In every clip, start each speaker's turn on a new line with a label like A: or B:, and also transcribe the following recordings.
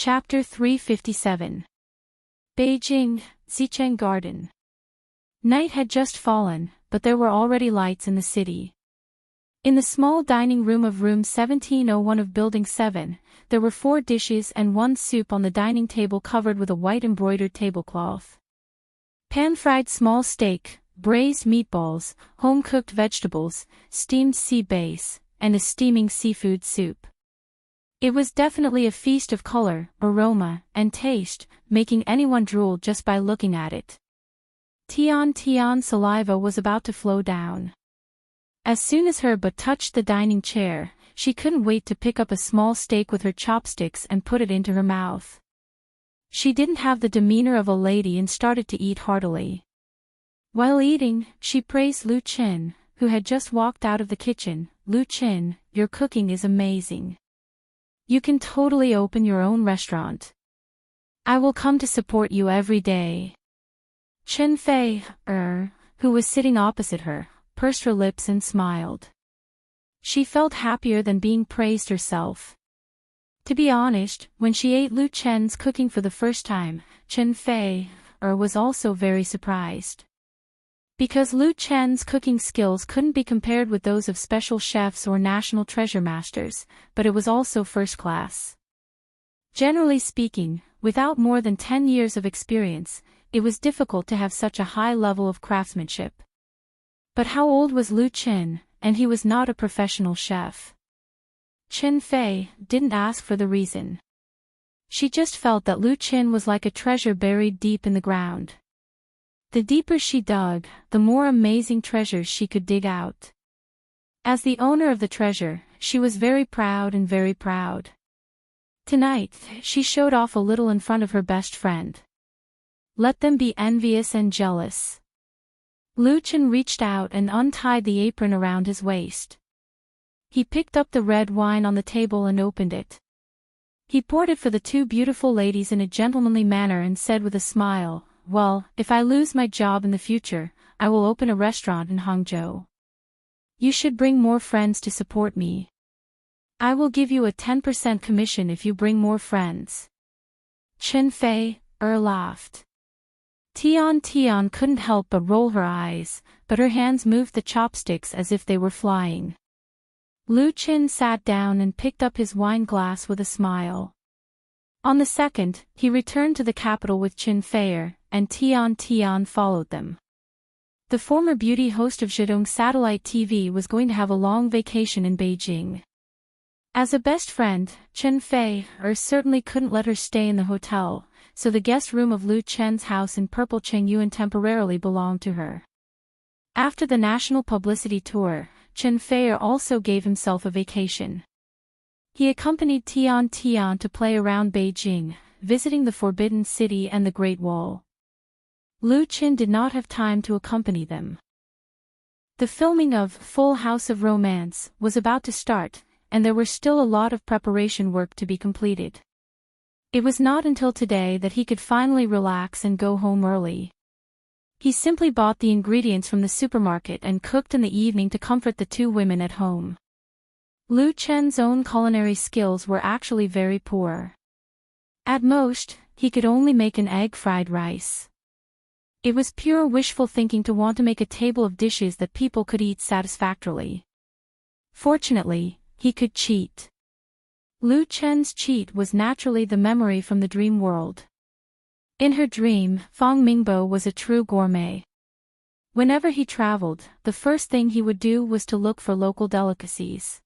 A: Chapter 357. Beijing, Xicheng Garden. Night had just fallen, but there were already lights in the city. In the small dining room of room 1701 of Building 7, there were 4 dishes and 1 soup on the dining table covered with a white embroidered tablecloth. Pan-fried small steak, braised meatballs, home-cooked vegetables, steamed sea bass, and a steaming seafood soup. It was definitely a feast of color, aroma, and taste, making anyone drool just by looking at it. Tian's saliva was about to flow down. As soon as her butt touched the dining chair, she couldn't wait to pick up a small steak with her chopsticks and put it into her mouth. She didn't have the demeanor of a lady and started to eat heartily. While eating, she praised Lu Qin, who had just walked out of the kitchen. "Lu Qin, your cooking is amazing. You can totally open your own restaurant. I will come to support you every day." Chen Fei, who was sitting opposite her, pursed her lips and smiled. She felt happier than being praised herself. To be honest, when she ate Lu Chen's cooking for the first time, Chen Fei was also very surprised. Because Lu Chen's cooking skills couldn't be compared with those of special chefs or national treasure masters, but it was also first class. Generally speaking, without more than 10 years of experience, it was difficult to have such a high level of craftsmanship. But how old was Lu Chen, and he was not a professional chef? Chen Fei didn't ask for the reason. She just felt that Lu Chen was like a treasure buried deep in the ground. The deeper she dug, the more amazing treasures she could dig out. As the owner of the treasure, she was very proud and very proud. Tonight, she showed off a little in front of her best friend. Let them be envious and jealous. Lu Chen reached out and untied the apron around his waist. He picked up the red wine on the table and opened it. He poured it for the 2 beautiful ladies in a gentlemanly manner and said with a smile, "Well, if I lose my job in the future, I will open a restaurant in Hangzhou. You should bring more friends to support me. I will give you a 10% commission if you bring more friends." Chen Fei laughed. Tian couldn't help but roll her eyes, but her hands moved the chopsticks as if they were flying. Lu Chen sat down and picked up his wine glass with a smile. On the second, he returned to the capital with Chen Fei, and Tian followed them. The former beauty host of Zhedong Satellite TV was going to have a long vacation in Beijing. As a best friend, Chen Fei certainly couldn't let her stay in the hotel, so the guest room of Lu Chen's house in Purple Chengyuan temporarily belonged to her. After the national publicity tour, Chen Fei also gave himself a vacation. He accompanied Tian to play around Beijing, visiting the Forbidden City and the Great Wall. Lu Chen did not have time to accompany them. The filming of Full House of Romance was about to start, and there were still a lot of preparation work to be completed. It was not until today that he could finally relax and go home early. He simply bought the ingredients from the supermarket and cooked in the evening to comfort the 2 women at home. Lu Chen's own culinary skills were actually very poor. At most, he could only make an egg fried rice. It was pure wishful thinking to want to make a table of dishes that people could eat satisfactorily. Fortunately, he could cheat. Lu Chen's cheat was naturally the memory from the dream world. In her dream, Fang Mingbo was a true gourmet. Whenever he traveled, the first thing he would do was to look for local delicacies.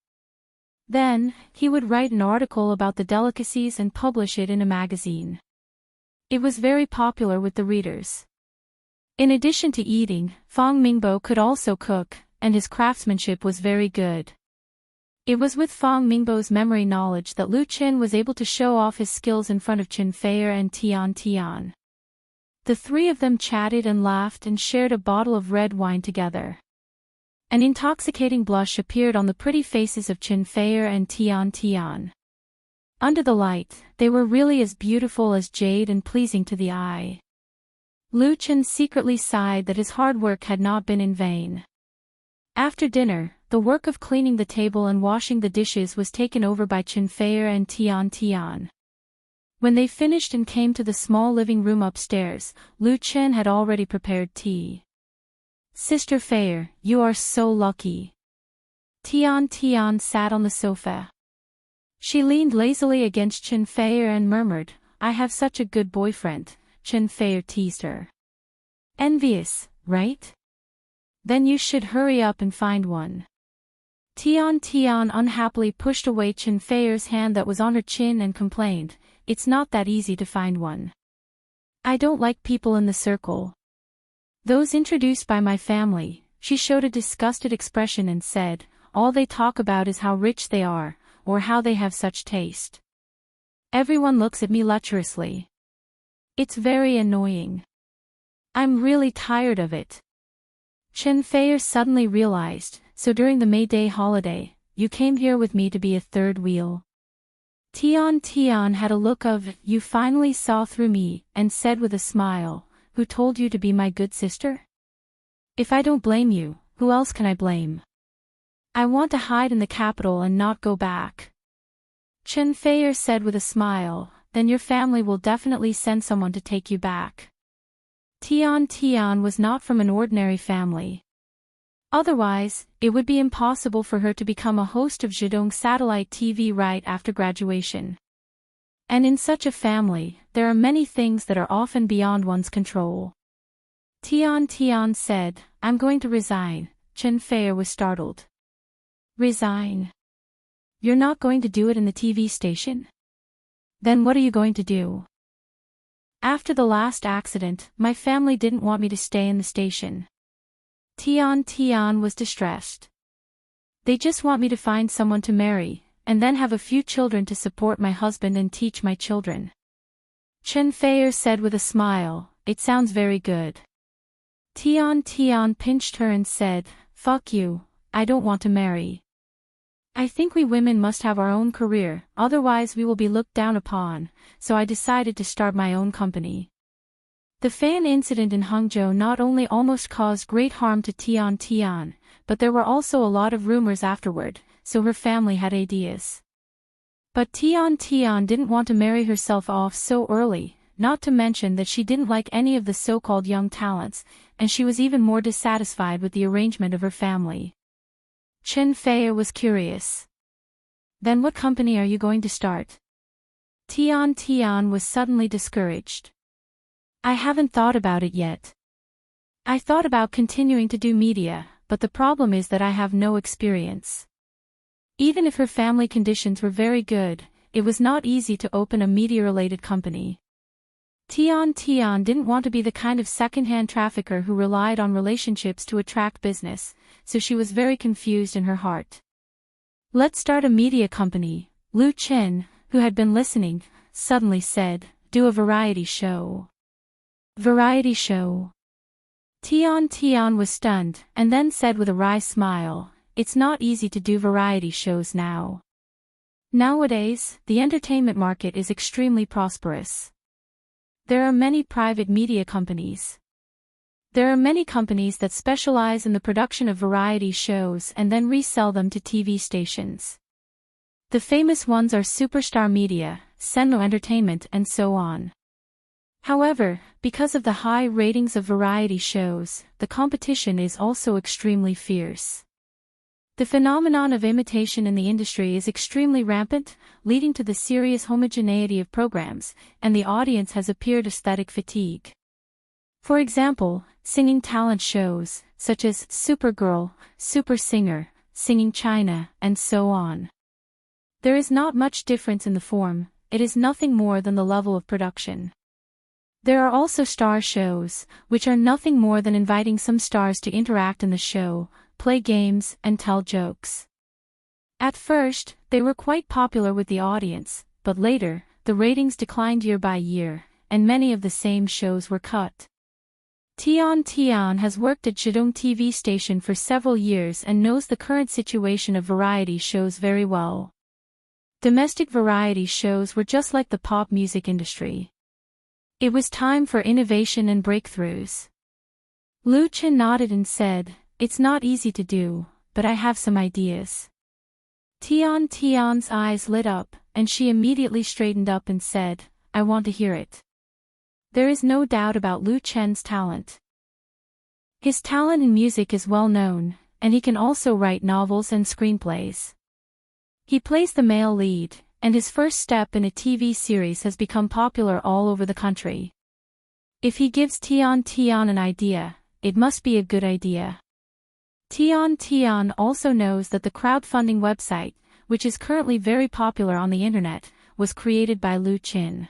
A: Then, he would write an article about the delicacies and publish it in a magazine. It was very popular with the readers. In addition to eating, Fang Mingbo could also cook, and his craftsmanship was very good. It was with Fang Mingbo's memory knowledge that Lu Chen was able to show off his skills in front of Chen Fei and Tian. The 3 of them chatted and laughed and shared a bottle of red wine together. An intoxicating blush appeared on the pretty faces of Chen Fei and Tian. Under the light, they were really as beautiful as jade and pleasing to the eye. Lu Chen secretly sighed that his hard work had not been in vain. After dinner, the work of cleaning the table and washing the dishes was taken over by Chen Fei and Tian. When they finished and came to the small living room upstairs, Lu Chen had already prepared tea. Sister Fair, you are so lucky. Tian sat on the sofa. She leaned lazily against Chen Fair and murmured, I have such a good boyfriend, Chen Fair teased her. Envious, right? Then you should hurry up and find one. Tian unhappily pushed away Chen Fair's hand that was on her chin and complained, it's not that easy to find one. I don't like people in the circle. Those introduced by my family. She showed a disgusted expression and said, all they talk about is how rich they are, or how they have such taste. Everyone looks at me lecherously. It's very annoying. I'm really tired of it. Chen Fair suddenly realized, so during the May Day holiday, you came here with me to be a third wheel. Tian had a look of, you finally saw through me, and said with a smile, who told you to be my good sister? If I don't blame you, who else can I blame? I want to hide in the capital and not go back. Chen Fair said with a smile, then your family will definitely send someone to take you back. Tian was not from an ordinary family. Otherwise, it would be impossible for her to become a host of Zhejiang satellite TV right after graduation. And in such a family, there are many things that are often beyond one's control. Tian said, I'm going to resign. Chen Fair was startled. Resign? You're not going to do it in the TV station? Then what are you going to do? After the last accident, my family didn't want me to stay in the station. Tian was distressed. They just want me to find someone to marry, and then have a few children to support my husband and teach my children. Chen Fair said with a smile, it sounds very good. Tian pinched her and said, fuck you, I don't want to marry. I think we women must have our own career, otherwise we will be looked down upon, so I decided to start my own company. The fan incident in Hangzhou not only almost caused great harm to Tian, but there were also a lot of rumors afterward, so her family had ideas. But Tian didn't want to marry herself off so early, not to mention that she didn't like any of the so-called young talents, and she was even more dissatisfied with the arrangement of her family. Chen Fair was curious. Then what company are you going to start? Tian was suddenly discouraged. I haven't thought about it yet. I thought about continuing to do media, but the problem is that I have no experience. Even if her family conditions were very good, it was not easy to open a media-related company. Tian didn't want to be the kind of second-hand trafficker who relied on relationships to attract business, so she was very confused in her heart. Let's start a media company, Lu Chen, who had been listening, suddenly said, do a variety show. Variety show. Tian was stunned, and then said with a wry smile, it's not easy to do variety shows now. Nowadays, the entertainment market is extremely prosperous. There are many private media companies. There are many companies that specialize in the production of variety shows and then resell them to TV stations. The famous ones are Superstar Media, Senno Entertainment and so on. However, because of the high ratings of variety shows, the competition is also extremely fierce. The phenomenon of imitation in the industry is extremely rampant, leading to the serious homogeneity of programs, and the audience has appeared aesthetic fatigue. For example, singing talent shows, such as Supergirl, Super Singer, Singing China, and so on. There is not much difference in the form, it is nothing more than the level of production. There are also star shows, which are nothing more than inviting some stars to interact in the show, play games, and tell jokes. At first, they were quite popular with the audience, but later, the ratings declined year by year, and many of the same shows were cut. Tian has worked at Zhejiang TV station for several years and knows the current situation of variety shows very well. Domestic variety shows were just like the pop music industry. It was time for innovation and breakthroughs. Lu Chen nodded and said, it's not easy to do, but I have some ideas. Tian's eyes lit up, and she immediately straightened up and said, I want to hear it. There is no doubt about Lu Chen's talent. His talent in music is well known, and he can also write novels and screenplays. He plays the male lead, and his first step in a TV series has become popular all over the country. If he gives Tian Tian an idea, it must be a good idea. Tian Tian also knows that the crowdfunding website, which is currently very popular on the internet, was created by Lu Chen.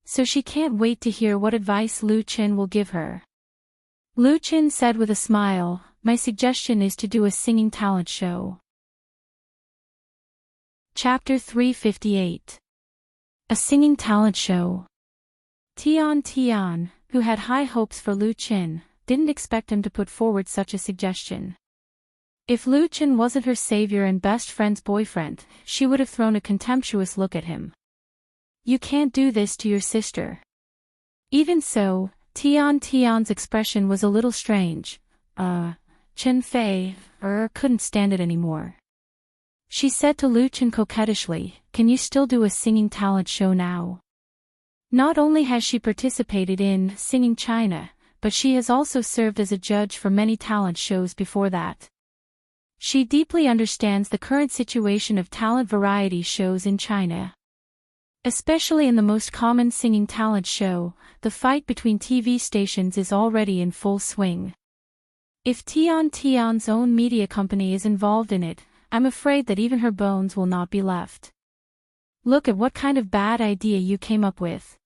A: So she can't wait to hear what advice Lu Chen will give her. Lu Chen said with a smile, "My suggestion is to do a singing talent show." Chapter 358. A singing talent show. Tian Tian, who had high hopes for Lu Chen, didn't expect him to put forward such a suggestion. If Lu Chen wasn't her savior and best friend's boyfriend, she would have thrown a contemptuous look at him. "You can't do this to your sister." Even so, Tian Tian's expression was a little strange. Chen Fei, couldn't stand it anymore. She said to Lu Chen coquettishly, "Can you still do a singing talent show now?" Not only has she participated in Singing China, but she has also served as a judge for many talent shows before that. She deeply understands the current situation of talent variety shows in China. Especially in the most common singing talent show, the fight between TV stations is already in full swing. If Tian Tian's own media company is involved in it, I'm afraid that even her bones will not be left. "Look at what kind of bad idea you came up with."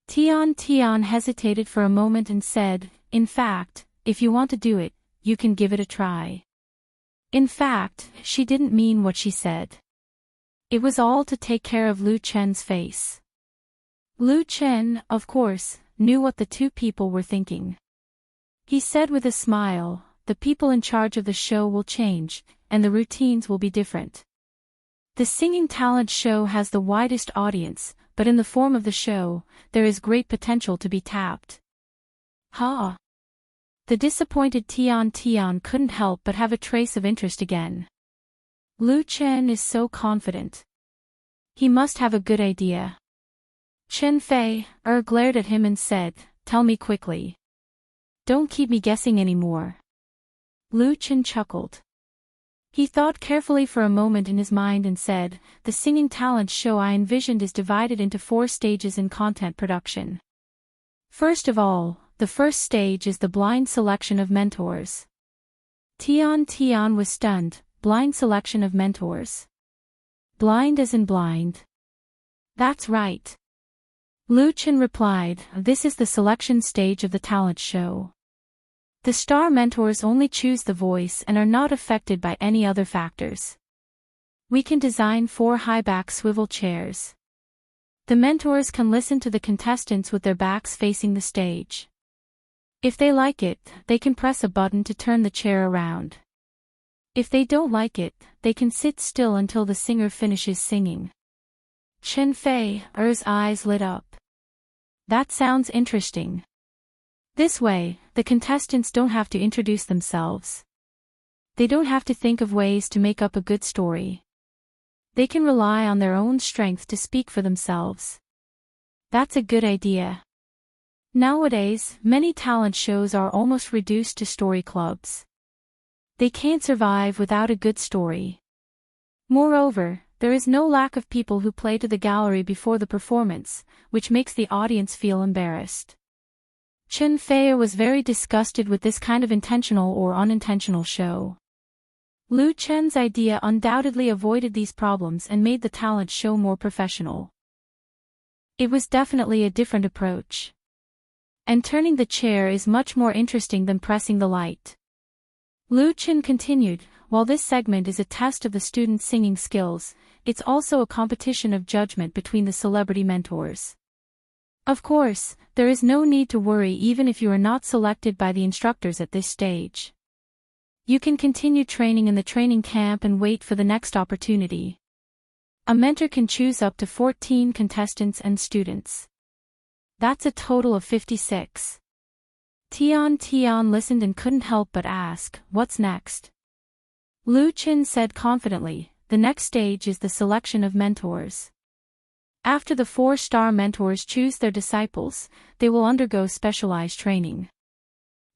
A: Tian Tian hesitated for a moment and said, "In fact, if you want to do it, you can give it a try." In fact, she didn't mean what she said. It was all to take care of Lu Chen's face. Lu Chen, of course, knew what the two people were thinking. He said with a smile, "The people in charge of the show will change, and the routines will be different. The singing talent show has the widest audience, but in the form of the show, there is great potential to be tapped." Ha! The disappointed Tian Tian couldn't help but have a trace of interest again. Lu Chen is so confident. He must have a good idea. Chen Fei glared at him and said, "Tell me quickly. Don't keep me guessing anymore." Lu Chen chuckled. He thought carefully for a moment in his mind and said, "The singing talent show I envisioned is divided into 4 stages in content production. First of all, the first stage is the blind selection of mentors." Tian Tian was stunned. Blind selection of mentors. Blind as in blind. "That's right." Lu Chen replied, "This is the selection stage of the talent show. The star mentors only choose the voice and are not affected by any other factors. We can design 4 high-back swivel chairs. The mentors can listen to the contestants with their backs facing the stage. If they like it, they can press a button to turn the chair around. If they don't like it, they can sit still until the singer finishes singing." Chen Fei's eyes lit up. "That sounds interesting. This way, the contestants don't have to introduce themselves. They don't have to think of ways to make up a good story. They can rely on their own strength to speak for themselves. That's a good idea." Nowadays, many talent shows are almost reduced to story clubs. They can't survive without a good story. Moreover, there is no lack of people who play to the gallery before the performance, which makes the audience feel embarrassed. Chen Fei was very disgusted with this kind of intentional or unintentional show. Lu Chen's idea undoubtedly avoided these problems and made the talent show more professional. It was definitely a different approach. And turning the chair is much more interesting than pressing the light. Lu Chen continued, "While this segment is a test of the students' singing skills, it's also a competition of judgment between the celebrity mentors. Of course, there is no need to worry even if you are not selected by the instructors at this stage. You can continue training in the training camp and wait for the next opportunity. A mentor can choose up to 14 contestants and students. That's a total of 56. Tian Tian listened and couldn't help but ask, "What's next?" Lu Chen said confidently, "The next stage is the selection of mentors. After the 4-star mentors choose their disciples, they will undergo specialized training.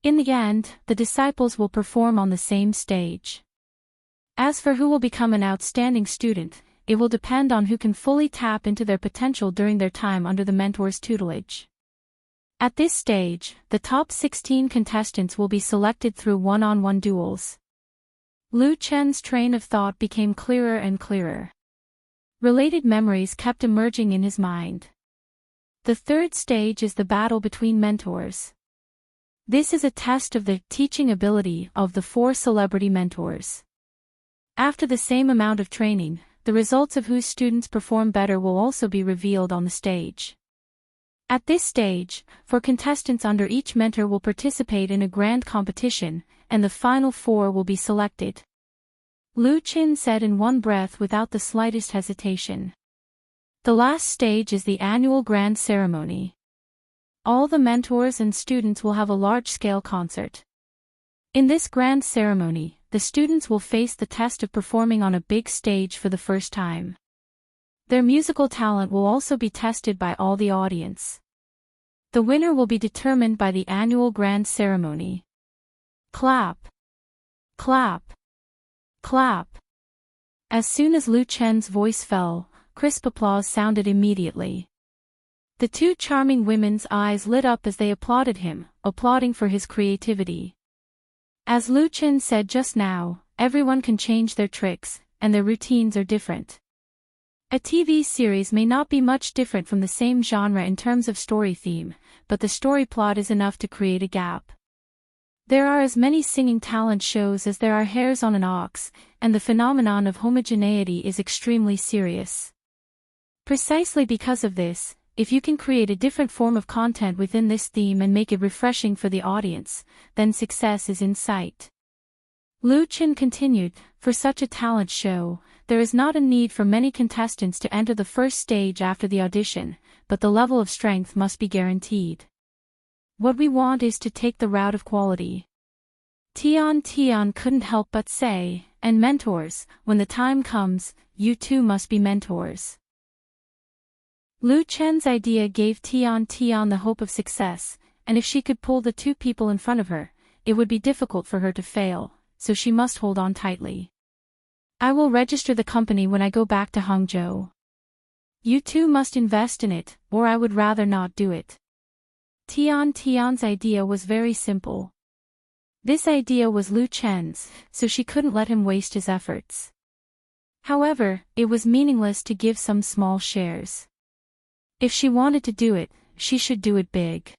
A: In the end, the disciples will perform on the same stage. As for who will become an outstanding student, it will depend on who can fully tap into their potential during their time under the mentor's tutelage. At this stage, the top 16 contestants will be selected through one-on-one duels. Lu Chen's train of thought became clearer and clearer. Related memories kept emerging in his mind. The third stage is the battle between mentors. This is a test of the teaching ability of the 4 celebrity mentors. After the same amount of training, the results of whose students perform better will also be revealed on the stage. At this stage, 4 contestants under each mentor will participate in a grand competition, and the final 4 will be selected. Lu Chen said in one breath without the slightest hesitation. The last stage is the annual grand ceremony. All the mentors and students will have a large-scale concert. In this grand ceremony, the students will face the test of performing on a big stage for the first time. Their musical talent will also be tested by all the audience. The winner will be determined by the annual grand ceremony. Clap! Clap! Clap! As soon as Lu Chen's voice fell, crisp applause sounded immediately. The 2 charming women's eyes lit up as they applauded him, applauding for his creativity. As Lu Chen said just now, everyone can change their tricks, and their routines are different. A TV series may not be much different from the same genre in terms of story theme, but the story plot is enough to create a gap. There are as many singing talent shows as there are hairs on an ox, and the phenomenon of homogeneity is extremely serious. Precisely because of this, if you can create a different form of content within this theme and make it refreshing for the audience, then success is in sight. Lu Chen continued, for such a talent show, there is not a need for many contestants to enter the first stage after the audition, but the level of strength must be guaranteed. What we want is to take the route of quality. Tian couldn't help but say, and mentors, when the time comes, you too must be mentors. Lu Chen's idea gave Tian the hope of success, and if she could pull the 2 people in front of her, it would be difficult for her to fail, so she must hold on tightly. I will register the company when I go back to Hangzhou. You too must invest in it, or I would rather not do it. Tian's idea was very simple. This idea was Lu Chen's, so she couldn't let him waste his efforts. However, it was meaningless to give some small shares. If she wanted to do it, she should do it big.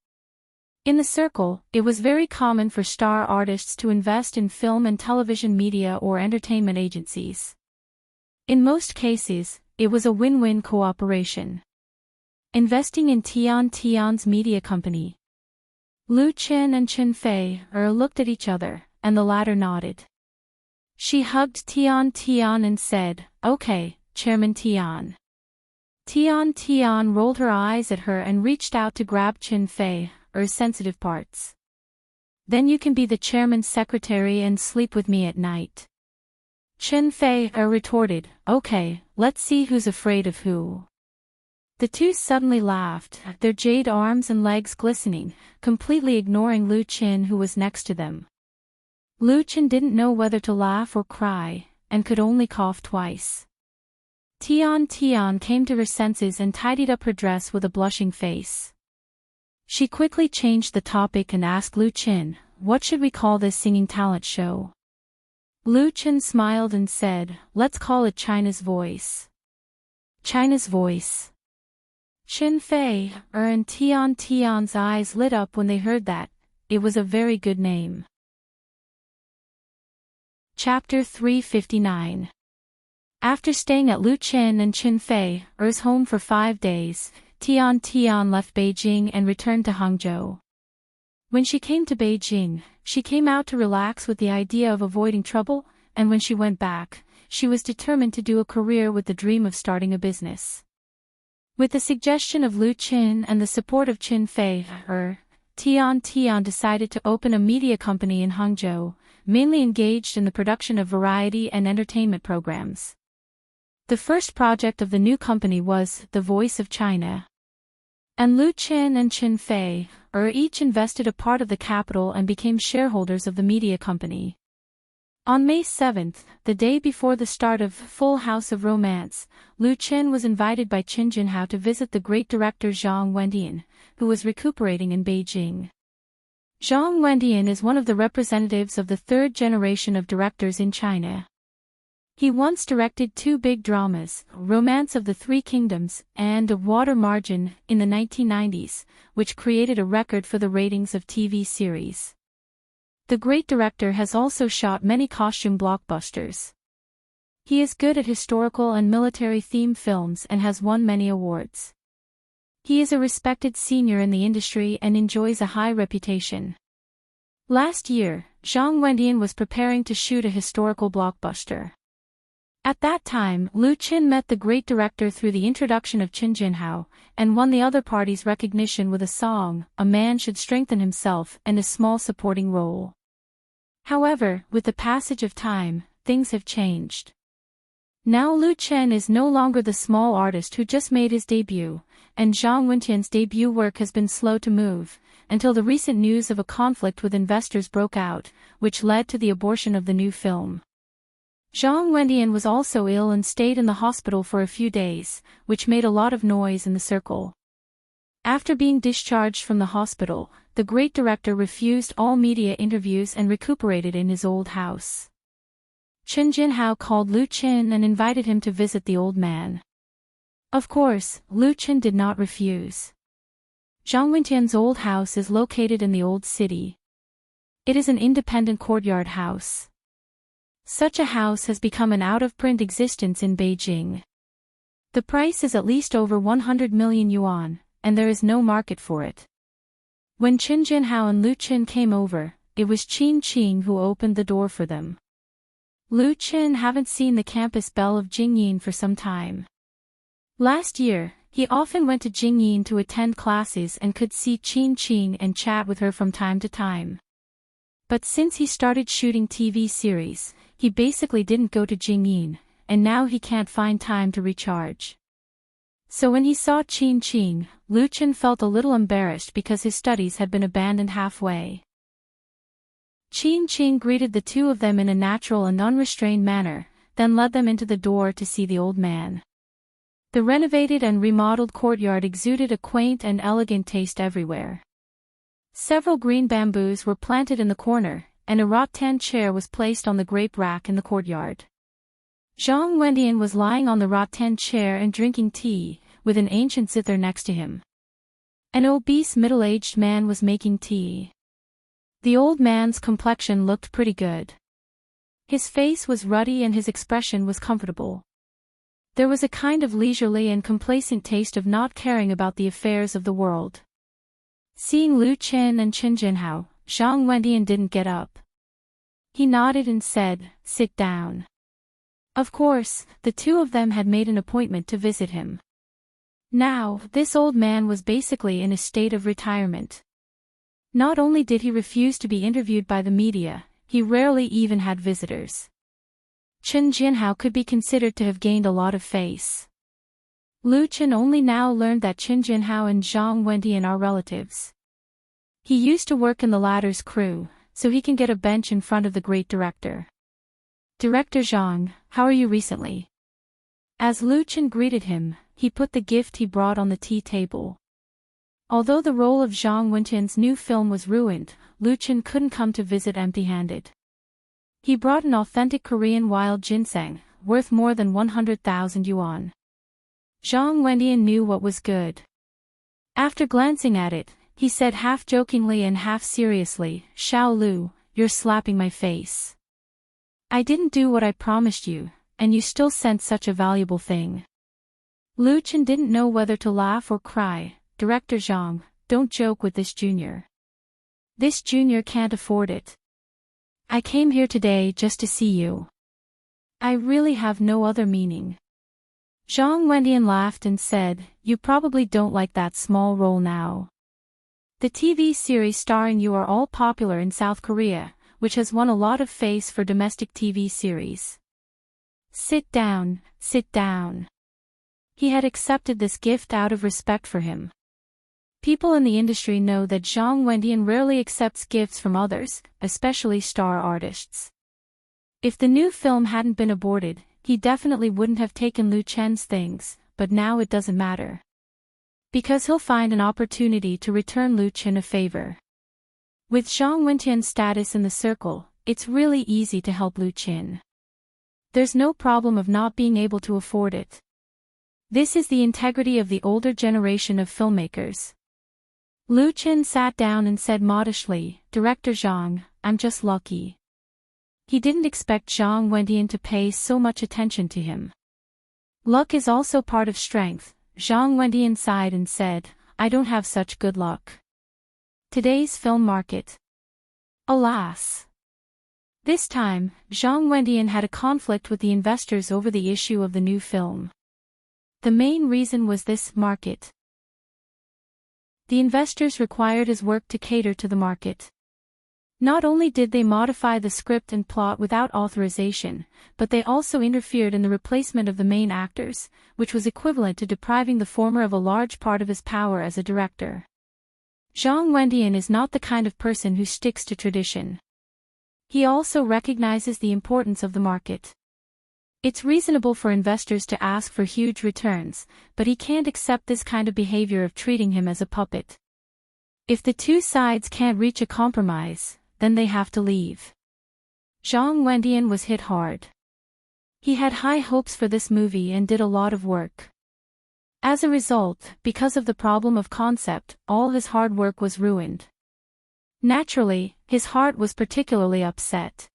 A: In the circle, it was very common for star artists to invest in film and television media or entertainment agencies. In most cases, it was a win-win cooperation. Investing in Tian's media company. Lu Chen and Chen Fei looked at each other, and the latter nodded. She hugged Tian and said, "Okay, Chairman Tian." Tian rolled her eyes at her and reached out to grab Chen Fei's sensitive parts. "Then you can be the chairman's secretary and sleep with me at night." Chen Fei retorted, "Okay, let's see who's afraid of who." The 2 suddenly laughed, their jade arms and legs glistening, completely ignoring Lu Chen who was next to them. Lu Chen didn't know whether to laugh or cry, and could only cough twice. Tian came to her senses and tidied up her dress with a blushing face. She quickly changed the topic and asked Lu Chen, "What should we call this singing talent show?" Lu Chen smiled and said, "Let's call it China's Voice." China's Voice. Chen Fei and Tian's eyes lit up when they heard that. It was a very good name. Chapter 359. After staying at Lu Chen and Chen Fei's home for 5 days, Tian left Beijing and returned to Hangzhou. When she came to Beijing, she came out to relax with the idea of avoiding trouble, and when she went back, she was determined to do a career with the dream of starting a business. With the suggestion of Lu Chen and the support of Chen Fei, Tian decided to open a media company in Hangzhou, mainly engaged in the production of variety and entertainment programs. The first project of the new company was The Voice of China. And Lu Qin and Qin Fei each invested a part of the capital and became shareholders of the media company. On May 7, the day before the start of Full House of Romance, Lu Qin was invited by Qin Jinhao to visit the great director Zhang Wendian, who was recuperating in Beijing. Zhang Wendian is one of the representatives of the third generation of directors in China. He once directed two big dramas, Romance of the Three Kingdoms and A Water Margin, in the 1990s, which created a record for the ratings of TV series. The great director has also shot many costume blockbusters. He is good at historical and military-themed films and has won many awards. He is a respected senior in the industry and enjoys a high reputation. Last year, Zhang Wendian was preparing to shoot a historical blockbuster. At that time, Lu Qin met the great director through the introduction of Qin Jinhao, and won the other party's recognition with a song, A Man Should Strengthen Himself, and a small supporting role. However, with the passage of time, things have changed. Now Lu Qin is no longer the small artist who just made his debut, and Zhang Wendian's debut work has been slow to move, until the recent news of a conflict with investors broke out, which led to the abortion of the new film. Zhang Wendian was also ill and stayed in the hospital for a few days, which made a lot of noise in the circle. After being discharged from the hospital, the great director refused all media interviews and recuperated in his old house. Qin Jinhao called Lu Qin and invited him to visit the old man. Of course, Lu Qin did not refuse. Zhang Wendian's old house is located in the old city. It is an independent courtyard house. Such a house has become an out-of-print existence in Beijing. The price is at least over 100 million yuan, and there is no market for it. When Qin Jinhao and Lu Qin came over, it was Qin Qing who opened the door for them. Lu Qin haven't seen the campus belle of Jingyin for some time. Last year, he often went to Jingyin to attend classes and could see Qin Qing and chat with her from time to time. But since he started shooting TV series, he basically didn't go to Jingyin, and now he can't find time to recharge. So when he saw Qin Qing, Lu Qin felt a little embarrassed because his studies had been abandoned halfway. Qin Qing greeted the two of them in a natural and unrestrained manner, then led them into the door to see the old man. The renovated and remodeled courtyard exuded a quaint and elegant taste everywhere. Several green bamboos were planted in the corner, and a rattan chair was placed on the grape rack in the courtyard. Zhang Wendian was lying on the rattan chair and drinking tea, with an ancient zither next to him. An obese middle-aged man was making tea. The old man's complexion looked pretty good. His face was ruddy and his expression was comfortable. There was a kind of leisurely and complacent taste of not caring about the affairs of the world. Seeing Lu Qin and Qin Jinhao, Zhang Wendian didn't get up. He nodded and said, "Sit down." Of course, the two of them had made an appointment to visit him. Now, this old man was basically in a state of retirement. Not only did he refuse to be interviewed by the media, he rarely even had visitors. Qin Jinhao could be considered to have gained a lot of face. Lu Qin only now learned that Qin Jinhao and Zhang Wendian are relatives. He used to work in the latter's crew, so he can get a bench in front of the great director. "Director Zhang, how are you recently?" As Lu Qin greeted him, he put the gift he brought on the tea table. Although the role of Zhang Wendian's new film was ruined, Lu Qin couldn't come to visit empty-handed. He brought an authentic Korean wild ginseng, worth more than 100,000 yuan. Zhang Wendian knew what was good. After glancing at it, he said half-jokingly and half-seriously, "Xiao Lu, you're slapping my face. I didn't do what I promised you, and you still sent such a valuable thing." Lu Qin didn't know whether to laugh or cry. "Director Zhang, don't joke with this junior. This junior can't afford it. I came here today just to see you. I really have no other meaning." Zhang Wendian laughed and said, "You probably don't like that small role now. The TV series starring you are all popular in South Korea, which has won a lot of face for domestic TV series. Sit down, sit down. He had accepted this gift out of respect for him. People in the industry know that Zhang Wendian rarely accepts gifts from others, especially star artists. If the new film hadn't been aborted, he definitely wouldn't have taken Lu Chen's things, but now it doesn't matter. Because he'll find an opportunity to return Lu Chen a favor. With Zhang Wendian's status in the circle, it's really easy to help Lu Chen. There's no problem of not being able to afford it. This is the integrity of the older generation of filmmakers. Lu Chen sat down and said modestly, "Director Zhang, I'm just lucky." He didn't expect Zhang Wendian to pay so much attention to him. Luck is also part of strength. Zhang Wendian sighed and said, "I don't have such good luck. Today's film market." Alas. This time, Zhang Wendian had a conflict with the investors over the issue of the new film. The main reason was this market. The investors required his work to cater to the market. Not only did they modify the script and plot without authorization, but they also interfered in the replacement of the main actors, which was equivalent to depriving the former of a large part of his power as a director. Zhang Wendian is not the kind of person who sticks to tradition. He also recognizes the importance of the market. It's reasonable for investors to ask for huge returns, but he can't accept this kind of behavior of treating him as a puppet. If the two sides can't reach a compromise, then they have to leave. Zhang Wendian was hit hard. He had high hopes for this movie and did a lot of work. As a result, because of the problem of concept, all his hard work was ruined. Naturally, his heart was particularly upset.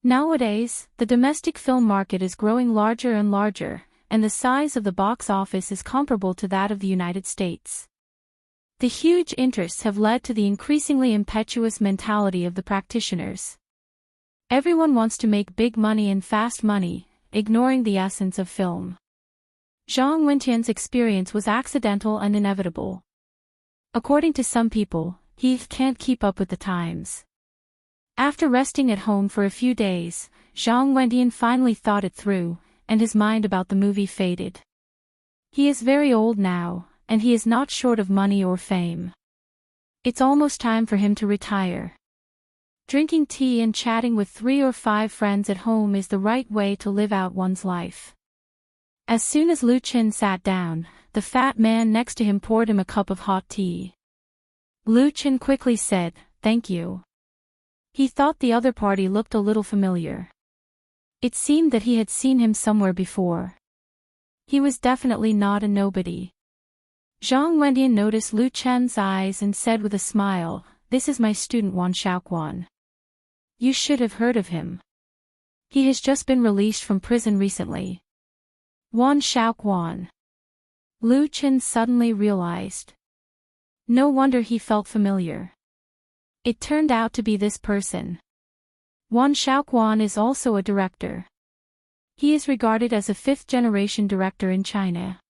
A: Nowadays, the domestic film market is growing larger and larger, and the size of the box office is comparable to that of the United States. The huge interests have led to the increasingly impetuous mentality of the practitioners. Everyone wants to make big money and fast money, ignoring the essence of film. Zhang Wendian's experience was accidental and inevitable. According to some people, he can't keep up with the times. After resting at home for a few days, Zhang Wendian finally thought it through, and his mind about the movie faded. He is very old now, and he is not short of money or fame. It's almost time for him to retire. Drinking tea and chatting with 3 or 5 friends at home is the right way to live out one's life. As soon as Lu Chen sat down, the fat man next to him poured him a cup of hot tea. Lu Chen quickly said, "Thank you." He thought the other party looked a little familiar. It seemed that he had seen him somewhere before. He was definitely not a nobody. Zhang Wendian noticed Lu Chen's eyes and said with a smile, "This is my student Wan Xiaoquan. You should have heard of him. He has just been released from prison recently." Wan Xiaoquan. Lu Chen suddenly realized. No wonder he felt familiar. It turned out to be this person. Wan Xiaoquan is also a director. He is regarded as a 5th-generation director in China.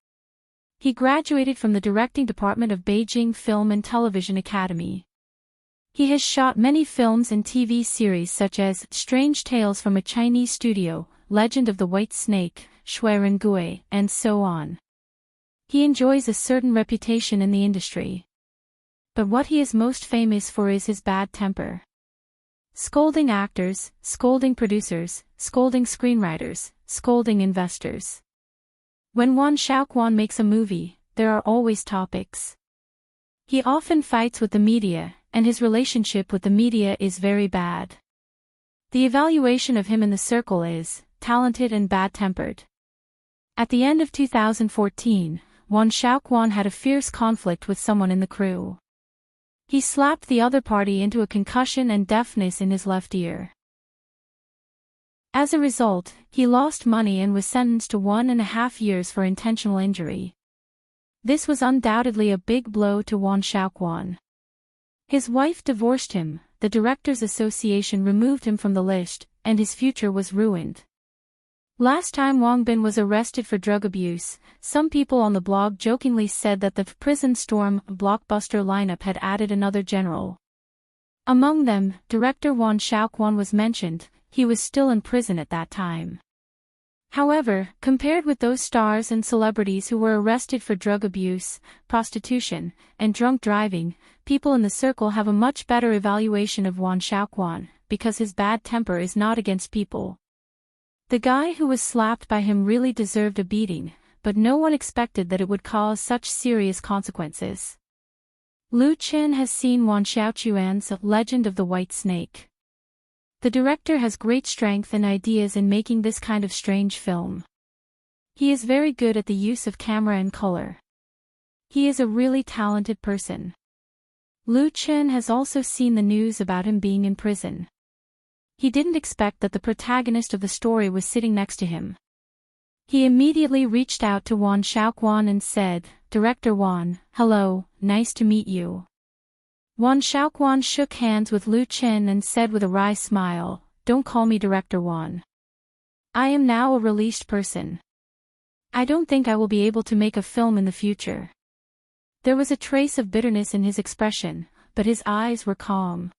A: He graduated from the directing department of Beijing Film and Television Academy. He has shot many films and TV series such as Strange Tales from a Chinese Studio, Legend of the White Snake, Shui Ren Gui, and so on. He enjoys a certain reputation in the industry. But what he is most famous for is his bad temper. Scolding actors, scolding producers, scolding screenwriters, scolding investors. When Wan Xiaoquan makes a movie, there are always topics. He often fights with the media, and his relationship with the media is very bad. The evaluation of him in the circle is talented and bad-tempered. At the end of 2014, Wan Xiaoquan had a fierce conflict with someone in the crew. He slapped the other party into a concussion and deafness in his left ear. As a result, he lost money and was sentenced to 1.5 years for intentional injury. This was undoubtedly a big blow to Wan Xiaoquan. His wife divorced him, the Directors Association removed him from the list, and his future was ruined. Last time Wang Bin was arrested for drug abuse, some people on the blog jokingly said that the Prison Storm blockbuster lineup had added another general. Among them, director Wan Xiaoquan was mentioned. He was still in prison at that time. However, compared with those stars and celebrities who were arrested for drug abuse, prostitution, and drunk driving, people in the circle have a much better evaluation of Wan Shaoquan, because his bad temper is not against people. The guy who was slapped by him really deserved a beating, but no one expected that it would cause such serious consequences. Lu Qin has seen Wan Xiaoquan's Legend of the White Snake. The director has great strength and ideas in making this kind of strange film. He is very good at the use of camera and color. He is a really talented person. Lu Qin has also seen the news about him being in prison. He didn't expect that the protagonist of the story was sitting next to him. He immediately reached out to Wan Shaoquan and said, "Director Wan, hello, nice to meet you." Wan Shaoquan shook hands with Lu Qin and said with a wry smile, "Don't call me Director Wan. I am now a released person. I don't think I will be able to make a film in the future." There was a trace of bitterness in his expression, but his eyes were calm.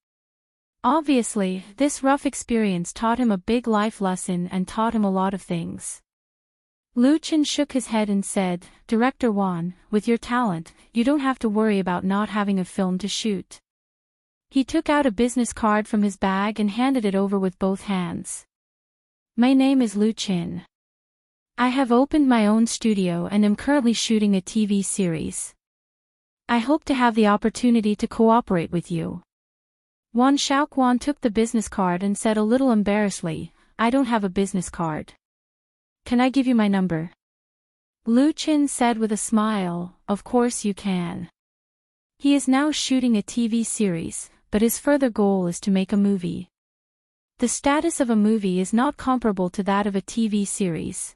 A: Obviously, this rough experience taught him a big life lesson and taught him a lot of things. Lu Qin shook his head and said, "Director Wan, with your talent, you don't have to worry about not having a film to shoot." He took out a business card from his bag and handed it over with both hands. "My name is Lu Qin. I have opened my own studio and am currently shooting a TV series. I hope to have the opportunity to cooperate with you." Wan Shaoquan took the business card and said a little embarrassedly, "I don't have a business card. Can I give you my number?" Lu Qin said with a smile, "Of course you can." He is now shooting a TV series, but his further goal is to make a movie. The status of a movie is not comparable to that of a TV series.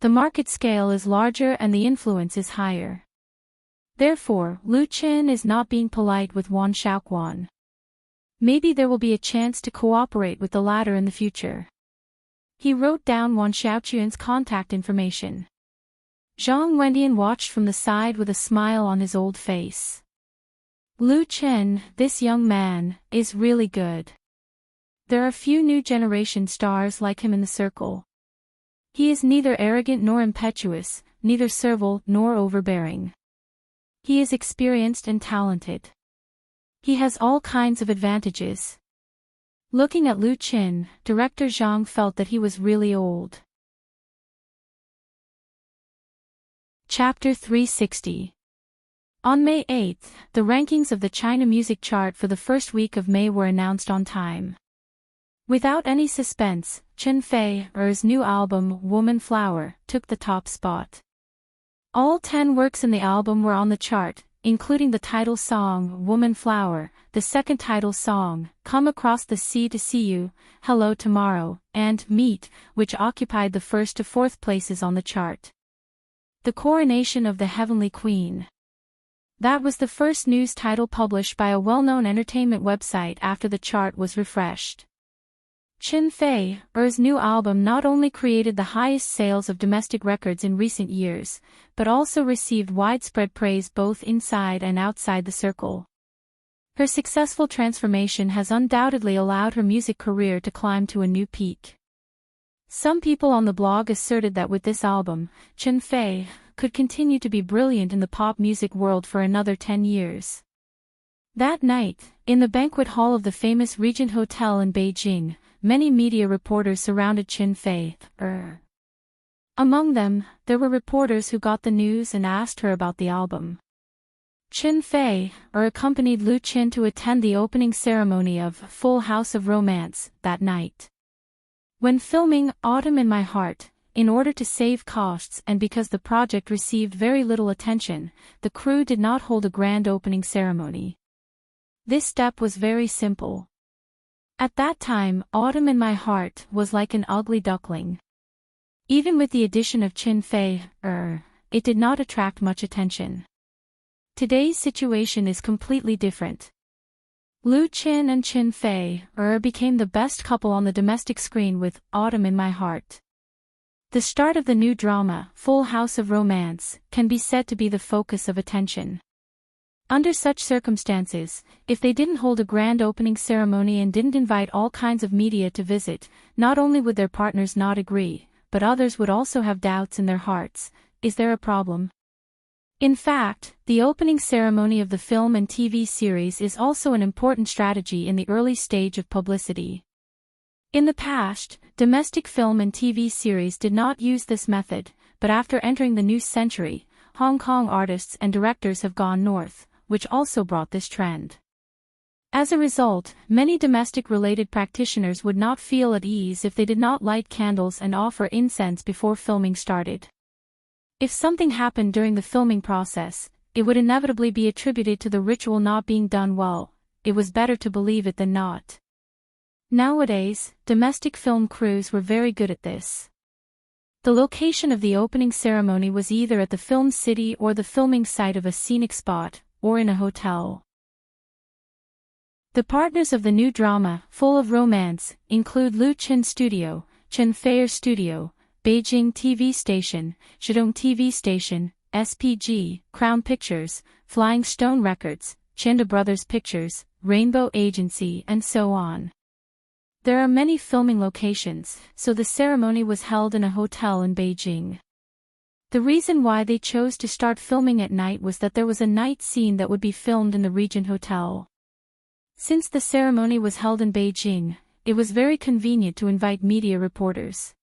A: The market scale is larger and the influence is higher. Therefore, Lu Qin is not being polite with Wan Shaoquan. Maybe there will be a chance to cooperate with the latter in the future. He wrote down Wan Xiaoquan's contact information. Zhang Wendian watched from the side with a smile on his old face. Lu Qin, this young man, is really good. There are few new generation stars like him in the circle. He is neither arrogant nor impetuous, neither servile nor overbearing. He is experienced and talented. He has all kinds of advantages. Looking at Lu Qin, director Zhang felt that he was really old. Chapter 360. On May 8th, the rankings of the China music chart for the first week of May were announced on time. Without any suspense, Chen Fei's new album, Woman Flower, took the top spot. All 10 works in the album were on the chart, including the title song, Woman Flower, the second title song, Come Across the Sea to See You, Hello Tomorrow, and Meet, which occupied the first to fourth places on the chart. The Coronation of the Heavenly Queen. That was the first news title published by a well-known entertainment website after the chart was refreshed. Chen Fei's new album not only created the highest sales of domestic records in recent years, but also received widespread praise both inside and outside the circle. Her successful transformation has undoubtedly allowed her music career to climb to a new peak. Some people on the blog asserted that with this album, Chen Fei could continue to be brilliant in the pop music world for another 10 years. That night, in the banquet hall of the famous Regent Hotel in Beijing, many media reporters surrounded Chen Fei. Among them, there were reporters who got the news and asked her about the album. Chen Fei accompanied Lu Qin to attend the opening ceremony of Full House of Romance that night. When filming Autumn in My Heart, in order to save costs and because the project received very little attention, the crew did not hold a grand opening ceremony. This step was very simple. At that time, Autumn in My Heart was like an ugly duckling. Even with the addition of Chen Fei, it did not attract much attention. Today's situation is completely different. Lu Qin and Chen Fei became the best couple on the domestic screen with Autumn in My Heart. The start of the new drama, Full House of Romance, can be said to be the focus of attention. Under such circumstances, if they didn't hold a grand opening ceremony and didn't invite all kinds of media to visit, not only would their partners not agree, but others would also have doubts in their hearts. Is there a problem? In fact, the opening ceremony of the film and TV series is also an important strategy in the early stage of publicity. In the past, domestic film and TV series did not use this method, but after entering the new century, Hong Kong artists and directors have gone north, which also brought this trend. As a result, many domestic-related practitioners would not feel at ease if they did not light candles and offer incense before filming started. If something happened during the filming process, it would inevitably be attributed to the ritual not being done well. It was better to believe it than not. Nowadays, domestic film crews were very good at this. The location of the opening ceremony was either at the film city or the filming site of a scenic spot, or in a hotel. The partners of the new drama, full of romance, include Lu Chin Studio, Chen Feier Studio, Beijing TV Station, Shandong TV Station, SPG, Crown Pictures, Flying Stone Records, Chinda Brothers Pictures, Rainbow Agency, and so on. There are many filming locations, so the ceremony was held in a hotel in Beijing. The reason why they chose to start filming at night was that there was a night scene that would be filmed in the Regent Hotel. Since the ceremony was held in Beijing, it was very convenient to invite media reporters.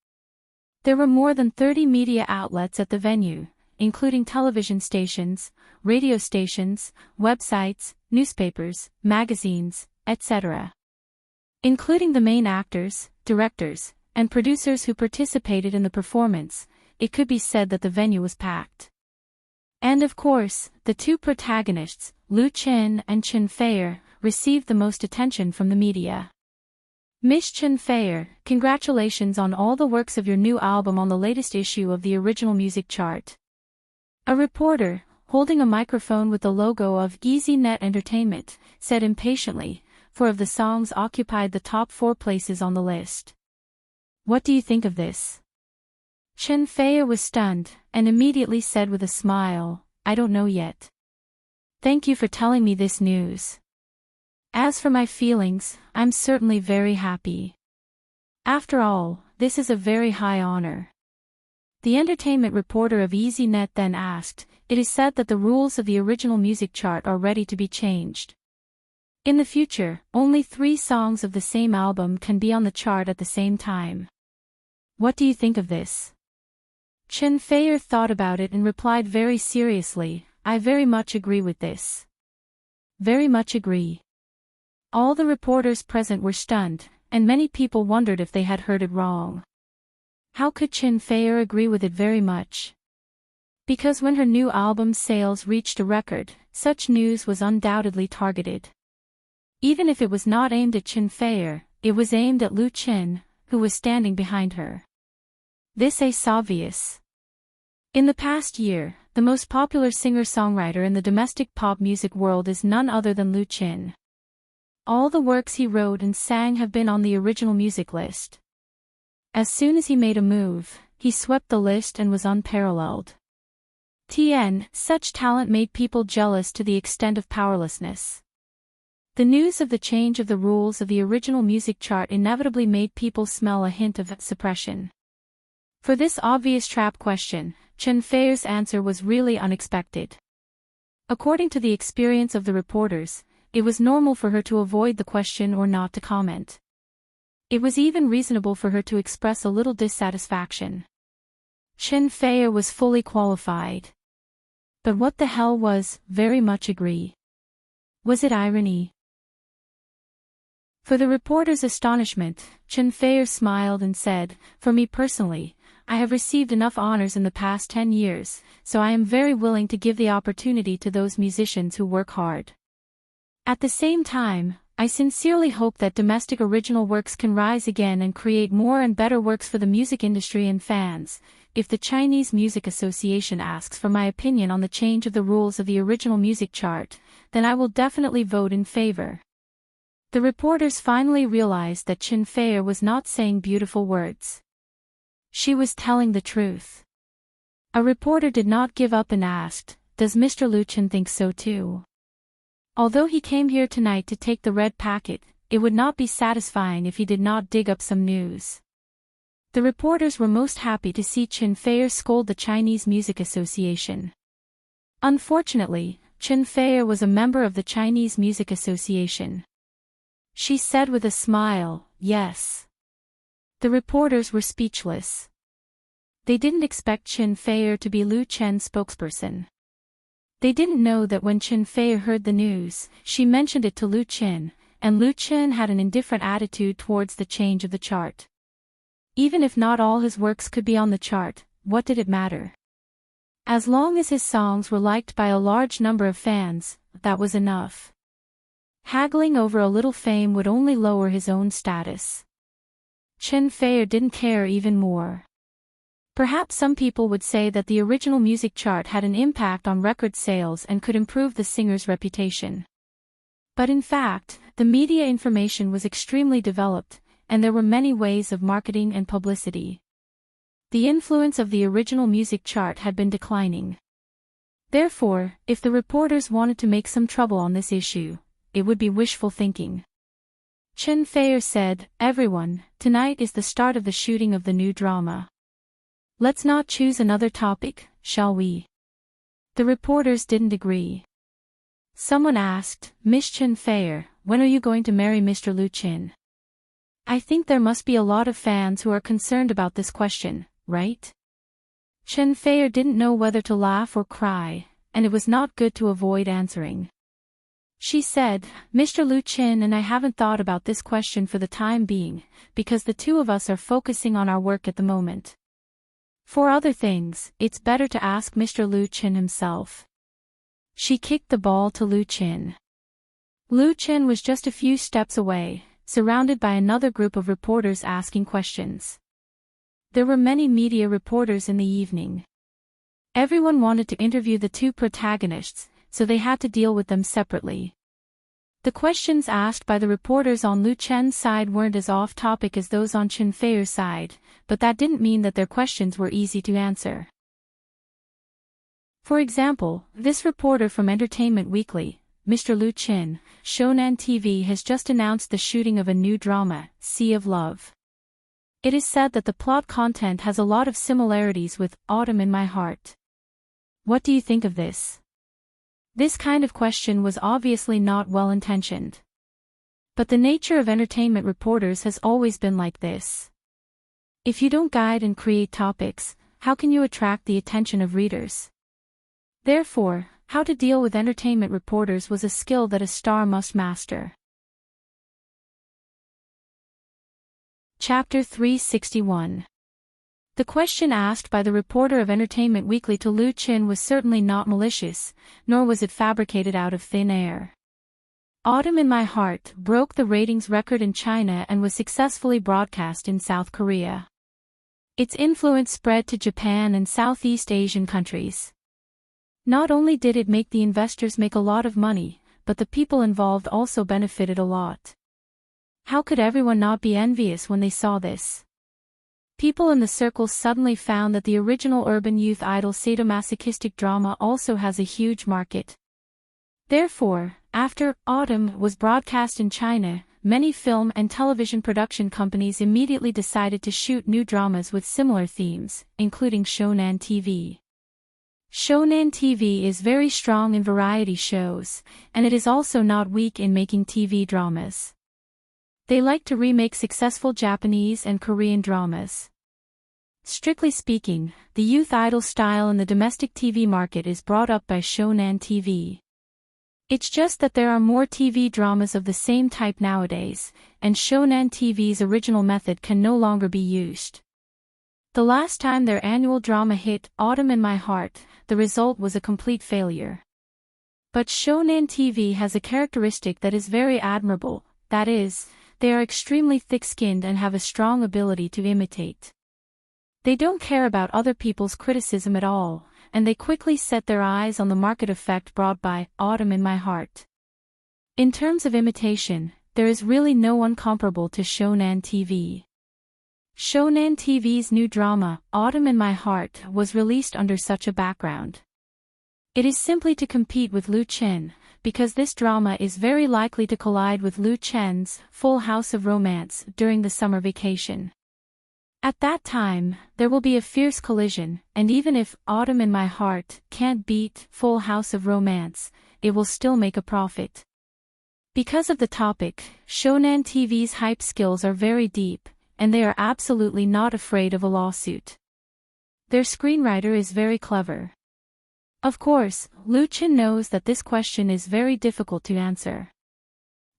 A: There were more than 30 media outlets at the venue, including television stations, radio stations, websites, newspapers, magazines, etc. Including the main actors, directors, and producers who participated in the performance, it could be said that the venue was packed. And of course, the two protagonists, Lu Chin and Chen Feier, received the most attention from the media. Miss Chen Feier, congratulations on all the works of your new album on the latest issue of the original music chart. A reporter, holding a microphone with the logo of EasyNet Entertainment, said impatiently, 4 of the songs occupied the top 4 places on the list. What do you think of this? Chen Feier was stunned, and immediately said with a smile, I don't know yet. Thank you for telling me this news. As for my feelings, I'm certainly very happy. After all, this is a very high honor. The entertainment reporter of EasyNet then asked, it is said that the rules of the original music chart are ready to be changed. In the future, only 3 songs of the same album can be on the chart at the same time. What do you think of this? Chen Feier thought about it and replied very seriously, I very much agree with this. Very much agree. All the reporters present were stunned, and many people wondered if they had heard it wrong. How could Chen Feier agree with it very much? Because when her new album's sales reached a record, such news was undoubtedly targeted. Even if it was not aimed at Chen Feier, it was aimed at Lu Chin, who was standing behind her. This is obvious. In the past year, the most popular singer-songwriter in the domestic pop music world is none other than Lu Chin. All the works he wrote and sang have been on the original music list. As soon as he made a move, he swept the list and was unparalleled. Such talent made people jealous to the extent of powerlessness. The news of the change of the rules of the original music chart inevitably made people smell a hint of suppression. For this obvious trap question, Chen Feier's answer was really unexpected. According to the experience of the reporters, it was normal for her to avoid the question or not to comment. It was even reasonable for her to express a little dissatisfaction. Chen Feier was fully qualified. But what the hell was, very much agree? Was it irony? For the reporter's astonishment, Chen Feier smiled and said, for me personally, I have received enough honors in the past 10 years, so I am very willing to give the opportunity to those musicians who work hard. At the same time, I sincerely hope that domestic original works can rise again and create more and better works for the music industry and fans. If the Chinese Music Association asks for my opinion on the change of the rules of the original music chart, then I will definitely vote in favor. The reporters finally realized that Chen Feier was not saying beautiful words. She was telling the truth. A reporter did not give up and asked, does Mr. Lu Chen think so too? Although he came here tonight to take the red packet, it would not be satisfying if he did not dig up some news. The reporters were most happy to see Chen Feier scold the Chinese Music Association. Unfortunately, Chen Feier was a member of the Chinese Music Association. She said with a smile, "Yes." The reporters were speechless. They didn't expect Chen Feier to be Lu Chen's spokesperson. They didn't know that when Chen Feier heard the news, she mentioned it to Lu Chen, and Lu Chen had an indifferent attitude towards the change of the chart. Even if not all his works could be on the chart, what did it matter? As long as his songs were liked by a large number of fans, that was enough. Haggling over a little fame would only lower his own status. Chen Feier didn't care even more. Perhaps some people would say that the original music chart had an impact on record sales and could improve the singer's reputation. But in fact, the media information was extremely developed, and there were many ways of marketing and publicity. The influence of the original music chart had been declining. Therefore, if the reporters wanted to make some trouble on this issue, it would be wishful thinking. Chen Feier said, "Everyone, tonight is the start of the shooting of the new drama. Let's not choose another topic, shall we?" The reporters didn't agree. Someone asked, "Miss Chen Feier, when are you going to marry Mr. Lu Chen? I think there must be a lot of fans who are concerned about this question, right?" Chen Feier didn't know whether to laugh or cry, and it was not good to avoid answering. She said, "Mr. Lu Chen and I haven't thought about this question for the time being, because the two of us are focusing on our work at the moment. For other things, it's better to ask Mr. Lu Chen himself." She kicked the ball to Lu Chen. Lu Chen was just a few steps away, surrounded by another group of reporters asking questions. There were many media reporters in the evening. Everyone wanted to interview the two protagonists, so they had to deal with them separately. The questions asked by the reporters on Lu Chen's side weren't as off-topic as those on Chen Feier's side, but that didn't mean that their questions were easy to answer. For example, this reporter from Entertainment Weekly, "Mr. Lu Chen, Shonan TV has just announced the shooting of a new drama, Sea of Love. It is said that the plot content has a lot of similarities with Autumn in My Heart. What do you think of this?" This kind of question was obviously not well-intentioned. But the nature of entertainment reporters has always been like this. If you don't guide and create topics, how can you attract the attention of readers? Therefore, how to deal with entertainment reporters was a skill that a star must master. Chapter 361. The question asked by the reporter of Entertainment Weekly to Lu Chen was certainly not malicious, nor was it fabricated out of thin air. Autumn in My Heart broke the ratings record in China and was successfully broadcast in South Korea. Its influence spread to Japan and Southeast Asian countries. Not only did it make the investors make a lot of money, but the people involved also benefited a lot. How could everyone not be envious when they saw this? People in the circles suddenly found that the original urban youth idol sadomasochistic drama also has a huge market. Therefore, after Autumn was broadcast in China, many film and television production companies immediately decided to shoot new dramas with similar themes, including Shonan TV. Shonan TV is very strong in variety shows, and it is also not weak in making TV dramas. They like to remake successful Japanese and Korean dramas. Strictly speaking, the youth idol style in the domestic TV market is brought up by Shonan TV. It's just that there are more TV dramas of the same type nowadays, and Shonan TV's original method can no longer be used. The last time their annual drama hit, Autumn in My Heart, the result was a complete failure. But Shonan TV has a characteristic that is very admirable, that is, they are extremely thick-skinned and have a strong ability to imitate. They don't care about other people's criticism at all, and they quickly set their eyes on the market effect brought by Autumn in My Heart. In terms of imitation, there is really no one comparable to Shonan TV. Shonan TV's new drama, Autumn in My Heart, was released under such a background. It is simply to compete with Lu Chen, because this drama is very likely to collide with Lu Chen's Full House of Romance during the summer vacation. At that time, there will be a fierce collision, and even if Autumn in My Heart can't beat Full House of Romance, it will still make a profit. Because of the topic, Shonen TV's hype skills are very deep, and they are absolutely not afraid of a lawsuit. Their screenwriter is very clever. Of course, Lu Chen knows that this question is very difficult to answer.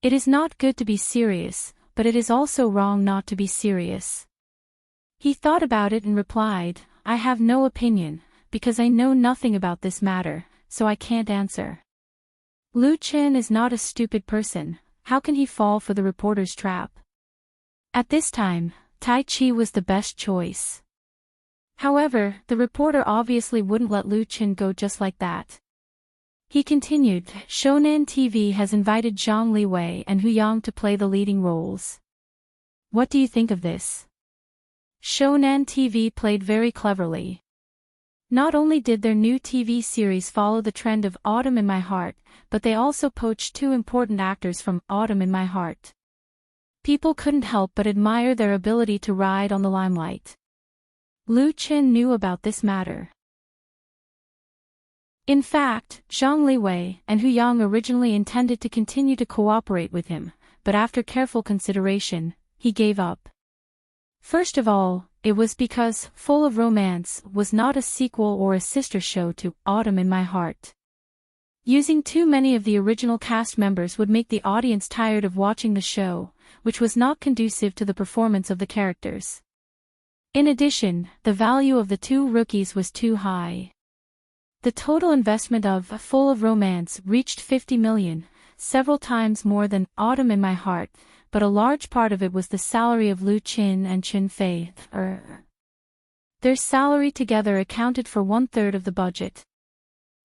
A: It is not good to be serious, but it is also wrong not to be serious. He thought about it and replied, I have no opinion, because I know nothing about this matter, so I can't answer. Lu Chen is not a stupid person, how can he fall for the reporter's trap? At this time, Tai Chi was the best choice. However, the reporter obviously wouldn't let Lu Chen go just like that. He continued, Shonen TV has invited Zhang Liwei and Hu Yang to play the leading roles. What do you think of this? Shonen TV played very cleverly. Not only did their new TV series follow the trend of Autumn in My Heart, but they also poached two important actors from Autumn in My Heart. People couldn't help but admire their ability to ride on the limelight. Lu Chen knew about this matter. In fact, Zhang Liwei and Hu Yang originally intended to continue to cooperate with him, but after careful consideration, he gave up. First of all, it was because Full of Romance was not a sequel or a sister show to Autumn in My Heart. Using too many of the original cast members would make the audience tired of watching the show, which was not conducive to the performance of the characters. In addition, the value of the two rookies was too high. The total investment of Full of Romance reached 50 million, several times more than Autumn in My Heart, but a large part of it was the salary of Lu Chen and Chen Fei. Their salary together accounted for 1/3 of the budget.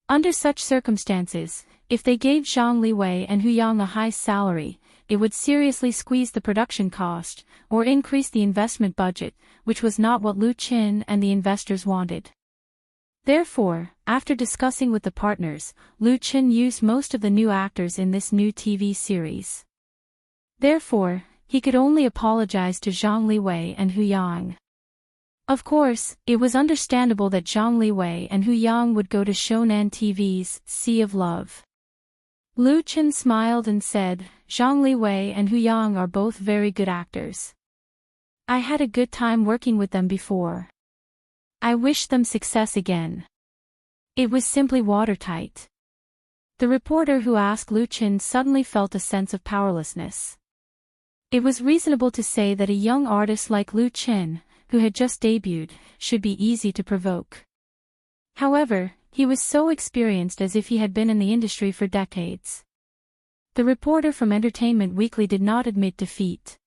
A: Under such circumstances, if they gave Zhang Liwei and Hu Yang a high salary, it would seriously squeeze the production cost, or increase the investment budget, which was not what Lu Chen and the investors wanted. Therefore, after discussing with the partners, Lu Chen used most of the new actors in this new TV series. Therefore, he could only apologize to Zhang Liwei and Hu Yang. Of course, it was understandable that Zhang Liwei and Hu Yang would go to Shonen TV's Sea of Love. Lu Chen smiled and said, Zhang Liwei and Hu Yang are both very good actors. I had a good time working with them before. I wish them success again. It was simply watertight. The reporter who asked Lu Chen suddenly felt a sense of powerlessness. It was reasonable to say that a young artist like Lu Chen, who had just debuted, should be easy to provoke. However, he was so experienced as if he had been in the industry for decades. The reporter from Entertainment Weekly did not admit defeat.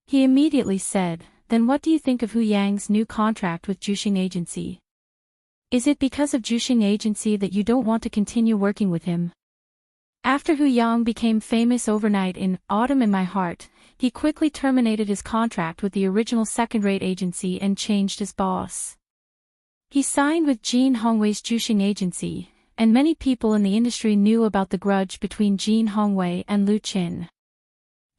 A: He immediately said, Then what do you think of Hu Yang's new contract with Juxing Agency? Is it because of Juxing Agency that you don't want to continue working with him? After Hu Yang became famous overnight in Autumn in My Heart, he quickly terminated his contract with the original second-rate agency and changed his boss. He signed with Jin Hongwei's Juxing Agency, and many people in the industry knew about the grudge between Jin Hongwei and Lu Chen.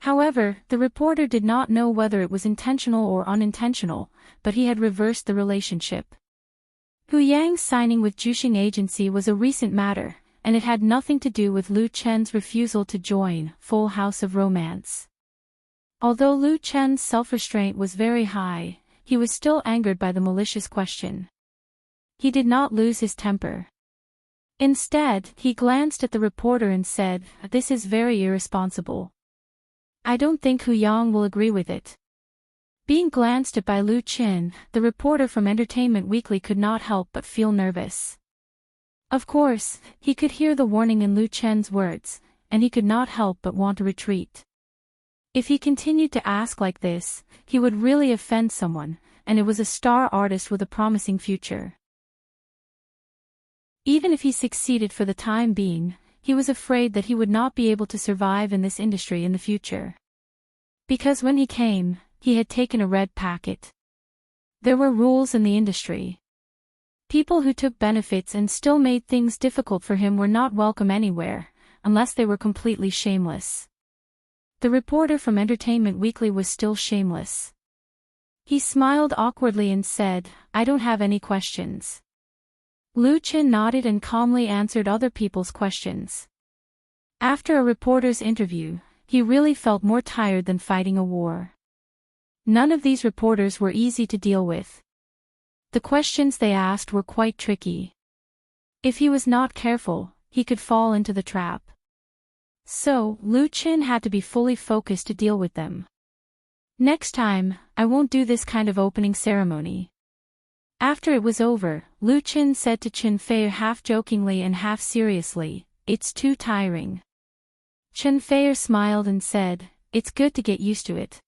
A: However, the reporter did not know whether it was intentional or unintentional, but he had reversed the relationship. Hu Yang's signing with Juxing Agency was a recent matter, and it had nothing to do with Lu Chen's refusal to join Full House of Romance. Although Lu Chen's self-restraint was very high, he was still angered by the malicious question. He did not lose his temper. Instead, he glanced at the reporter and said, This is very irresponsible. I don't think Hu Yang will agree with it. Being glanced at by Lu Chen, the reporter from Entertainment Weekly could not help but feel nervous. Of course, he could hear the warning in Lu Chen's words, and he could not help but want to retreat. If he continued to ask like this, he would really offend someone, and it was a star artist with a promising future. Even if he succeeded for the time being, he was afraid that he would not be able to survive in this industry in the future. Because when he came, he had taken a red packet. There were rules in the industry. People who took benefits and still made things difficult for him were not welcome anywhere, unless they were completely shameless. The reporter from Entertainment Weekly was still shameless. He smiled awkwardly and said, "I don't have any questions." Lu Chen nodded and calmly answered other people's questions. After a reporter's interview, he really felt more tired than fighting a war. None of these reporters were easy to deal with. The questions they asked were quite tricky. If he was not careful, he could fall into the trap. So, Lu Chen had to be fully focused to deal with them. "Next time, I won't do this kind of opening ceremony." After it was over, Lu Chen said to Chen Fei half jokingly and half seriously, "It's too tiring." Chen Fei smiled and said, "It's good to get used to it."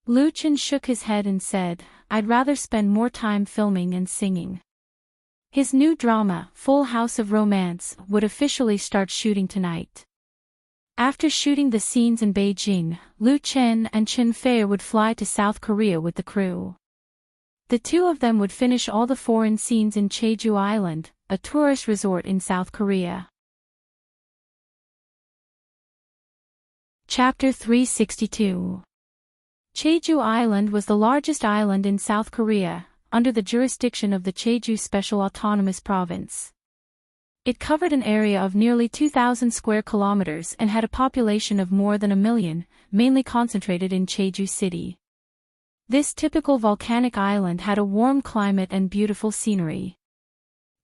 A: Lu Chen shook his head and said, "I'd rather spend more time filming and singing." His new drama, Full House of Romance, would officially start shooting tonight. After shooting the scenes in Beijing, Lu Chen and Chen Fei would fly to South Korea with the crew. The two of them would finish all the foreign scenes in Jeju Island, a tourist resort in South Korea. Chapter 362. Jeju Island was the largest island in South Korea, under the jurisdiction of the Jeju Special Autonomous Province. It covered an area of nearly 2,000 square kilometers and had a population of more than 1 million, mainly concentrated in Jeju City. This typical volcanic island had a warm climate and beautiful scenery.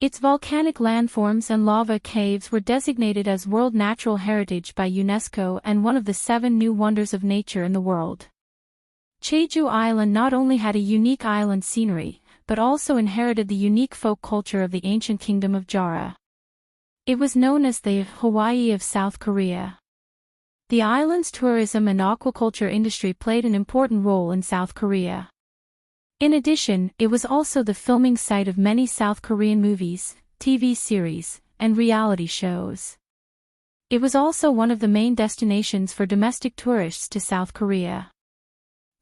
A: Its volcanic landforms and lava caves were designated as World Natural Heritage by UNESCO and one of the 7 new wonders of nature in the world. Jeju Island not only had a unique island scenery, but also inherited the unique folk culture of the ancient kingdom of Jara. It was known as the Hawaii of South Korea. The island's tourism and aquaculture industry played an important role in South Korea. In addition, it was also the filming site of many South Korean movies, TV series, and reality shows. It was also one of the main destinations for domestic tourists to South Korea.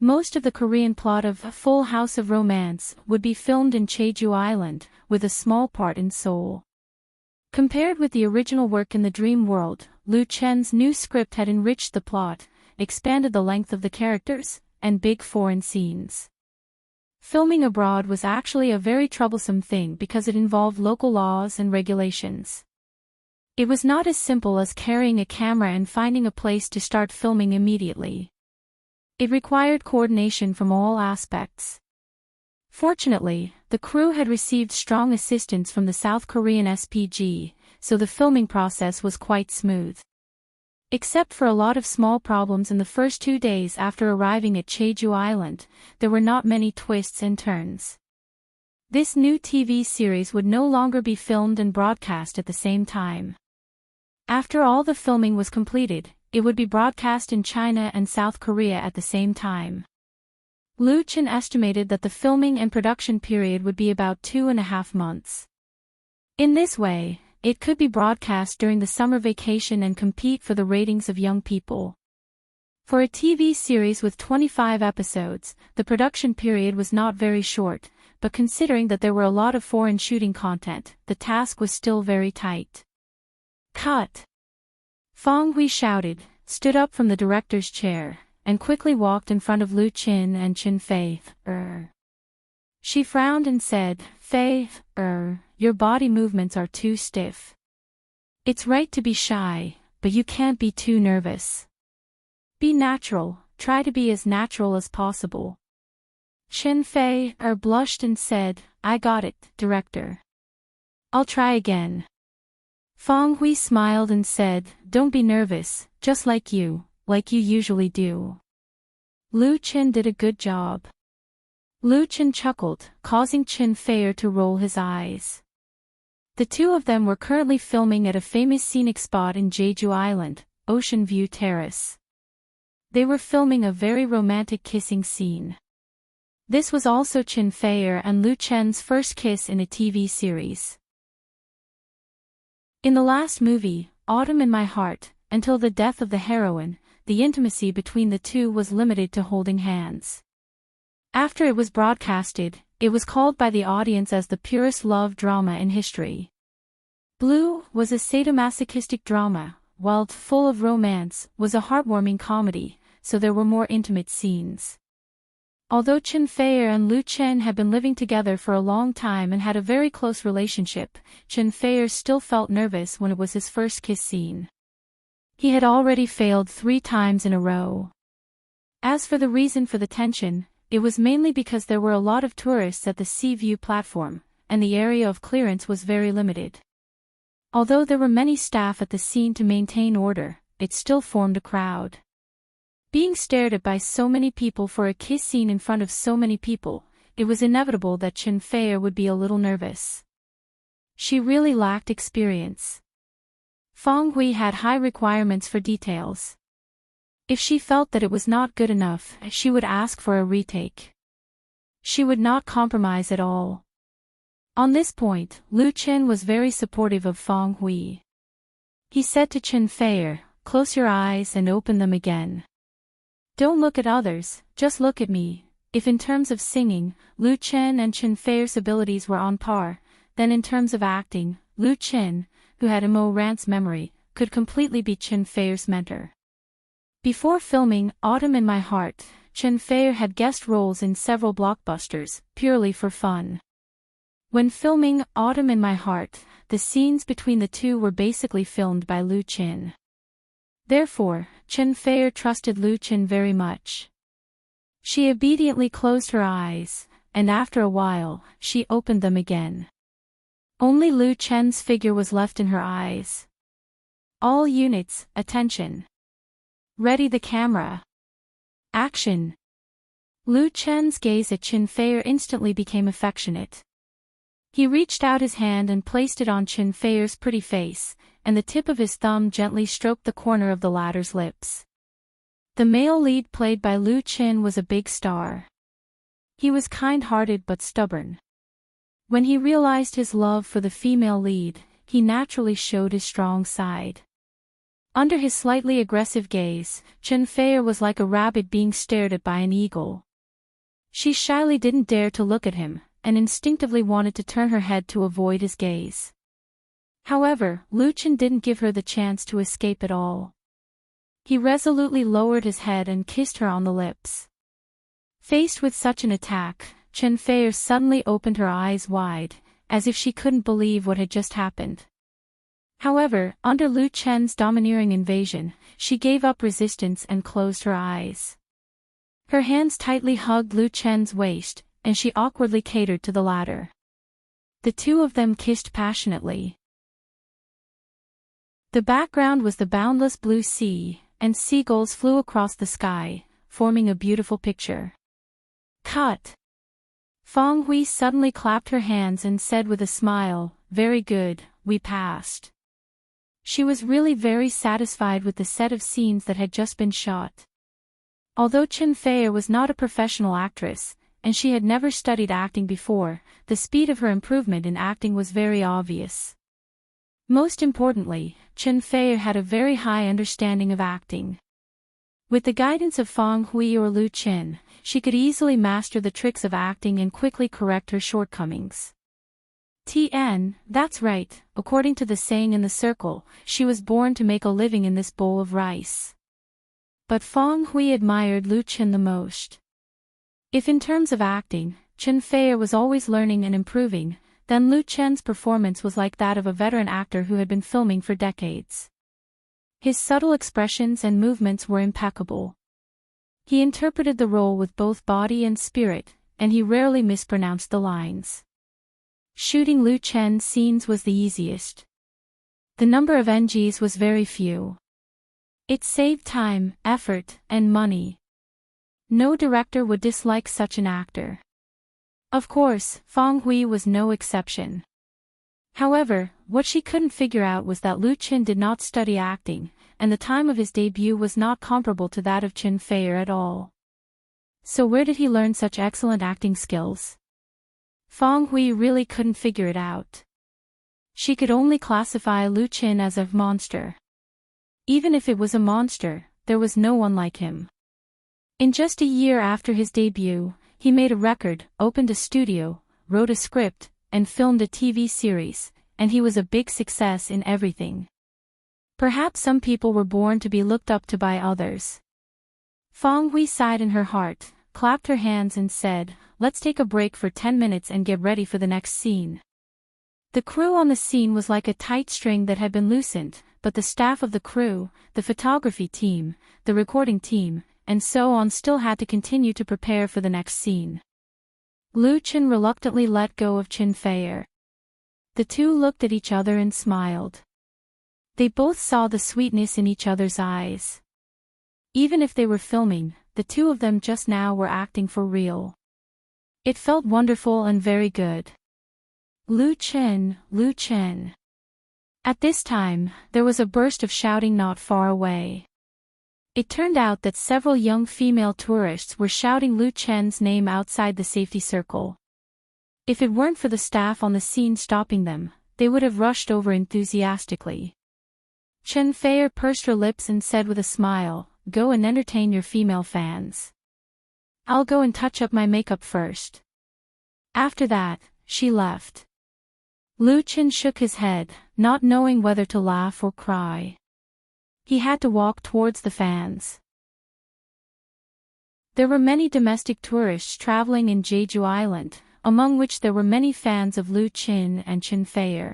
A: Most of the Korean plot of Full House of Romance would be filmed in Jeju Island, with a small part in Seoul. Compared with the original work in the dream world, Lu Chen's new script had enriched the plot, expanded the length of the characters, and big foreign scenes. Filming abroad was actually a very troublesome thing because it involved local laws and regulations. It was not as simple as carrying a camera and finding a place to start filming immediately. It required coordination from all aspects. Fortunately, the crew had received strong assistance from the South Korean SPG, so the filming process was quite smooth. Except for a lot of small problems in the first 2 days after arriving at Jeju Island, there were not many twists and turns. This new TV series would no longer be filmed and broadcast at the same time. After all the filming was completed, it would be broadcast in China and South Korea at the same time. Lu Chen estimated that the filming and production period would be about 2.5 months. In this way, it could be broadcast during the summer vacation and compete for the ratings of young people. For a TV series with 25 episodes, the production period was not very short, but considering that there were a lot of foreign shooting content, the task was still very tight. Cut! Fong Hui shouted, stood up from the director's chair, and quickly walked in front of Lu Chen and Chen Fei. She frowned and said, "Fei, your body movements are too stiff. It's right to be shy, but you can't be too nervous. Be natural, try to be as natural as possible." Chen Fei blushed and said, "I got it, director. I'll try again." Fong Hui smiled and said, "Don't be nervous, just like you usually do." Lu Chen did a good job. Lu Chen chuckled, causing Chen Fei to roll his eyes. The two of them were currently filming at a famous scenic spot in Jeju Island, Ocean View Terrace. They were filming a very romantic kissing scene. This was also Chen Fei and Lu Chen's first kiss in a TV series. In the last movie, Autumn in My Heart, until the death of the heroine, the intimacy between the two was limited to holding hands. After it was broadcasted, it was called by the audience as the purest love drama in history. Blue was a sadomasochistic drama, while Full of Romance was a heartwarming comedy, so there were more intimate scenes. Although Chen Fei and Lu Chen had been living together for a long time and had a very close relationship, Chen Fei still felt nervous when it was his first kiss scene. He had already failed 3 times in a row. As for the reason for the tension, it was mainly because there were a lot of tourists at the Sea View platform, and the area of clearance was very limited. Although there were many staff at the scene to maintain order, it still formed a crowd. Being stared at by so many people for a kiss scene in front of so many people, it was inevitable that Chen Fei would be a little nervous. She really lacked experience. Feng Hui had high requirements for details. If she felt that it was not good enough, she would ask for a retake. She would not compromise at all. On this point, Lu Chen was very supportive of Feng Hui. He said to Chen Fei, "Close your eyes and open them again. Don't look at others, just look at me." If in terms of singing, Lu Chen and Chen Fei's abilities were on par, then in terms of acting, Lu Chen, who had Mo Rant's memory, could completely be Chen Fei's mentor. Before filming Autumn in My Heart, Chen Fei had guest roles in several blockbusters, purely for fun. When filming Autumn in My Heart, the scenes between the two were basically filmed by Lu Chen. Therefore, Chen Fei trusted Lu Chen very much. She obediently closed her eyes, and after a while, she opened them again. Only Lu Chen's figure was left in her eyes. All units, attention. Ready the camera. Action. Lu Chen's gaze at Chen Fei instantly became affectionate. He reached out his hand and placed it on Chen Fei's pretty face, and the tip of his thumb gently stroked the corner of the latter's lips. The male lead played by Lu Chen was a big star. He was kind-hearted but stubborn. When he realized his love for the female lead, he naturally showed his strong side. Under his slightly aggressive gaze, Chen Fei was like a rabbit being stared at by an eagle. She shyly didn't dare to look at him, and instinctively wanted to turn her head to avoid his gaze. However, Lu Chen didn't give her the chance to escape at all. He resolutely lowered his head and kissed her on the lips. Faced with such an attack, Chen Fei suddenly opened her eyes wide, as if she couldn't believe what had just happened. However, under Lu Chen's domineering invasion, she gave up resistance and closed her eyes. Her hands tightly hugged Lu Chen's waist, and she awkwardly catered to the latter. The two of them kissed passionately. The background was the boundless blue sea, and seagulls flew across the sky, forming a beautiful picture. Cut. Feng Hui suddenly clapped her hands and said with a smile, "Very good, we passed." She was really very satisfied with the set of scenes that had just been shot. Although Chen Fei was not a professional actress, and she had never studied acting before, the speed of her improvement in acting was very obvious. Most importantly, Chen Fei had a very high understanding of acting. With the guidance of Feng Hui or Lu Chen, she could easily master the tricks of acting and quickly correct her shortcomings. That's right, according to the saying in the circle, she was born to make a living in this bowl of rice. But Feng Hui admired Lu Chen the most. If in terms of acting, Chen Fei was always learning and improving, then Lu Chen's performance was like that of a veteran actor who had been filming for decades. His subtle expressions and movements were impeccable. He interpreted the role with both body and spirit, and he rarely mispronounced the lines. Shooting Lu Chen's scenes was the easiest. The number of NGs was very few. It saved time, effort, and money. No director would dislike such an actor. Of course, Feng Hui was no exception. However, what she couldn't figure out was that Lu Chen did not study acting, and the time of his debut was not comparable to that of Chen Fei at all. So where did he learn such excellent acting skills? Feng Hui really couldn't figure it out. She could only classify Lu Chen as a monster. Even if it was a monster, there was no one like him. In just a year after his debut, he made a record, opened a studio, wrote a script, and filmed a TV series, and he was a big success in everything. Perhaps some people were born to be looked up to by others. Feng Hui sighed in her heart, clapped her hands and said, "Let's take a break for 10 minutes and get ready for the next scene." The crew on the scene was like a tight string that had been loosened, but the staff of the crew, the photography team, the recording team, and so on still had to continue to prepare for the next scene. Lu Chen reluctantly let go of Chen Feier. The two looked at each other and smiled. They both saw the sweetness in each other's eyes. Even if they were filming, the two of them just now were acting for real. It felt wonderful and very good. Lu Chen, Lu Chen. At this time, there was a burst of shouting not far away. It turned out that several young female tourists were shouting Lu Chen's name outside the safety circle. If it weren't for the staff on the scene stopping them, they would have rushed over enthusiastically. Chen Feier pursed her lips and said with a smile, "Go and entertain your female fans. I'll go and touch up my makeup first." After that, she left. Lu Chen shook his head, not knowing whether to laugh or cry. He had to walk towards the fans. There were many domestic tourists traveling in Jeju Island, among which there were many fans of Lu Chen and Chen Feier.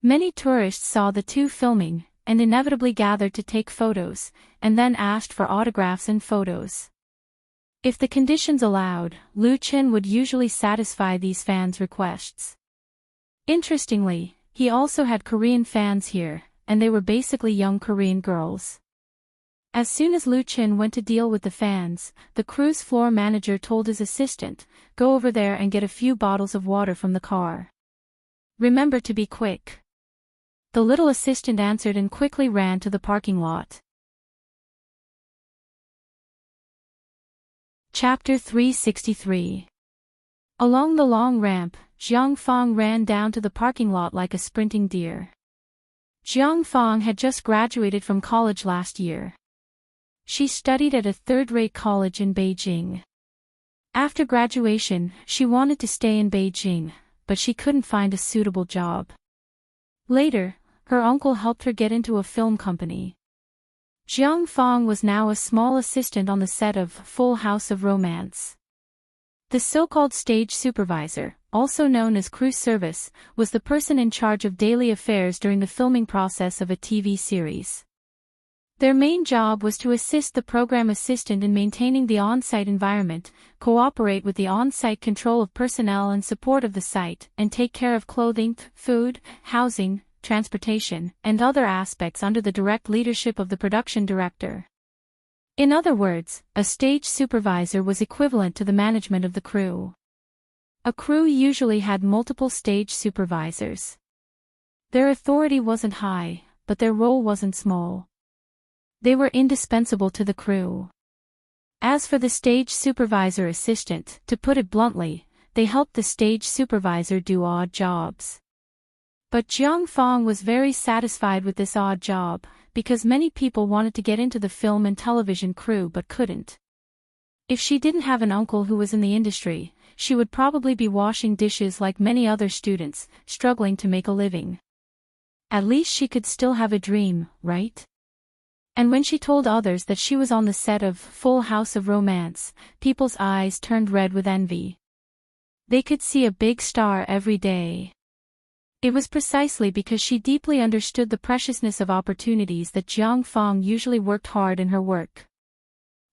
A: Many tourists saw the two filming, and inevitably gathered to take photos, and then asked for autographs and photos. If the conditions allowed, Lu Chen would usually satisfy these fans' requests. Interestingly, he also had Korean fans here, and they were basically young Korean girls. As soon as Lu Chen went to deal with the fans, the cruise floor manager told his assistant, "Go over there and get a few bottles of water from the car. Remember to be quick." The little assistant answered and quickly ran to the parking lot. Chapter 363. Along the long ramp, Jiang Fang ran down to the parking lot like a sprinting deer. Jiang Fang had just graduated from college last year. She studied at a third-rate college in Beijing. After graduation, she wanted to stay in Beijing, but she couldn't find a suitable job. Later, her uncle helped her get into a film company. Jiang Fang was now a small assistant on the set of Full House of Romance. The so-called stage supervisor, also known as crew service, was the person in charge of daily affairs during the filming process of a TV series. Their main job was to assist the program assistant in maintaining the on-site environment, cooperate with the on-site control of personnel and support of the site, and take care of clothing, food, housing, transportation, and other aspects under the direct leadership of the production director. In other words, a stage supervisor was equivalent to the management of the crew. A crew usually had multiple stage supervisors. Their authority wasn't high, but their role wasn't small. They were indispensable to the crew. As for the stage supervisor assistant, to put it bluntly, they helped the stage supervisor do odd jobs. But Jiang Fang was very satisfied with this odd job, because many people wanted to get into the film and television crew but couldn't. If she didn't have an uncle who was in the industry, she would probably be washing dishes like many other students, struggling to make a living. At least she could still have a dream, right? And when she told others that she was on the set of Full House of Romance, people's eyes turned red with envy. They could see a big star every day. It was precisely because she deeply understood the preciousness of opportunities that Jiang Fang usually worked hard in her work.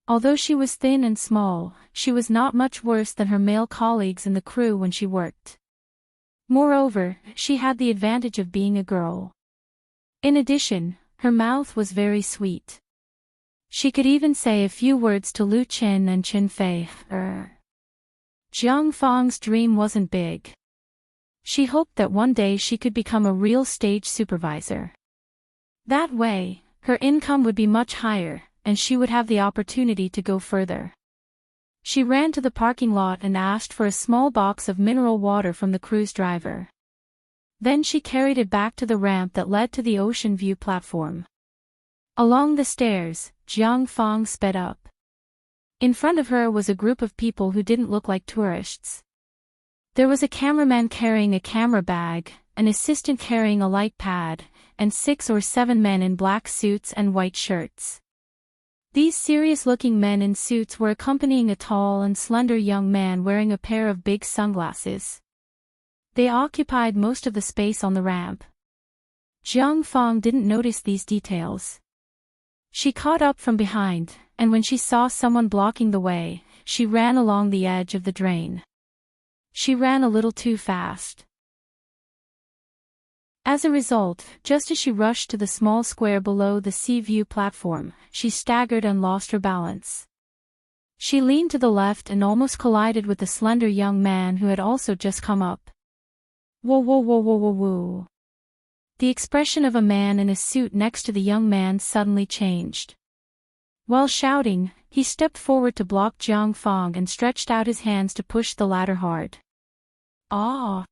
A: Although she was thin and small, she was not much worse than her male colleagues in the crew when she worked. Moreover, she had the advantage of being a girl. In addition, her mouth was very sweet. She could even say a few words to Lu Chen and Chen Feier. Jiang Fang's dream wasn't big. She hoped that one day she could become a real stage supervisor. That way, her income would be much higher, and she would have the opportunity to go further. She ran to the parking lot and asked for a small box of mineral water from the cruise driver. Then she carried it back to the ramp that led to the ocean view platform. Along the stairs, Jiang Fang sped up. In front of her was a group of people who didn't look like tourists. There was a cameraman carrying a camera bag, an assistant carrying a light pad, and 6 or 7 men in black suits and white shirts. These serious-looking men in suits were accompanying a tall and slender young man wearing a pair of big sunglasses. They occupied most of the space on the ramp. Jiang Fong didn't notice these details. She caught up from behind, and when she saw someone blocking the way, she ran along the edge of the drain. She ran a little too fast. As a result, just as she rushed to the small square below the sea view platform, she staggered and lost her balance. She leaned to the left and almost collided with the slender young man who had also just come up. Whoa whoa whoa whoa whoa whoa. The expression of a man in a suit next to the young man suddenly changed. While shouting, he stepped forward to block Jiang Fong and stretched out his hands to push the ladder hard. Ah!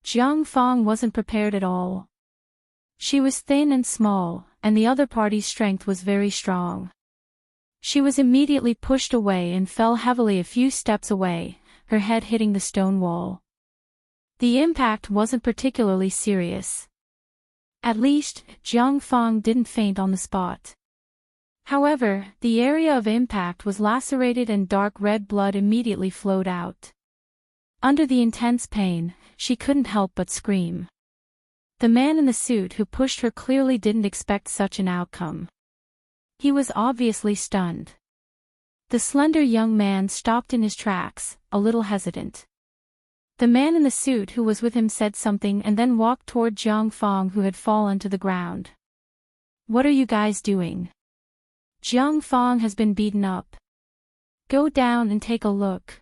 A: Jiang Fong wasn't prepared at all. She was thin and small, and the other party's strength was very strong. She was immediately pushed away and fell heavily a few steps away, her head hitting the stone wall. The impact wasn't particularly serious. At least, Jiang Fong didn't faint on the spot. However, the area of impact was lacerated and dark red blood immediately flowed out. Under the intense pain, she couldn't help but scream. The man in the suit who pushed her clearly didn't expect such an outcome. He was obviously stunned. The slender young man stopped in his tracks, a little hesitant. The man in the suit who was with him said something and then walked toward Jiang Fong who had fallen to the ground. What are you guys doing? Jiang Fong has been beaten up. Go down and take a look.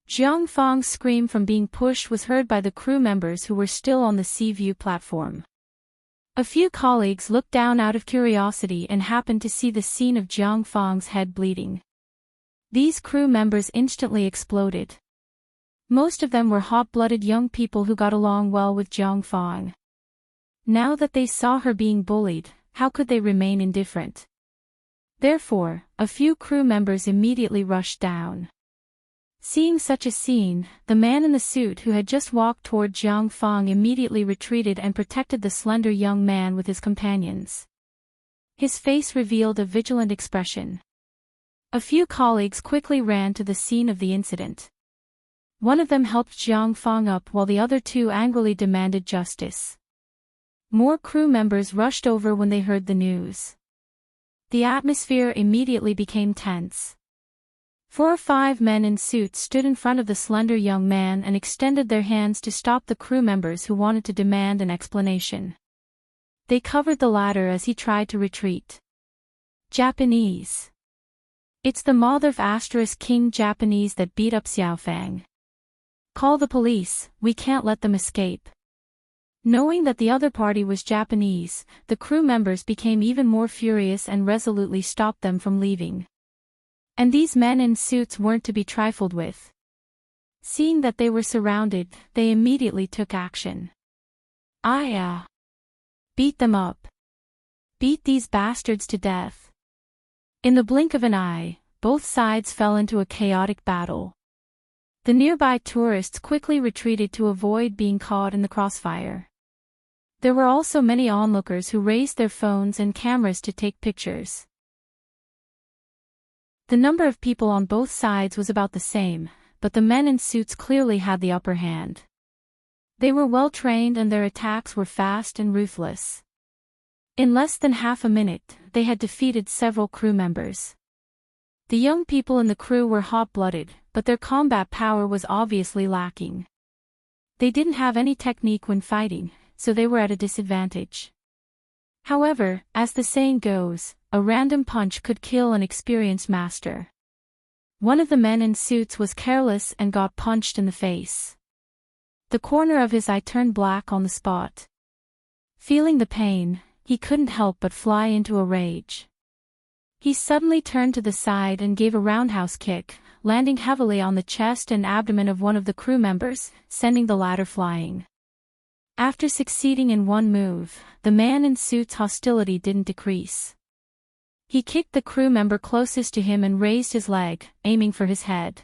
A: Jiang Fong's scream from being pushed was heard by the crew members who were still on the sea view platform. A few colleagues looked down out of curiosity and happened to see the scene of Jiang Fong's head bleeding. These crew members instantly exploded. Most of them were hot-blooded young people who got along well with Jiang Fong. Now that they saw her being bullied, how could they remain indifferent? Therefore, a few crew members immediately rushed down. Seeing such a scene, the man in the suit who had just walked toward Jiang Fong immediately retreated and protected the slender young man with his companions. His face revealed a vigilant expression. A few colleagues quickly ran to the scene of the incident. One of them helped Jiang Fong up while the other two angrily demanded justice. More crew members rushed over when they heard the news. The atmosphere immediately became tense. 4 or 5 men in suits stood in front of the slender young man and extended their hands to stop the crew members who wanted to demand an explanation. They covered the ladder as he tried to retreat. Japanese. It's the mother of King Japanese that beat up Xiaofang. Call the police, we can't let them escape. Knowing that the other party was Japanese, the crew members became even more furious and resolutely stopped them from leaving. And these men in suits weren't to be trifled with. Seeing that they were surrounded, they immediately took action. Beat them up. Beat these bastards to death. In the blink of an eye, both sides fell into a chaotic battle. The nearby tourists quickly retreated to avoid being caught in the crossfire. There were also many onlookers who raised their phones and cameras to take pictures. The number of people on both sides was about the same, but the men in suits clearly had the upper hand. They were well trained and their attacks were fast and ruthless. In less than half a minute, they had defeated several crew members. The young people in the crew were hot-blooded, but their combat power was obviously lacking. They didn't have any technique when fighting, so they were at a disadvantage. However, as the saying goes, a random punch could kill an experienced master. One of the men in suits was careless and got punched in the face. The corner of his eye turned black on the spot. Feeling the pain, he couldn't help but fly into a rage. He suddenly turned to the side and gave a roundhouse kick, landing heavily on the chest and abdomen of one of the crew members, sending the latter flying. After succeeding in one move, the man in suit's hostility didn't decrease. He kicked the crew member closest to him and raised his leg, aiming for his head.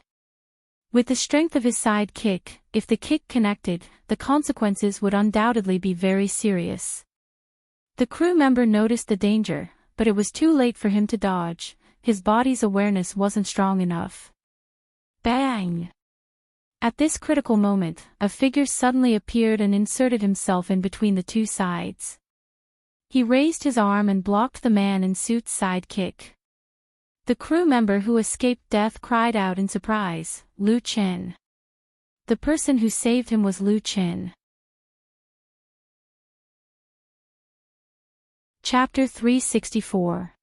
A: With the strength of his side kick, if the kick connected, the consequences would undoubtedly be very serious. The crew member noticed the danger, but it was too late for him to dodge. His body's awareness wasn't strong enough. Bang! At this critical moment, a figure suddenly appeared and inserted himself in between the two sides. He raised his arm and blocked the man in suit's side kick. The crew member who escaped death cried out in surprise, "Lu Chen." The person who saved him was Lu Chen. Chapter 364.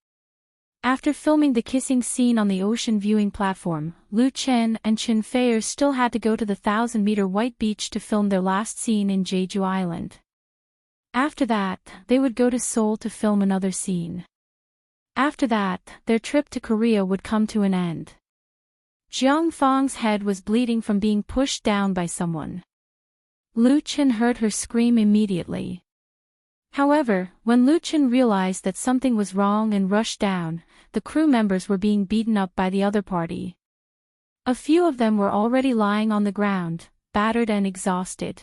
A: After filming the kissing scene on the ocean viewing platform, Lu Chen and Chen Feier still had to go to the 1,000-meter white beach to film their last scene in Jeju Island. After that, they would go to Seoul to film another scene. After that, their trip to Korea would come to an end. Jiang Fang's head was bleeding from being pushed down by someone. Lu Chen heard her scream immediately. However, when Lu Chen realized that something was wrong and rushed down, the crew members were being beaten up by the other party. A few of them were already lying on the ground, battered and exhausted.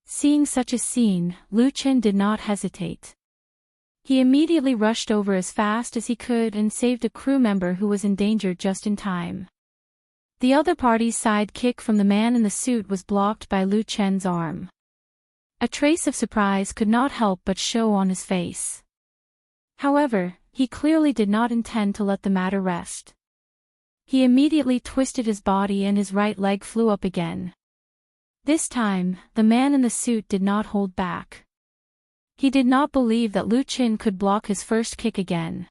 A: Seeing such a scene, Lu Chen did not hesitate. He immediately rushed over as fast as he could and saved a crew member who was in danger just in time. The other party's side kick from the man in the suit was blocked by Lu Chen's arm. A trace of surprise could not help but show on his face. However, he clearly did not intend to let the matter rest. He immediately twisted his body and his right leg flew up again. This time, the man in the suit did not hold back. He did not believe that Lu Chen could block his first kick again.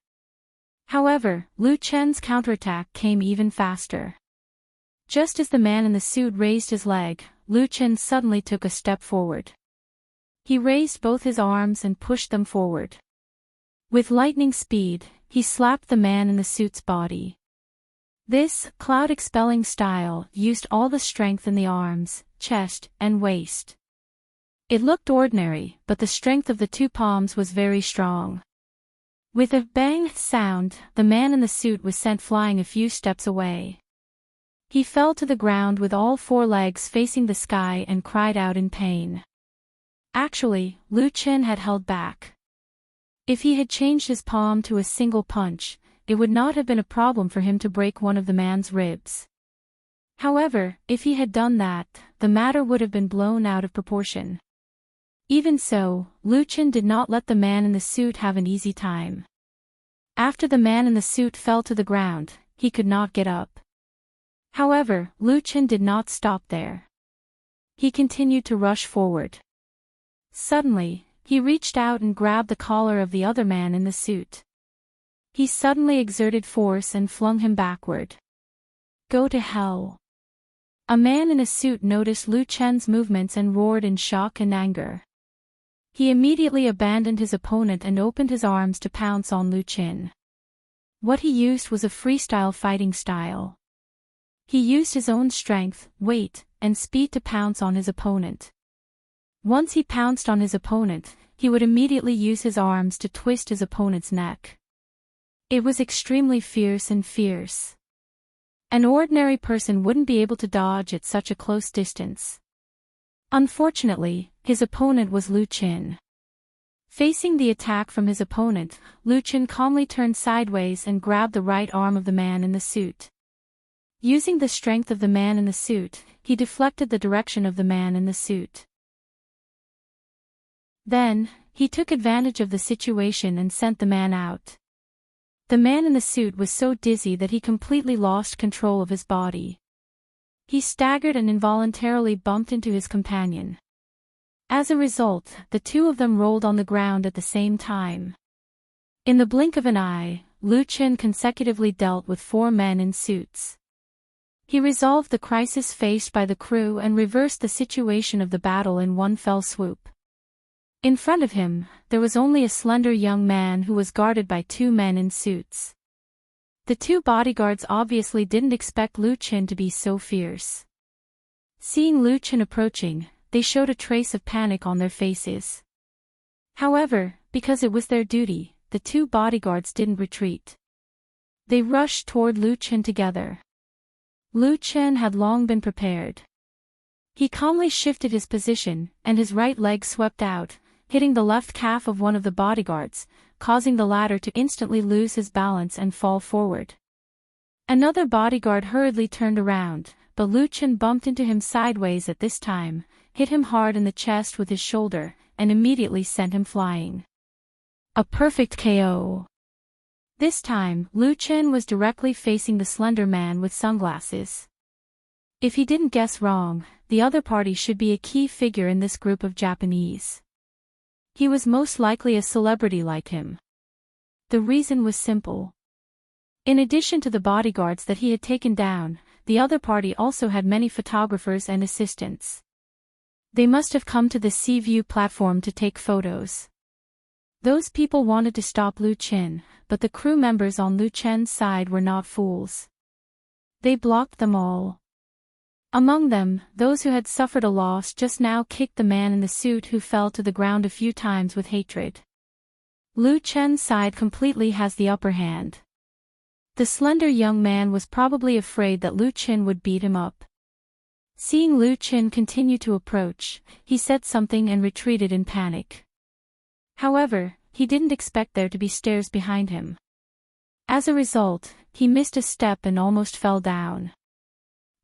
A: However, Lu Chen's counterattack came even faster. Just as the man in the suit raised his leg, Lu Chen suddenly took a step forward. He raised both his arms and pushed them forward. With lightning speed, he slapped the man in the suit's body. This cloud-expelling style used all the strength in the arms, chest, and waist. It looked ordinary, but the strength of the two palms was very strong. With a bang sound, the man in the suit was sent flying a few steps away. He fell to the ground with all four legs facing the sky and cried out in pain. Actually, Lu Chen had held back. If he had changed his palm to a single punch, it would not have been a problem for him to break one of the man's ribs. However, if he had done that, the matter would have been blown out of proportion. Even so, Lu Chen did not let the man in the suit have an easy time. After the man in the suit fell to the ground, he could not get up. However, Lu Chen did not stop there. He continued to rush forward. Suddenly, he reached out and grabbed the collar of the other man in the suit. He suddenly exerted force and flung him backward. Go to hell. A man in a suit noticed Lu Chen's movements and roared in shock and anger. He immediately abandoned his opponent and opened his arms to pounce on Lu Chen. What he used was a freestyle fighting style. He used his own strength, weight, and speed to pounce on his opponent. Once he pounced on his opponent, he would immediately use his arms to twist his opponent's neck. It was extremely fierce. An ordinary person wouldn't be able to dodge at such a close distance. Unfortunately, his opponent was Lu Chen. Facing the attack from his opponent, Lu Chen calmly turned sideways and grabbed the right arm of the man in the suit. Using the strength of the man in the suit, he deflected the direction of the man in the suit. Then, he took advantage of the situation and sent the man out. The man in the suit was so dizzy that he completely lost control of his body. He staggered and involuntarily bumped into his companion. As a result, the two of them rolled on the ground at the same time. In the blink of an eye, Lu Chen consecutively dealt with 4 men in suits. He resolved the crisis faced by the crew and reversed the situation of the battle in one fell swoop. In front of him, there was only a slender young man who was guarded by 2 men in suits. The 2 bodyguards obviously didn't expect Lu Chen to be so fierce. Seeing Lu Chen approaching, they showed a trace of panic on their faces. However, because it was their duty, the 2 bodyguards didn't retreat. They rushed toward Lu Chen together. Lu Chen had long been prepared. He calmly shifted his position, and his right leg swept out. hitting the left calf of one of the bodyguards, causing the latter to instantly lose his balance and fall forward. Another bodyguard hurriedly turned around, but Lu Chen bumped into him sideways at this time, hit him hard in the chest with his shoulder, and immediately sent him flying. A perfect KO. This time, Lu Chen was directly facing the slender man with sunglasses. If he didn't guess wrong, the other party should be a key figure in this group of Japanese. He was most likely a celebrity like him. The reason was simple. In addition to the bodyguards that he had taken down, the other party also had many photographers and assistants. They must have come to the sea view platform to take photos. Those people wanted to stop Lu Chen, but the crew members on Lu Chen's side were not fools. They blocked them all. Among them, those who had suffered a loss just now kicked the man in the suit who fell to the ground a few times with hatred. Lu Chen's side completely has the upper hand. The slender young man was probably afraid that Lu Chen would beat him up. Seeing Lu Chen continue to approach, he said something and retreated in panic. However, he didn't expect there to be stairs behind him. As a result, he missed a step and almost fell down.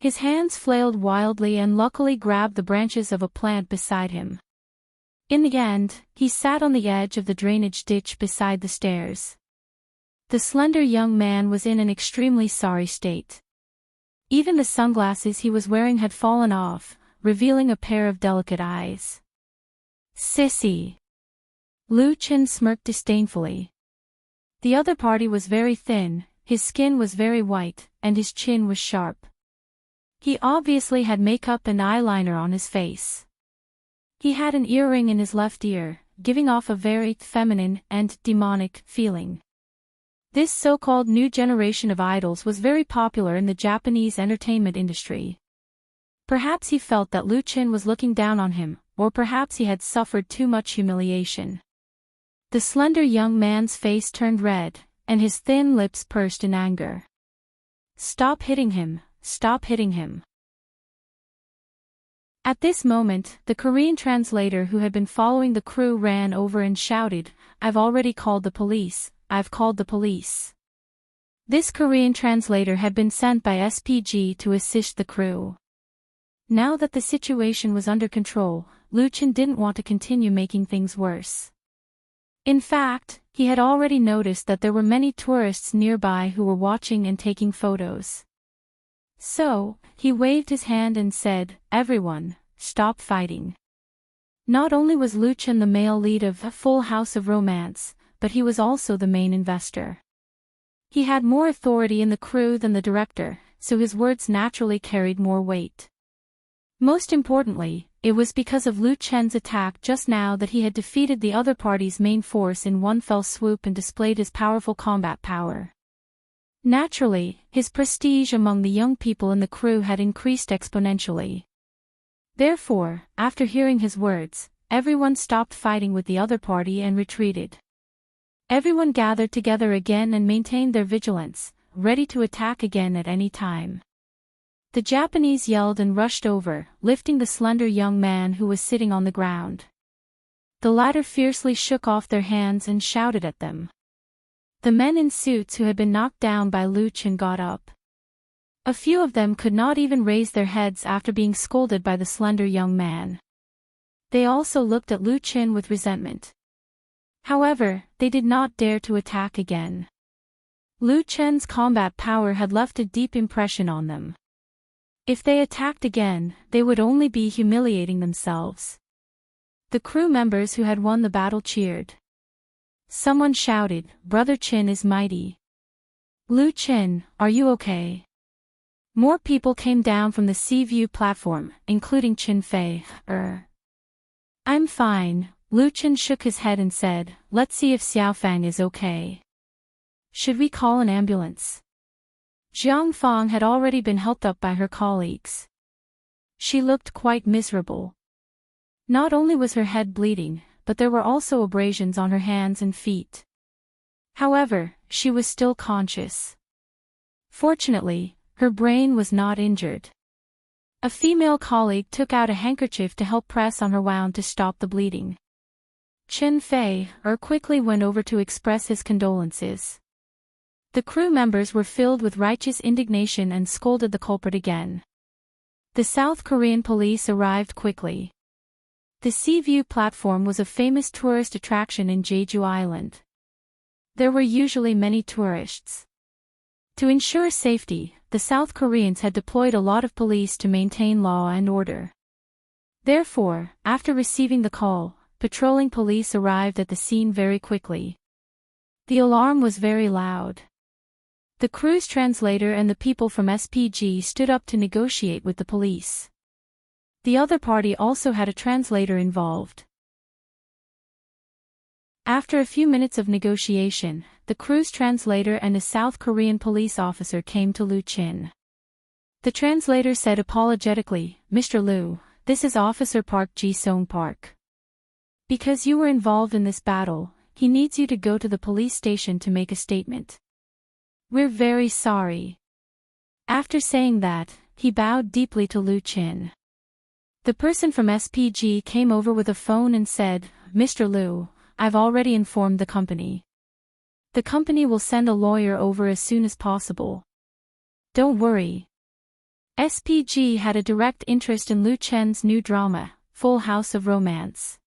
A: His hands flailed wildly and luckily grabbed the branches of a plant beside him. In the end, he sat on the edge of the drainage ditch beside the stairs. The slender young man was in an extremely sorry state. Even the sunglasses he was wearing had fallen off, revealing a pair of delicate eyes. Sissy! Lu Chen smirked disdainfully. The other party was very thin, his skin was very white, and his chin was sharp. He obviously had makeup and eyeliner on his face. He had an earring in his left ear, giving off a very feminine and demonic feeling. This so-called new generation of idols was very popular in the Japanese entertainment industry. Perhaps he felt that Lu Chen was looking down on him, or perhaps he had suffered too much humiliation. The slender young man's face turned red, and his thin lips pursed in anger. Stop hitting him, stop hitting him. At this moment, the Korean translator who had been following the crew ran over and shouted, "I've already called the police, I've called the police." This Korean translator had been sent by SPG to assist the crew. Now that the situation was under control, Lu Chen didn't want to continue making things worse. In fact, he had already noticed that there were many tourists nearby who were watching and taking photos. So, he waved his hand and said, "Everyone, stop fighting." Not only was Lu Chen the male lead of a Full House of Romance, but he was also the main investor. He had more authority in the crew than the director, so his words naturally carried more weight. Most importantly, it was because of Lu Chen's attack just now that he had defeated the other party's main force in one fell swoop and displayed his powerful combat power. Naturally, his prestige among the young people in the crew had increased exponentially. Therefore, after hearing his words, everyone stopped fighting with the other party and retreated. Everyone gathered together again and maintained their vigilance, ready to attack again at any time. The Japanese yelled and rushed over, lifting the slender young man who was sitting on the ground. The latter fiercely shook off their hands and shouted at them. The men in suits who had been knocked down by Lu Chen got up. A few of them could not even raise their heads after being scolded by the slender young man. They also looked at Lu Chen with resentment. However, they did not dare to attack again. Lu Chen's combat power had left a deep impression on them. If they attacked again, they would only be humiliating themselves. The crew members who had won the battle cheered. Someone shouted, "Brother Chen is mighty." "Lu Chen, are you okay?" More people came down from the sea view platform, including Chen Fei. "I'm fine." Lu Chen shook his head and said, "Let's see if Xiaofang is okay. Should we call an ambulance?" Jiang Fang had already been helped up by her colleagues. She looked quite miserable. Not only was her head bleeding, but there were also abrasions on her hands and feet. However, she was still conscious. Fortunately, her brain was not injured. A female colleague took out a handkerchief to help press on her wound to stop the bleeding. Chen Fei quickly went over to express his condolences. The crew members were filled with righteous indignation and scolded the culprit again. The South Korean police arrived quickly. The Sea View platform was a famous tourist attraction in Jeju Island. There were usually many tourists. To ensure safety, the South Koreans had deployed a lot of police to maintain law and order. Therefore, after receiving the call, patrolling police arrived at the scene very quickly. The alarm was very loud. The cruise translator and the people from SPG stood up to negotiate with the police. The other party also had a translator involved. After a few minutes of negotiation, the cruise translator and a South Korean police officer came to Lu Chin. The translator said apologetically, "Mr. Lu, this is Officer Park Ji-sung Park. Because you were involved in this battle, he needs you to go to the police station to make a statement. We're very sorry." After saying that, he bowed deeply to Lu Chin. The person from SPG came over with a phone and said, "Mr. Lu, I've already informed the company. The company will send a lawyer over as soon as possible. Don't worry." SPG had a direct interest in Lu Chen's new drama, Full House of Romance.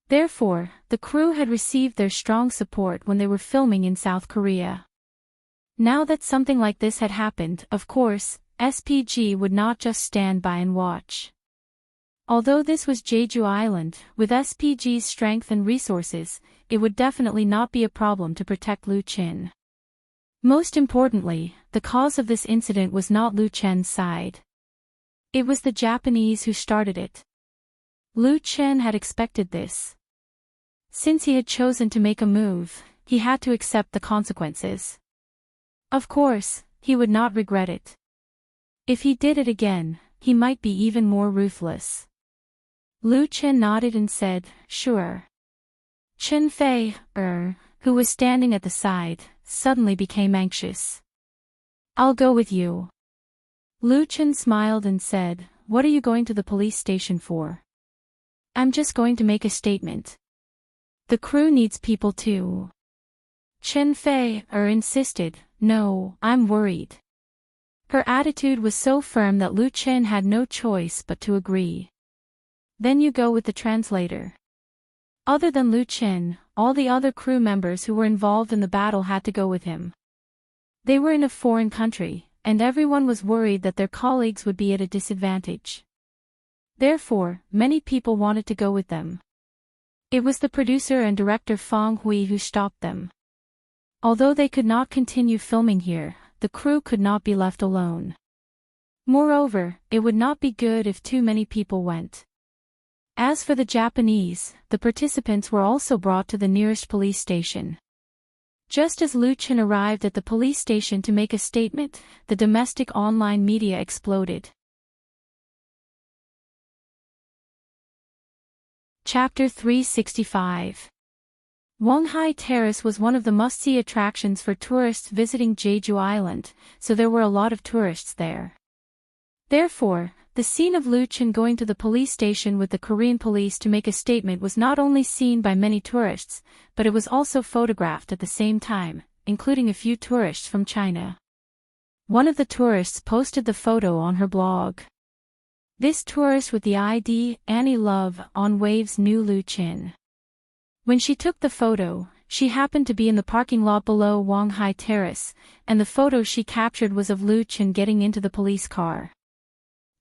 A: Therefore, the crew had received their strong support when they were filming in South Korea. Now that something like this had happened, of course, SPG would not just stand by and watch. Although this was Jeju Island, with SPG's strength and resources, it would definitely not be a problem to protect Lu Chin. Most importantly, the cause of this incident was not Lu Chen's side. It was the Japanese who started it. Lu Chen had expected this. Since he had chosen to make a move, he had to accept the consequences. Of course, he would not regret it. If he did it again, he might be even more ruthless. Lu Chen nodded and said, "Sure." Chen Fei, who was standing at the side, suddenly became anxious. "I'll go with you." Lu Chen smiled and said, "What are you going to the police station for?" "I'm just going to make a statement. The crew needs people too." Chen Fei insisted, "No, I'm worried." Her attitude was so firm that Lu Chen had no choice but to agree. "Then you go with the translator." Other than Lu Chen, all the other crew members who were involved in the battle had to go with him. They were in a foreign country, and everyone was worried that their colleagues would be at a disadvantage. Therefore, many people wanted to go with them. It was the producer and director Fong Hui who stopped them. Although they could not continue filming here, the crew could not be left alone. Moreover, it would not be good if too many people went. As for the Japanese, the participants were also brought to the nearest police station. Just as Lu Chen arrived at the police station to make a statement, the domestic online media exploded. Chapter 365. Wonghai Terrace was one of the must-see attractions for tourists visiting Jeju Island, so there were a lot of tourists there. Therefore, the scene of Lu Chen going to the police station with the Korean police to make a statement was not only seen by many tourists, but it was also photographed at the same time, including a few tourists from China. One of the tourists posted the photo on her blog. This tourist with the ID, Annie Love, on Waves knew Lu Chen. When she took the photo, she happened to be in the parking lot below Wonghai Terrace, and the photo she captured was of Lu Chen getting into the police car.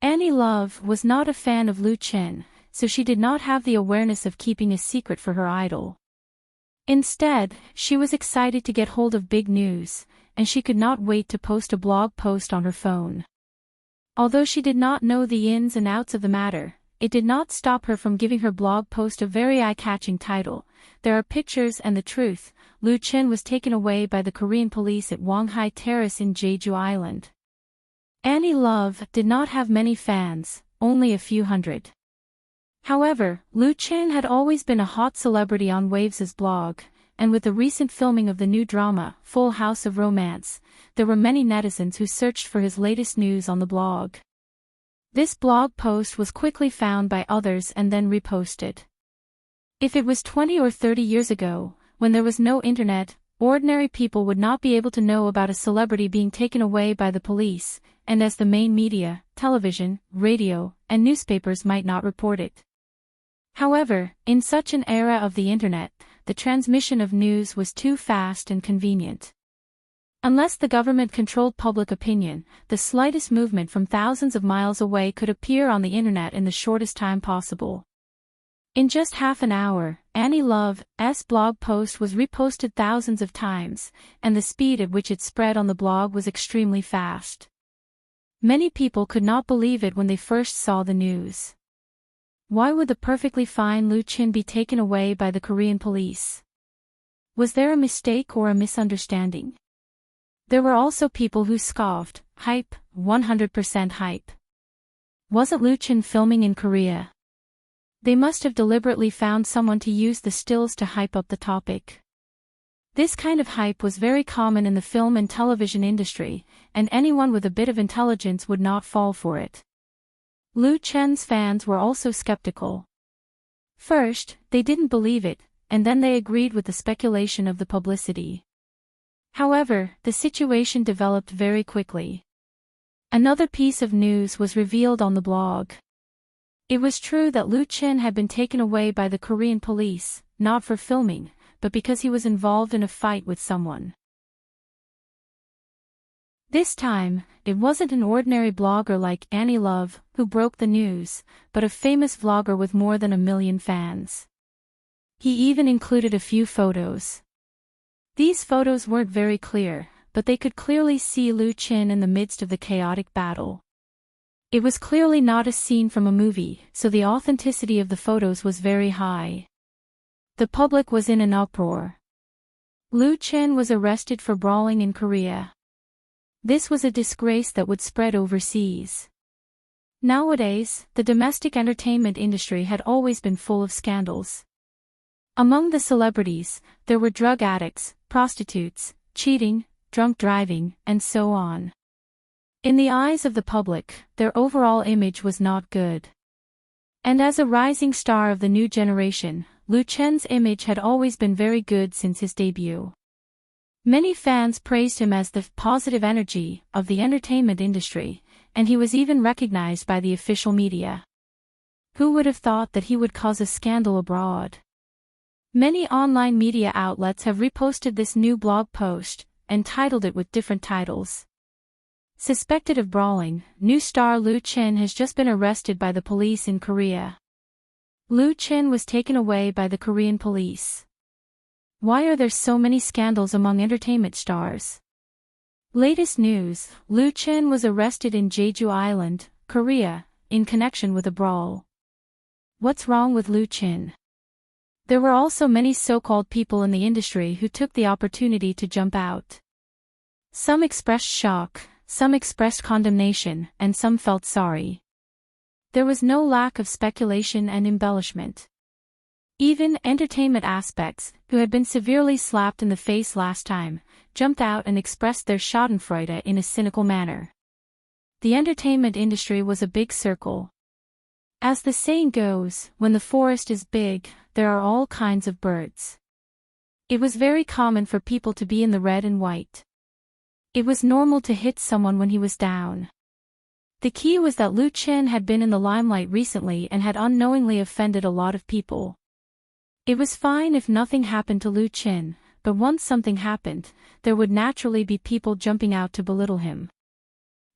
A: Annie Love was not a fan of Lu Chen, so she did not have the awareness of keeping a secret for her idol. Instead, she was excited to get hold of big news, and she could not wait to post a blog post on her phone. Although she did not know the ins and outs of the matter, it did not stop her from giving her blog post a very eye-catching title. "There are pictures and the truth. Lu Chen was taken away by the Korean police at Wonghai Terrace in Jeju Island." Annie Love did not have many fans, only a few hundred. However, Lu Chen had always been a hot celebrity on Waves' blog, and with the recent filming of the new drama, Full House of Romance, there were many netizens who searched for his latest news on the blog. This blog post was quickly found by others and then reposted. If it was 20 or 30 years ago, when there was no internet, ordinary people would not be able to know about a celebrity being taken away by the police, and as the main media, television, radio, and newspapers might not report it. However, in such an era of the internet, the transmission of news was too fast and convenient. Unless the government controlled public opinion, the slightest movement from thousands of miles away could appear on the internet in the shortest time possible. In just half an hour, Annie Love's blog post was reposted thousands of times, and the speed at which it spread on the blog was extremely fast. Many people could not believe it when they first saw the news. Why would the perfectly fine Lu Chin be taken away by the Korean police? Was there a mistake or a misunderstanding? There were also people who scoffed. Hype, 100% hype. Wasn't Lu Chin filming in Korea? They must have deliberately found someone to use the stills to hype up the topic. This kind of hype was very common in the film and television industry, and anyone with a bit of intelligence would not fall for it. Lu Chen's fans were also skeptical. First, they didn't believe it, and then they agreed with the speculation of the publicity. However, the situation developed very quickly. Another piece of news was revealed on the blog. It was true that Lu Chin had been taken away by the Korean police, not for filming, but because he was involved in a fight with someone. This time, it wasn't an ordinary blogger like Annie Love who broke the news, but a famous vlogger with more than 1 million fans. He even included a few photos. These photos weren't very clear, but they could clearly see Lu Chin in the midst of the chaotic battle. It was clearly not a scene from a movie, so the authenticity of the photos was very high. The public was in an uproar. Lu Chin was arrested for brawling in Korea. This was a disgrace that would spread overseas. Nowadays, the domestic entertainment industry had always been full of scandals. Among the celebrities, there were drug addicts, prostitutes, cheating, drunk driving, and so on. In the eyes of the public, their overall image was not good. And as a rising star of the new generation, Lu Chen's image had always been very good since his debut. Many fans praised him as the positive energy of the entertainment industry, and he was even recognized by the official media. Who would have thought that he would cause a scandal abroad? Many online media outlets have reposted this new blog post, and titled it with different titles. Suspected of brawling, new star Lu Chin has just been arrested by the police in Korea. Lu Chin was taken away by the Korean police. Why are there so many scandals among entertainment stars? Latest news, Lu Chin was arrested in Jeju Island, Korea, in connection with a brawl. What's wrong with Lu Chin? There were also many so-called people in the industry who took the opportunity to jump out. Some expressed shock, some expressed condemnation, and some felt sorry. There was no lack of speculation and embellishment. Even entertainment aspects, who had been severely slapped in the face last time, jumped out and expressed their schadenfreude in a cynical manner. The entertainment industry was a big circle. As the saying goes, when the forest is big, there are all kinds of birds. It was very common for people to be in the red and white. It was normal to hit someone when he was down. The key was that Lu Chin had been in the limelight recently and had unknowingly offended a lot of people. It was fine if nothing happened to Lu Chin, but once something happened, there would naturally be people jumping out to belittle him.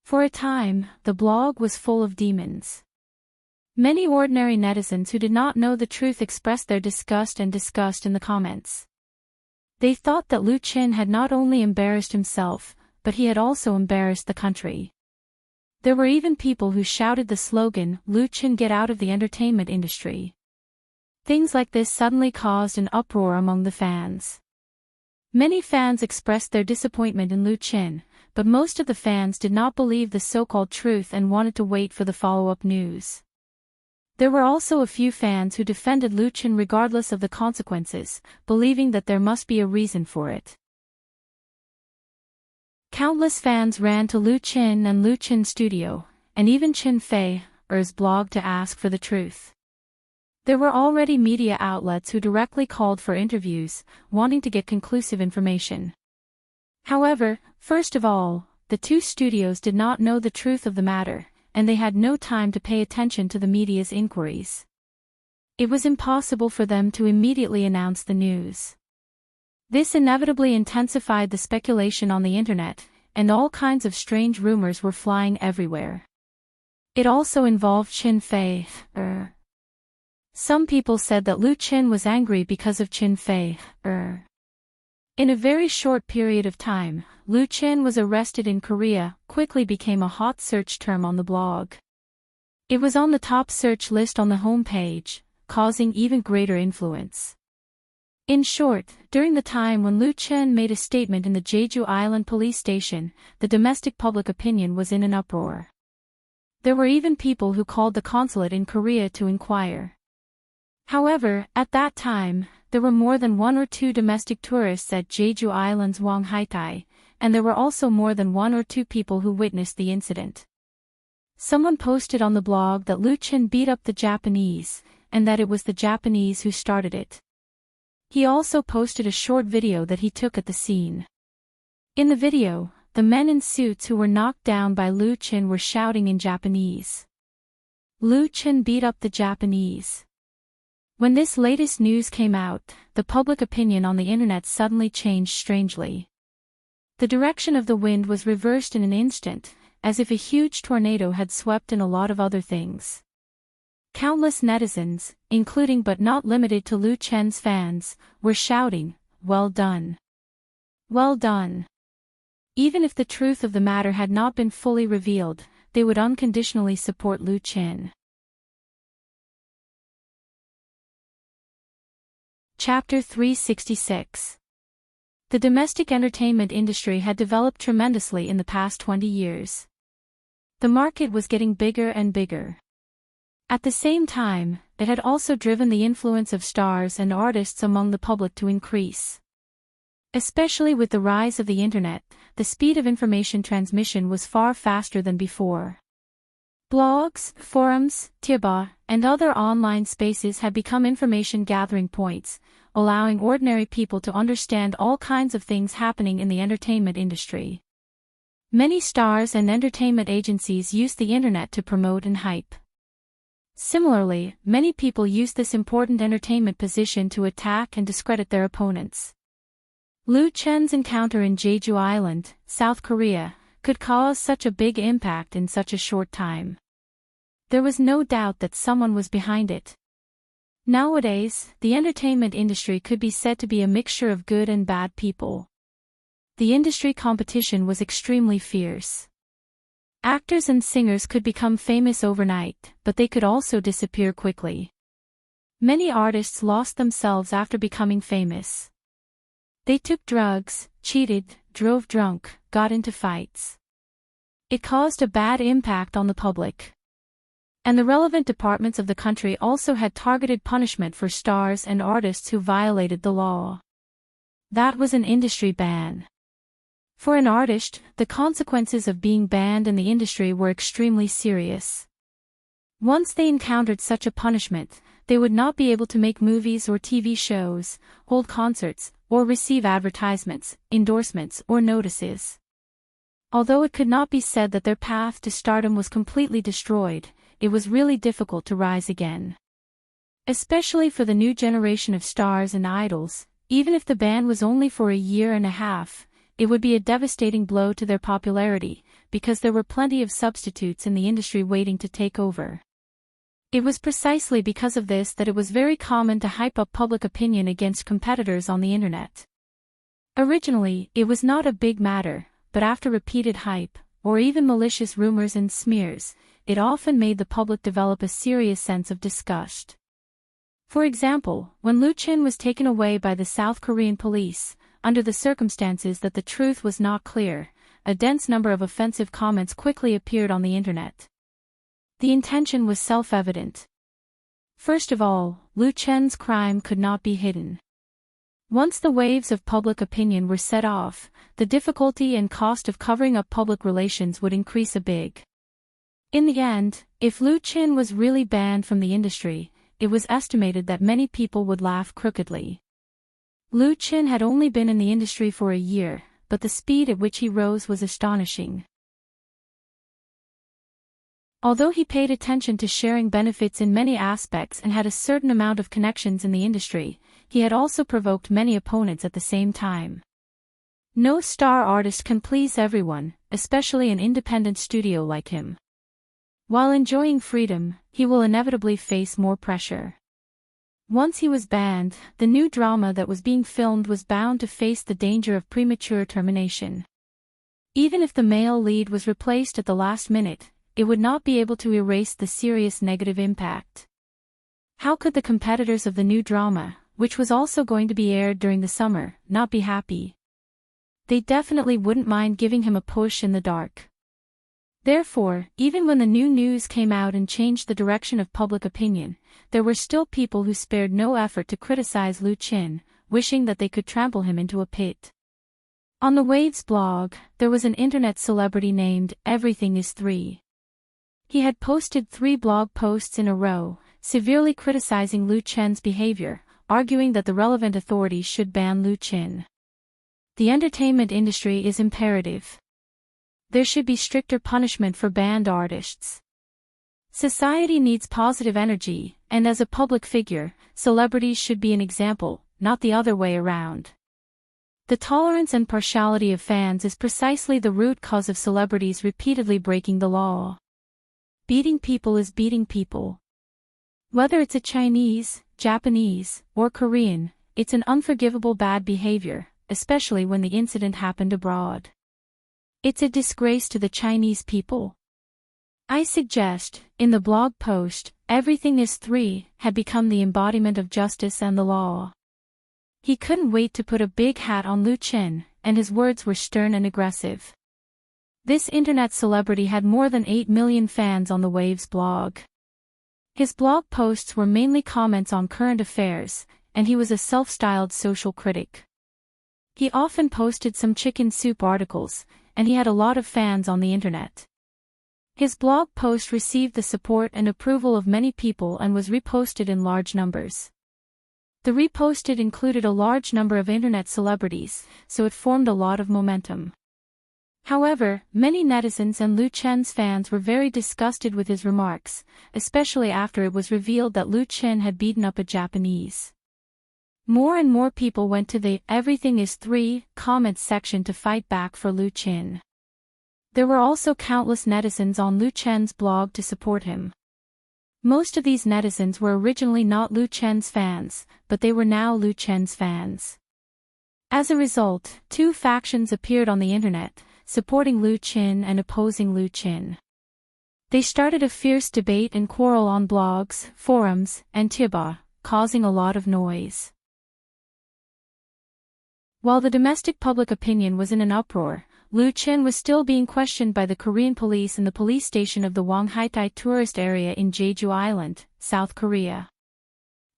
A: For a time, the blog was full of demons. Many ordinary netizens who did not know the truth expressed their disgust in the comments. They thought that Lu Chin had not only embarrassed himself, but he had also embarrassed the country. There were even people who shouted the slogan, "Lu Chin, get out of the entertainment industry." Things like this suddenly caused an uproar among the fans. Many fans expressed their disappointment in Lu Chin, but most of the fans did not believe the so-called truth and wanted to wait for the follow-up news. There were also a few fans who defended Lu Chin regardless of the consequences, believing that there must be a reason for it. Countless fans ran to Lu Chin and Lu Chin's studio, and even Chin Fei's blog to ask for the truth. There were already media outlets who directly called for interviews, wanting to get conclusive information. However, first of all, the two studios did not know the truth of the matter, and they had no time to pay attention to the media's inquiries. It was impossible for them to immediately announce the news. This inevitably intensified the speculation on the internet, and all kinds of strange rumors were flying everywhere. It also involved Qin Fei. Some people said that Lu Qin was angry because of Qin Fei. In a very short period of time, Lu Qin was arrested in Korea, quickly became a hot search term on the blog. It was on the top search list on the home page, causing even greater influence. In short, during the time when Lu Qin made a statement in the Jeju Island police station, the domestic public opinion was in an uproar. There were even people who called the consulate in Korea to inquire. However, at that time, there were more than 1 or 2 domestic tourists at Jeju Island's Hwanghaetai, and there were also more than 1 or 2 people who witnessed the incident. Someone posted on the blog that Lu Qin beat up the Japanese, and that it was the Japanese who started it. He also posted a short video that he took at the scene. In the video, the men in suits who were knocked down by Lu Qin were shouting in Japanese. Lu Qin beat up the Japanese. When this latest news came out, the public opinion on the internet suddenly changed strangely. The direction of the wind was reversed in an instant, as if a huge tornado had swept in a lot of other things. Countless netizens, including but not limited to Lu Qin's fans, were shouting, "Well done! Well done!" Even if the truth of the matter had not been fully revealed, they would unconditionally support Lu Qin. Chapter 366. The domestic entertainment industry had developed tremendously in the past 20 years. The market was getting bigger and bigger. At the same time, it had also driven the influence of stars and artists among the public to increase. Especially with the rise of the internet, the speed of information transmission was far faster than before. Blogs, forums, Tieba, and other online spaces had become information gathering points, allowing ordinary people to understand all kinds of things happening in the entertainment industry. Many stars and entertainment agencies used the internet to promote and hype. Similarly, many people used this important entertainment position to attack and discredit their opponents. Lu Qin's encounter in Jeju Island, South Korea, could cause such a big impact in such a short time. There was no doubt that someone was behind it. Nowadays, the entertainment industry could be said to be a mixture of good and bad people. The industry competition was extremely fierce. Actors and singers could become famous overnight, but they could also disappear quickly. Many artists lost themselves after becoming famous. They took drugs, cheated, drove drunk, got into fights. It caused a bad impact on the public. And the relevant departments of the country also had targeted punishment for stars and artists who violated the law. That was an industry ban. For an artist, the consequences of being banned in the industry were extremely serious. Once they encountered such a punishment, they would not be able to make movies or TV shows, hold concerts, or receive advertisements, endorsements, or notices. Although it could not be said that their path to stardom was completely destroyed, it was really difficult to rise again. Especially for the new generation of stars and idols, even if the ban was only for a year and a half, it would be a devastating blow to their popularity, because there were plenty of substitutes in the industry waiting to take over. It was precisely because of this that it was very common to hype up public opinion against competitors on the internet. Originally, it was not a big matter, but after repeated hype, or even malicious rumors and smears, it often made the public develop a serious sense of disgust. For example, when Lu Qin was taken away by the South Korean police, under the circumstances that the truth was not clear, a dense number of offensive comments quickly appeared on the internet. The intention was self-evident. First of all, Lu Qin's crime could not be hidden. Once the waves of public opinion were set off, the difficulty and cost of covering up public relations would increase a big. In the end, if Lu Qin was really banned from the industry, it was estimated that many people would laugh crookedly. Lu Qin had only been in the industry for a year, but the speed at which he rose was astonishing. Although he paid attention to sharing benefits in many aspects and had a certain amount of connections in the industry, he had also provoked many opponents at the same time. No star artist can please everyone, especially an independent studio like him. While enjoying freedom, he will inevitably face more pressure. Once he was banned, the new drama that was being filmed was bound to face the danger of premature termination. Even if the male lead was replaced at the last minute, it would not be able to erase the serious negative impact. How could the competitors of the new drama, which was also going to be aired during the summer, not be happy? They definitely wouldn't mind giving him a push in the dark. Therefore, even when the new news came out and changed the direction of public opinion, there were still people who spared no effort to criticize Lu Qin, wishing that they could trample him into a pit. On the Waves blog, there was an internet celebrity named Everything is 3. He had posted 3 blog posts in a row, severely criticizing Lu Qin's behavior, arguing that the relevant authorities should ban Lu Qin. The entertainment industry is imperative. There should be stricter punishment for banned artists. Society needs positive energy, and as a public figure, celebrities should be an example, not the other way around. The tolerance and partiality of fans is precisely the root cause of celebrities repeatedly breaking the law. Beating people is beating people. Whether it's a Chinese, Japanese, or Korean, it's an unforgivable bad behavior, especially when the incident happened abroad. It's a disgrace to the Chinese people. I suggest, in the blog post, Everything is 3 had become the embodiment of justice and the law. He couldn't wait to put a big hat on Lu Qin, and his words were stern and aggressive. This internet celebrity had more than 8 million fans on the Waves blog. His blog posts were mainly comments on current affairs, and he was a self-styled social critic. He often posted some chicken soup articles, and he had a lot of fans on the internet. His blog post received the support and approval of many people and was reposted in large numbers. The reposted included a large number of internet celebrities, so it formed a lot of momentum. However, many netizens and Lu Qin's fans were very disgusted with his remarks, especially after it was revealed that Lu Qin had beaten up a Japanese. More and more people went to the Everything is 3 comments section to fight back for Lu Qin. There were also countless netizens on Lu Qin's blog to support him. Most of these netizens were originally not Lu Qin's fans, but they were now Lu Qin's fans. As a result, 2 factions appeared on the internet, supporting Lu Qin and opposing Lu Qin. They started a fierce debate and quarrel on blogs, forums, and Tiba, causing a lot of noise. While the domestic public opinion was in an uproar, Lu Qin was still being questioned by the Korean police in the police station of the Wonghaitai tourist area in Jeju Island, South Korea.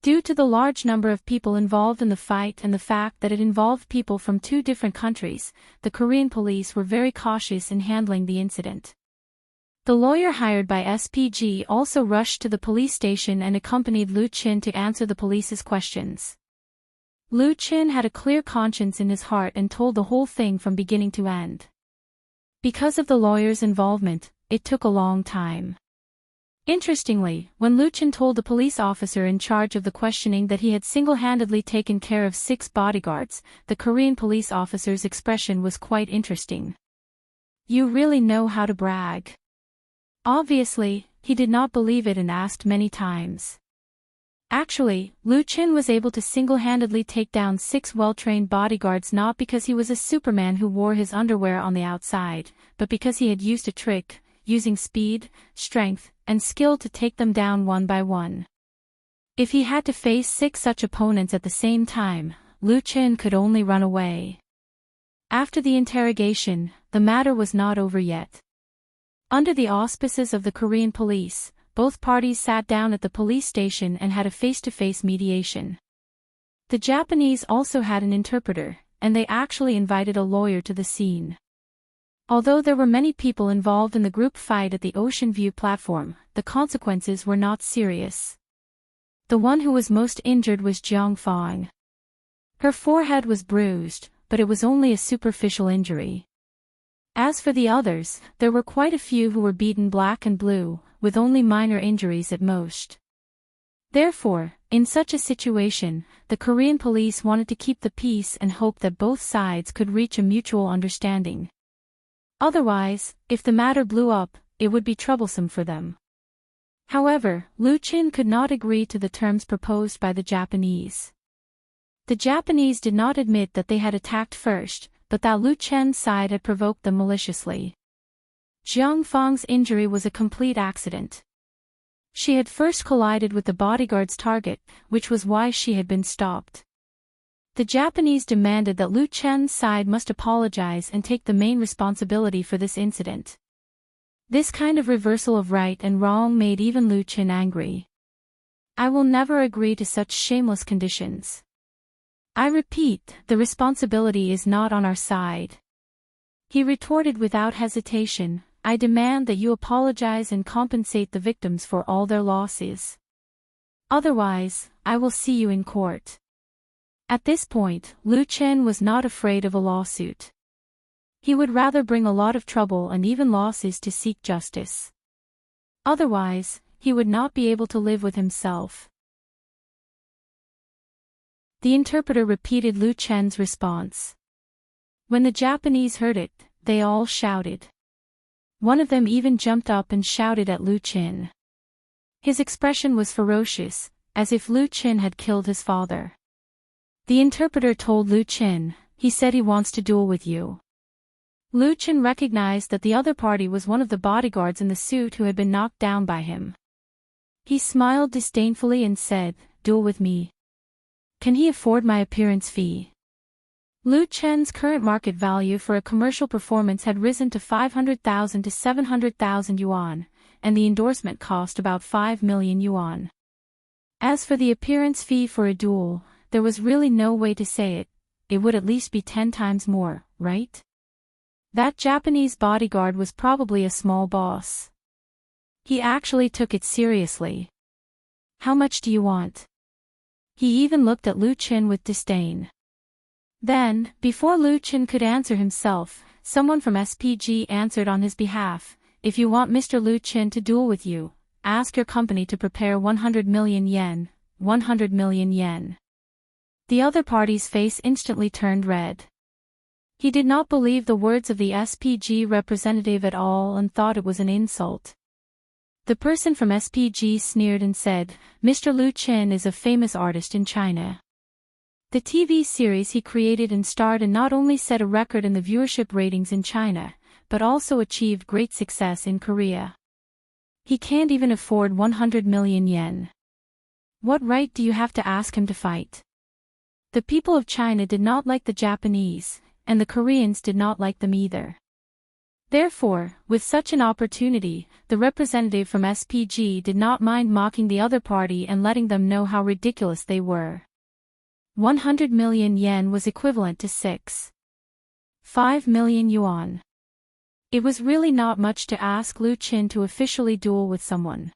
A: Due to the large number of people involved in the fight and the fact that it involved people from 2 different countries, the Korean police were very cautious in handling the incident. The lawyer hired by SPG also rushed to the police station and accompanied Lu Qin to answer the police's questions. Lu Qin had a clear conscience in his heart and told the whole thing from beginning to end. Because of the lawyer's involvement, it took a long time. Interestingly, when Lu Qin told the police officer in charge of the questioning that he had single-handedly taken care of 6 bodyguards, the Korean police officer's expression was quite interesting. "You really know how to brag." Obviously, he did not believe it and asked many times. Actually, Lu Qin was able to single-handedly take down 6 well-trained bodyguards not because he was a Superman who wore his underwear on the outside, but because he had used a trick, using speed, strength, and skill to take them down one by one. If he had to face 6 such opponents at the same time, Lu Qin could only run away. After the interrogation, the matter was not over yet. Under the auspices of the Korean police, both parties sat down at the police station and had a face-to-face mediation. The Japanese also had an interpreter, and they actually invited a lawyer to the scene. Although there were many people involved in the group fight at the Ocean View platform, the consequences were not serious. The one who was most injured was Jiang Fang. Her forehead was bruised, but it was only a superficial injury. As for the others, there were quite a few who were beaten black and blue, with only minor injuries at most. Therefore, in such a situation, the Korean police wanted to keep the peace and hope that both sides could reach a mutual understanding. Otherwise, if the matter blew up, it would be troublesome for them. However, Lu Qin could not agree to the terms proposed by the Japanese. The Japanese did not admit that they had attacked first, but that Lu Chen's side had provoked them maliciously. Jiang Fang's injury was a complete accident. She had first collided with the bodyguard's target, which was why she had been stopped. The Japanese demanded that Lu Chen's side must apologize and take the main responsibility for this incident. This kind of reversal of right and wrong made even Lu Chen angry. I will never agree to such shameless conditions. I repeat, the responsibility is not on our side. He retorted without hesitation, I demand that you apologize and compensate the victims for all their losses. Otherwise, I will see you in court. At this point, Lu Chen was not afraid of a lawsuit. He would rather bring a lot of trouble and even losses to seek justice. Otherwise, he would not be able to live with himself. The interpreter repeated Lu Chen's response. When the Japanese heard it, they all shouted. One of them even jumped up and shouted at Lu Chen. His expression was ferocious, as if Lu Chen had killed his father. The interpreter told Lu Chen, he said he wants to duel with you. Lu Chen recognized that the other party was one of the bodyguards in the suit who had been knocked down by him. He smiled disdainfully and said, duel with me. Can he afford my appearance fee? Lu Chen's current market value for a commercial performance had risen to 500,000 to 700,000 yuan, and the endorsement cost about 5 million yuan. As for the appearance fee for a duel, there was really no way to say it, it would at least be 10 times more, right? That Japanese bodyguard was probably a small boss. He actually took it seriously. How much do you want? He even looked at Lu Chen with disdain. Then, before Lu Chen could answer himself, someone from SPG answered on his behalf, if you want Mr. Lu Chen to duel with you, ask your company to prepare 100 million yen, 100 million yen. The other party's face instantly turned red. He did not believe the words of the SPG representative at all and thought it was an insult. The person from SPG sneered and said, Mr. Lu Chen is a famous artist in China. The TV series he created and starred in not only set a record in the viewership ratings in China, but also achieved great success in Korea. He can't even afford 100 million yen. What right do you have to ask him to fight? The people of China did not like the Japanese, and the Koreans did not like them either. Therefore, with such an opportunity, the representative from SPG did not mind mocking the other party and letting them know how ridiculous they were. 100 million yen was equivalent to 5 million yuan. It was really not much to ask Lu Chen to officially duel with someone.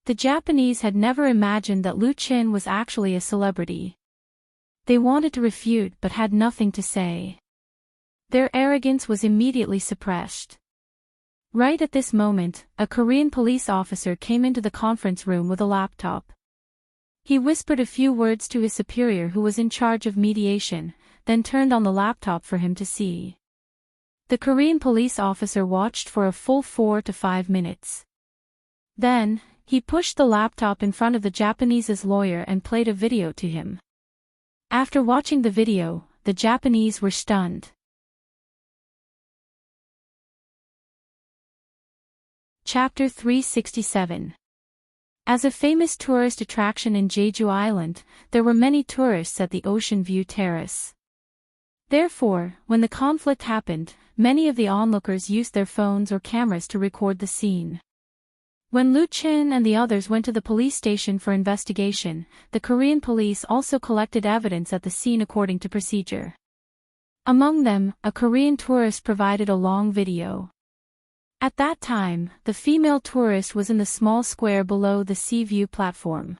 A: The Japanese had never imagined that Lu Chen was actually a celebrity. They wanted to refute but had nothing to say. Their arrogance was immediately suppressed. Right at this moment, a Korean police officer came into the conference room with a laptop. He whispered a few words to his superior who was in charge of mediation, then turned on the laptop for him to see. The Korean police officer watched for a full 4 to 5 minutes. Then, he pushed the laptop in front of the Japanese's lawyer and played a video to him. After watching the video, the Japanese were stunned. Chapter 367. As a famous tourist attraction in Jeju Island, there were many tourists at the Ocean View Terrace. Therefore, when the conflict happened, many of the onlookers used their phones or cameras to record the scene. When Lu Chen and the others went to the police station for investigation, the Korean police also collected evidence at the scene according to procedure. Among them, a Korean tourist provided a long video. At that time, the female tourist was in the small square below the sea view platform.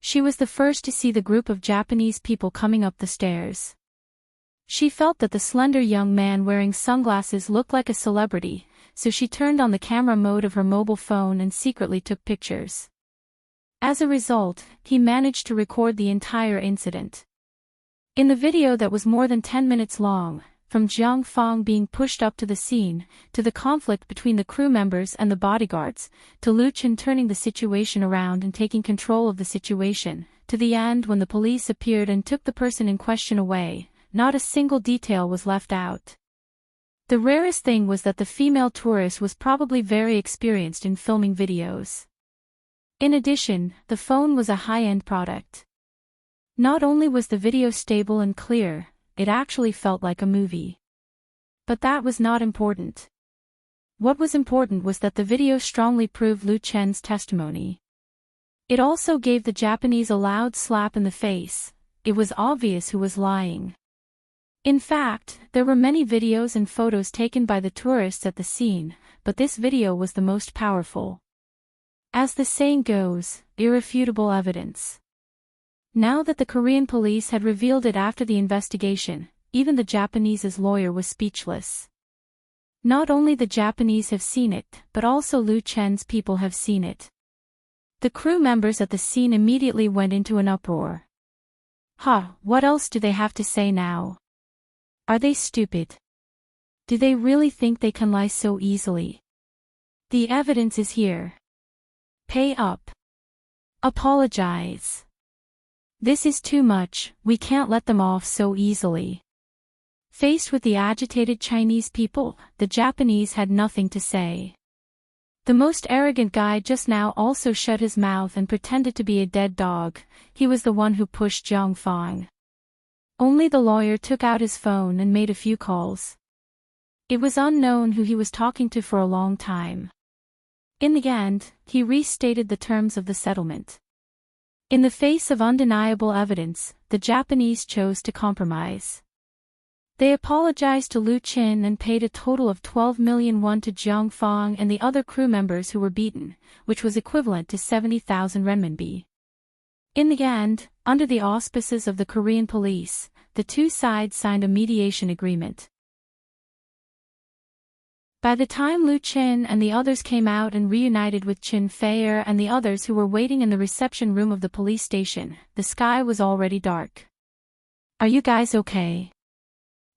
A: She was the first to see the group of Japanese people coming up the stairs. She felt that the slender young man wearing sunglasses looked like a celebrity, so she turned on the camera mode of her mobile phone and secretly took pictures. As a result, he managed to record the entire incident. In the video that was more than 10 minutes long, from Jiang Fong being pushed up to the scene, to the conflict between the crew members and the bodyguards, to Lu Chen turning the situation around and taking control of the situation, to the end when the police appeared and took the person in question away, not a single detail was left out. The rarest thing was that the female tourist was probably very experienced in filming videos. In addition, the phone was a high-end product. Not only was the video stable and clear, it actually felt like a movie. But that was not important. What was important was that the video strongly proved Lu Chen's testimony. It also gave the Japanese a loud slap in the face. It was obvious who was lying. In fact, there were many videos and photos taken by the tourists at the scene, but this video was the most powerful. As the saying goes, irrefutable evidence. Now that the Korean police had revealed it after the investigation, even the Japanese's lawyer was speechless. Not only the Japanese have seen it, but also Lu Chen's people have seen it. The crew members at the scene immediately went into an uproar. What else do they have to say now? Are they stupid? Do they really think they can lie so easily? The evidence is here. Pay up. Apologize. This is too much, we can't let them off so easily. Faced with the agitated Chinese people, the Japanese had nothing to say. The most arrogant guy just now also shut his mouth and pretended to be a dead dog. He was the one who pushed Jiang Fong. Only the lawyer took out his phone and made a few calls. It was unknown who he was talking to for a long time. In the end, he restated the terms of the settlement. In the face of undeniable evidence, the Japanese chose to compromise. They apologized to Lu Chen and paid a total of 12 million won to Jiang Fong and the other crew members who were beaten, which was equivalent to 70,000 renminbi. In the end, under the auspices of the Korean police, the two sides signed a mediation agreement. By the time Lu Chen and the others came out and reunited with Chen Feier and the others who were waiting in the reception room of the police station, the sky was already dark. Are you guys okay?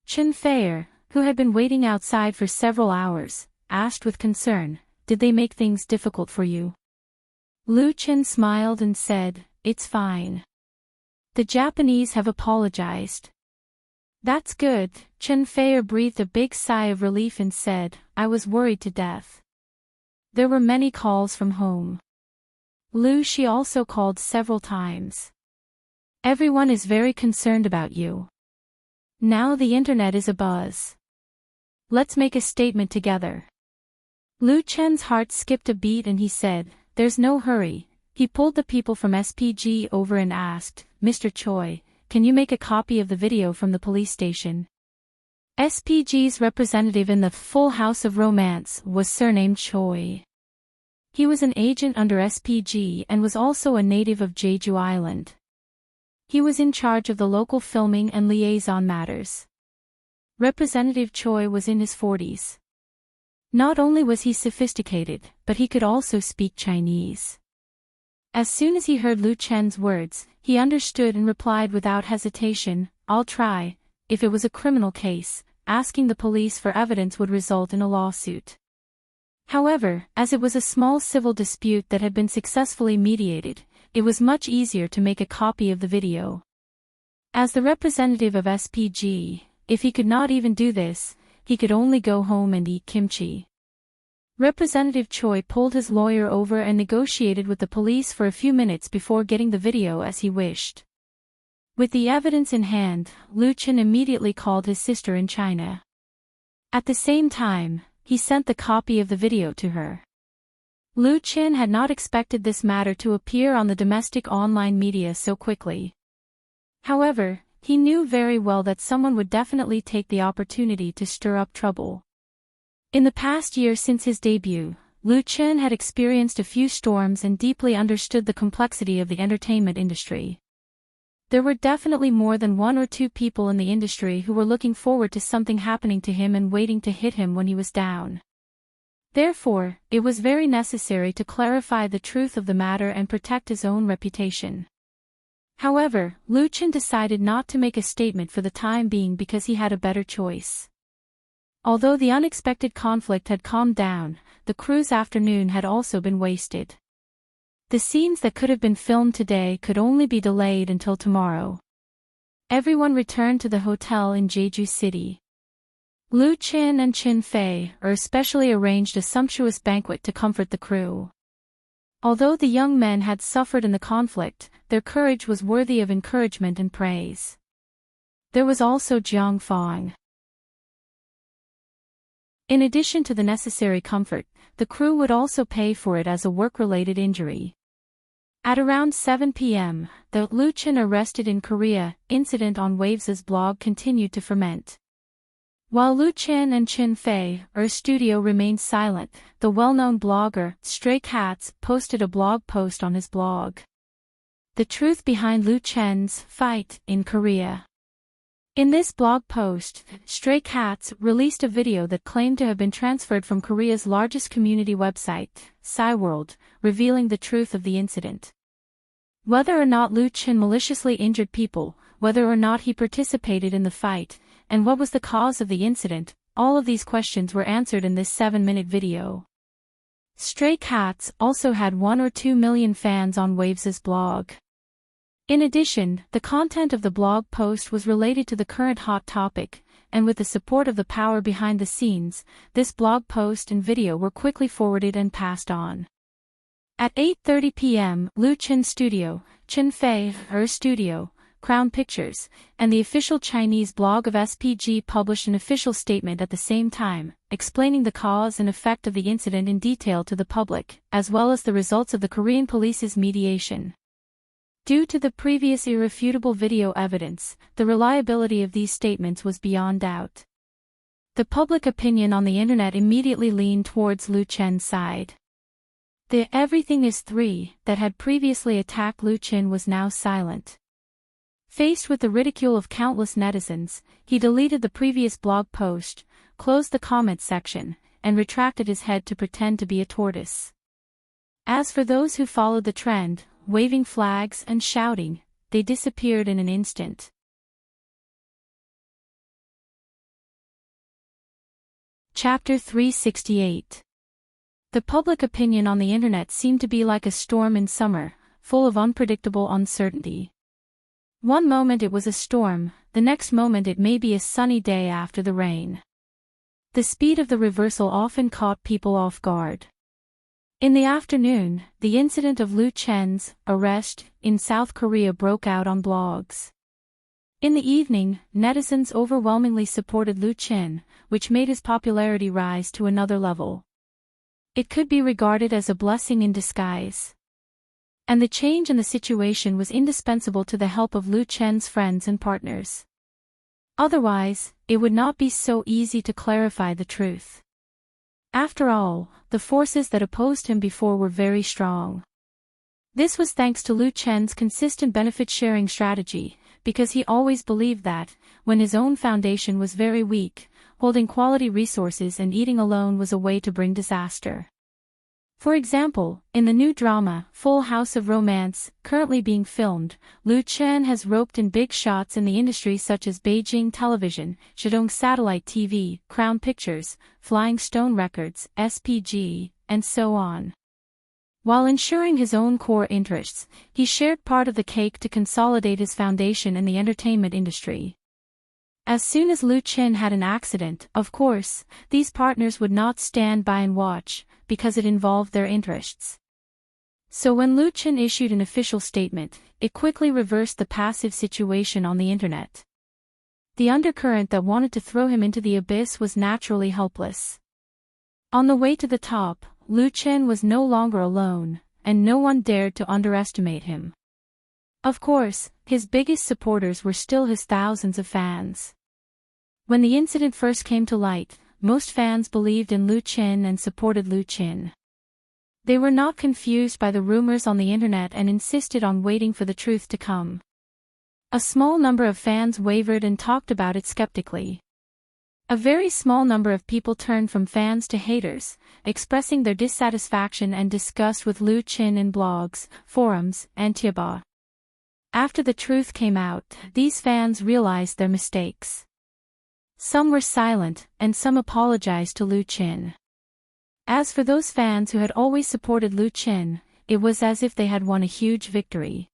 A: Chen Feier, who had been waiting outside for several hours, asked with concern, did they make things difficult for you? Lu Chen smiled and said, it's fine. The Japanese have apologized. That's good, Chen Feier breathed a big sigh of relief and said, I was worried to death. There were many calls from home. Lu Shi also called several times. Everyone is very concerned about you. Now the internet is abuzz. Let's make a statement together. Lu Chen's heart skipped a beat and he said, there's no hurry. He pulled the people from SPG over and asked, Mr. Choi, can you make a copy of the video from the police station? SPG's representative in the Full House of Romance was surnamed Choi. He was an agent under SPG and was also a native of Jeju Island. He was in charge of the local filming and liaison matters. Representative Choi was in his 40s. Not only was he sophisticated, but he could also speak Chinese. As soon as he heard Lu Chen's words, he understood and replied without hesitation, I'll try. If it was a criminal case, asking the police for evidence would result in a lawsuit. However, as it was a small civil dispute that had been successfully mediated, it was much easier to make a copy of the video. As the representative of SPG, if he could not even do this, he could only go home and eat kimchi. Representative Choi pulled his lawyer over and negotiated with the police for a few minutes before getting the video as he wished. With the evidence in hand, Lu Chen immediately called his sister in China. At the same time, he sent the copy of the video to her. Lu Chen had not expected this matter to appear on the domestic online media so quickly. However, he knew very well that someone would definitely take the opportunity to stir up trouble. In the past year since his debut, Lu Chen had experienced a few storms and deeply understood the complexity of the entertainment industry. There were definitely more than one or two people in the industry who were looking forward to something happening to him and waiting to hit him when he was down. Therefore, it was very necessary to clarify the truth of the matter and protect his own reputation. However, Lu Chen decided not to make a statement for the time being because he had a better choice. Although the unexpected conflict had calmed down, the crew's afternoon had also been wasted. The scenes that could have been filmed today could only be delayed until tomorrow. Everyone returned to the hotel in Jeju City. Lu Chen and Chin Fei especially arranged a sumptuous banquet to comfort the crew. Although the young men had suffered in the conflict, their courage was worthy of encouragement and praise. There was also Jiang Fong. In addition to the necessary comfort, the crew would also pay for it as a work-related injury. At around 7 p.m., the Lu Chen arrested in Korea incident on Waves's blog continued to ferment. While Lu Chen and Chin Fei studio remained silent, the well-known blogger Stray Cats posted a blog post on his blog. The truth behind Lu Chen's fight in Korea. In this blog post, Stray Cats released a video that claimed to have been transferred from Korea's largest community website, Cyworld, revealing the truth of the incident. Whether or not Lu Chen maliciously injured people, whether or not he participated in the fight, and what was the cause of the incident, all of these questions were answered in this 7-minute video. Stray Cats also had 1 or 2 million fans on Waves's blog. In addition, the content of the blog post was related to the current hot topic, and with the support of the power behind the scenes, this blog post and video were quickly forwarded and passed on. At 8:30 p.m., Lu Chen's studio, Chin Fei studio, Crown Pictures, and the official Chinese blog of SPG published an official statement at the same time, explaining the cause and effect of the incident in detail to the public, as well as the results of the Korean police's mediation. Due to the previous irrefutable video evidence, the reliability of these statements was beyond doubt. The public opinion on the internet immediately leaned towards Lu Chen's side. The "everything is 3" that had previously attacked Lu Chen was now silent. Faced with the ridicule of countless netizens, he deleted the previous blog post, closed the comments section, and retracted his head to pretend to be a tortoise. As for those who followed the trend, waving flags and shouting, they disappeared in an instant. Chapter 368. The public opinion on the internet seemed to be like a storm in summer, full of unpredictable uncertainty. One moment it was a storm, the next moment it may be a sunny day after the rain. The speed of the reversal often caught people off guard. In the afternoon, the incident of Lu Chen's arrest in South Korea broke out on blogs. In the evening, netizens overwhelmingly supported Lu Chen, which made his popularity rise to another level. It could be regarded as a blessing in disguise. And the change in the situation was indispensable to the help of Lu Chen's friends and partners. Otherwise, it would not be so easy to clarify the truth. After all, the forces that opposed him before were very strong. This was thanks to Lu Chen's consistent benefit-sharing strategy, because he always believed that, when his own foundation was very weak, holding quality resources and eating alone was a way to bring disaster. For example, in the new drama, Full House of Romance, currently being filmed, Lu Chen has roped in big shots in the industry such as Beijing Television, Shandong Satellite TV, Crown Pictures, Flying Stone Records, SPG, and so on. While ensuring his own core interests, he shared part of the cake to consolidate his foundation in the entertainment industry. As soon as Lu Chen had an accident, of course, these partners would not stand by and watch, because it involved their interests. So when Lu Chen issued an official statement, it quickly reversed the passive situation on the internet. The undercurrent that wanted to throw him into the abyss was naturally helpless. On the way to the top, Lu Chen was no longer alone, and no one dared to underestimate him. Of course, his biggest supporters were still his thousands of fans. When the incident first came to light, most fans believed in Lu Chen and supported Lu Chen. They were not confused by the rumors on the internet and insisted on waiting for the truth to come. A small number of fans wavered and talked about it skeptically. A very small number of people turned from fans to haters, expressing their dissatisfaction and disgust with Lu Qin in blogs, forums, and Tieba. After the truth came out, these fans realized their mistakes. Some were silent, and some apologized to Lu Qin. As for those fans who had always supported Lu Qin, it was as if they had won a huge victory.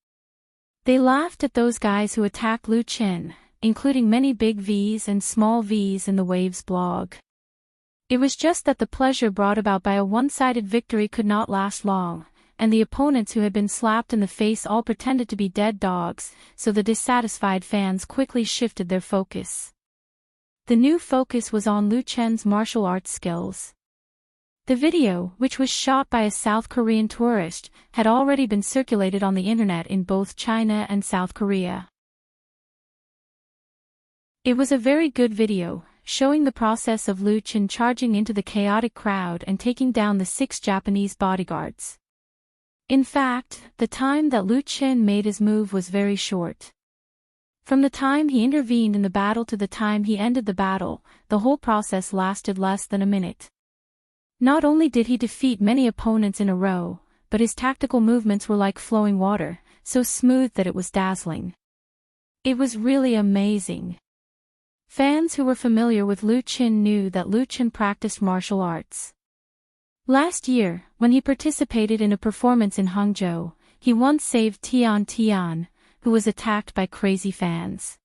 A: They laughed at those guys who attacked Lu Qin, including many big V's and small V's in the Waves blog. It was just that the pleasure brought about by a one-sided victory could not last long, and the opponents who had been slapped in the face all pretended to be dead dogs, so the dissatisfied fans quickly shifted their focus. The new focus was on Lu Qin's martial arts skills. The video, which was shot by a South Korean tourist, had already been circulated on the internet in both China and South Korea. It was a very good video, showing the process of Lu Qin charging into the chaotic crowd and taking down the 6 Japanese bodyguards. In fact, the time that Lu Qin made his move was very short. From the time he intervened in the battle to the time he ended the battle, the whole process lasted less than a minute. Not only did he defeat many opponents in a row, but his tactical movements were like flowing water, so smooth that it was dazzling. It was really amazing. Fans who were familiar with Lu Qin knew that Lu Qin practiced martial arts. Last year, when he participated in a performance in Hangzhou, he once saved Tian Tian, who was attacked by crazy fans.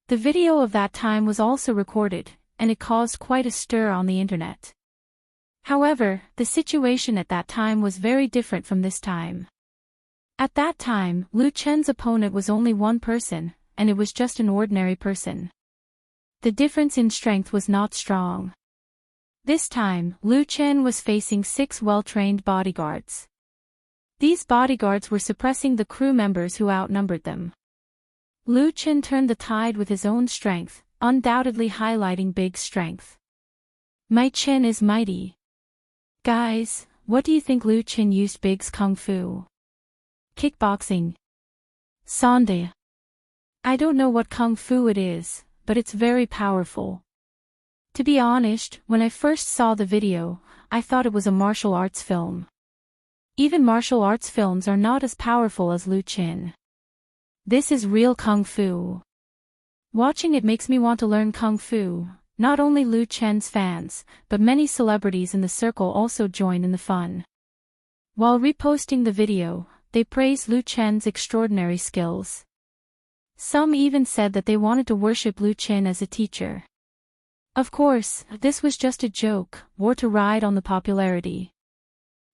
A: The video of that time was also recorded, and it caused quite a stir on the internet. However, the situation at that time was very different from this time. At that time, Lu Qin's opponent was only one person, and it was just an ordinary person. The difference in strength was not strong. This time, Lu Qin was facing 6 well-trained bodyguards. These bodyguards were suppressing the crew members who outnumbered them. Lu Qin turned the tide with his own strength, undoubtedly highlighting big strength. My Qin is mighty. Guys, what do you think Lu Qin used Big's Kung Fu? Kickboxing? Sande? I don't know what Kung Fu it is, but it's very powerful. To be honest, when I first saw the video, I thought it was a martial arts film. Even martial arts films are not as powerful as Lu Qin. This is real Kung Fu. Watching it makes me want to learn Kung Fu. Not only Lu Qin's fans, but many celebrities in the circle also joined in the fun. While reposting the video, they praised Lu Qin's extraordinary skills. Some even said that they wanted to worship Lu Qin as a teacher. Of course, this was just a joke, or to ride on the popularity.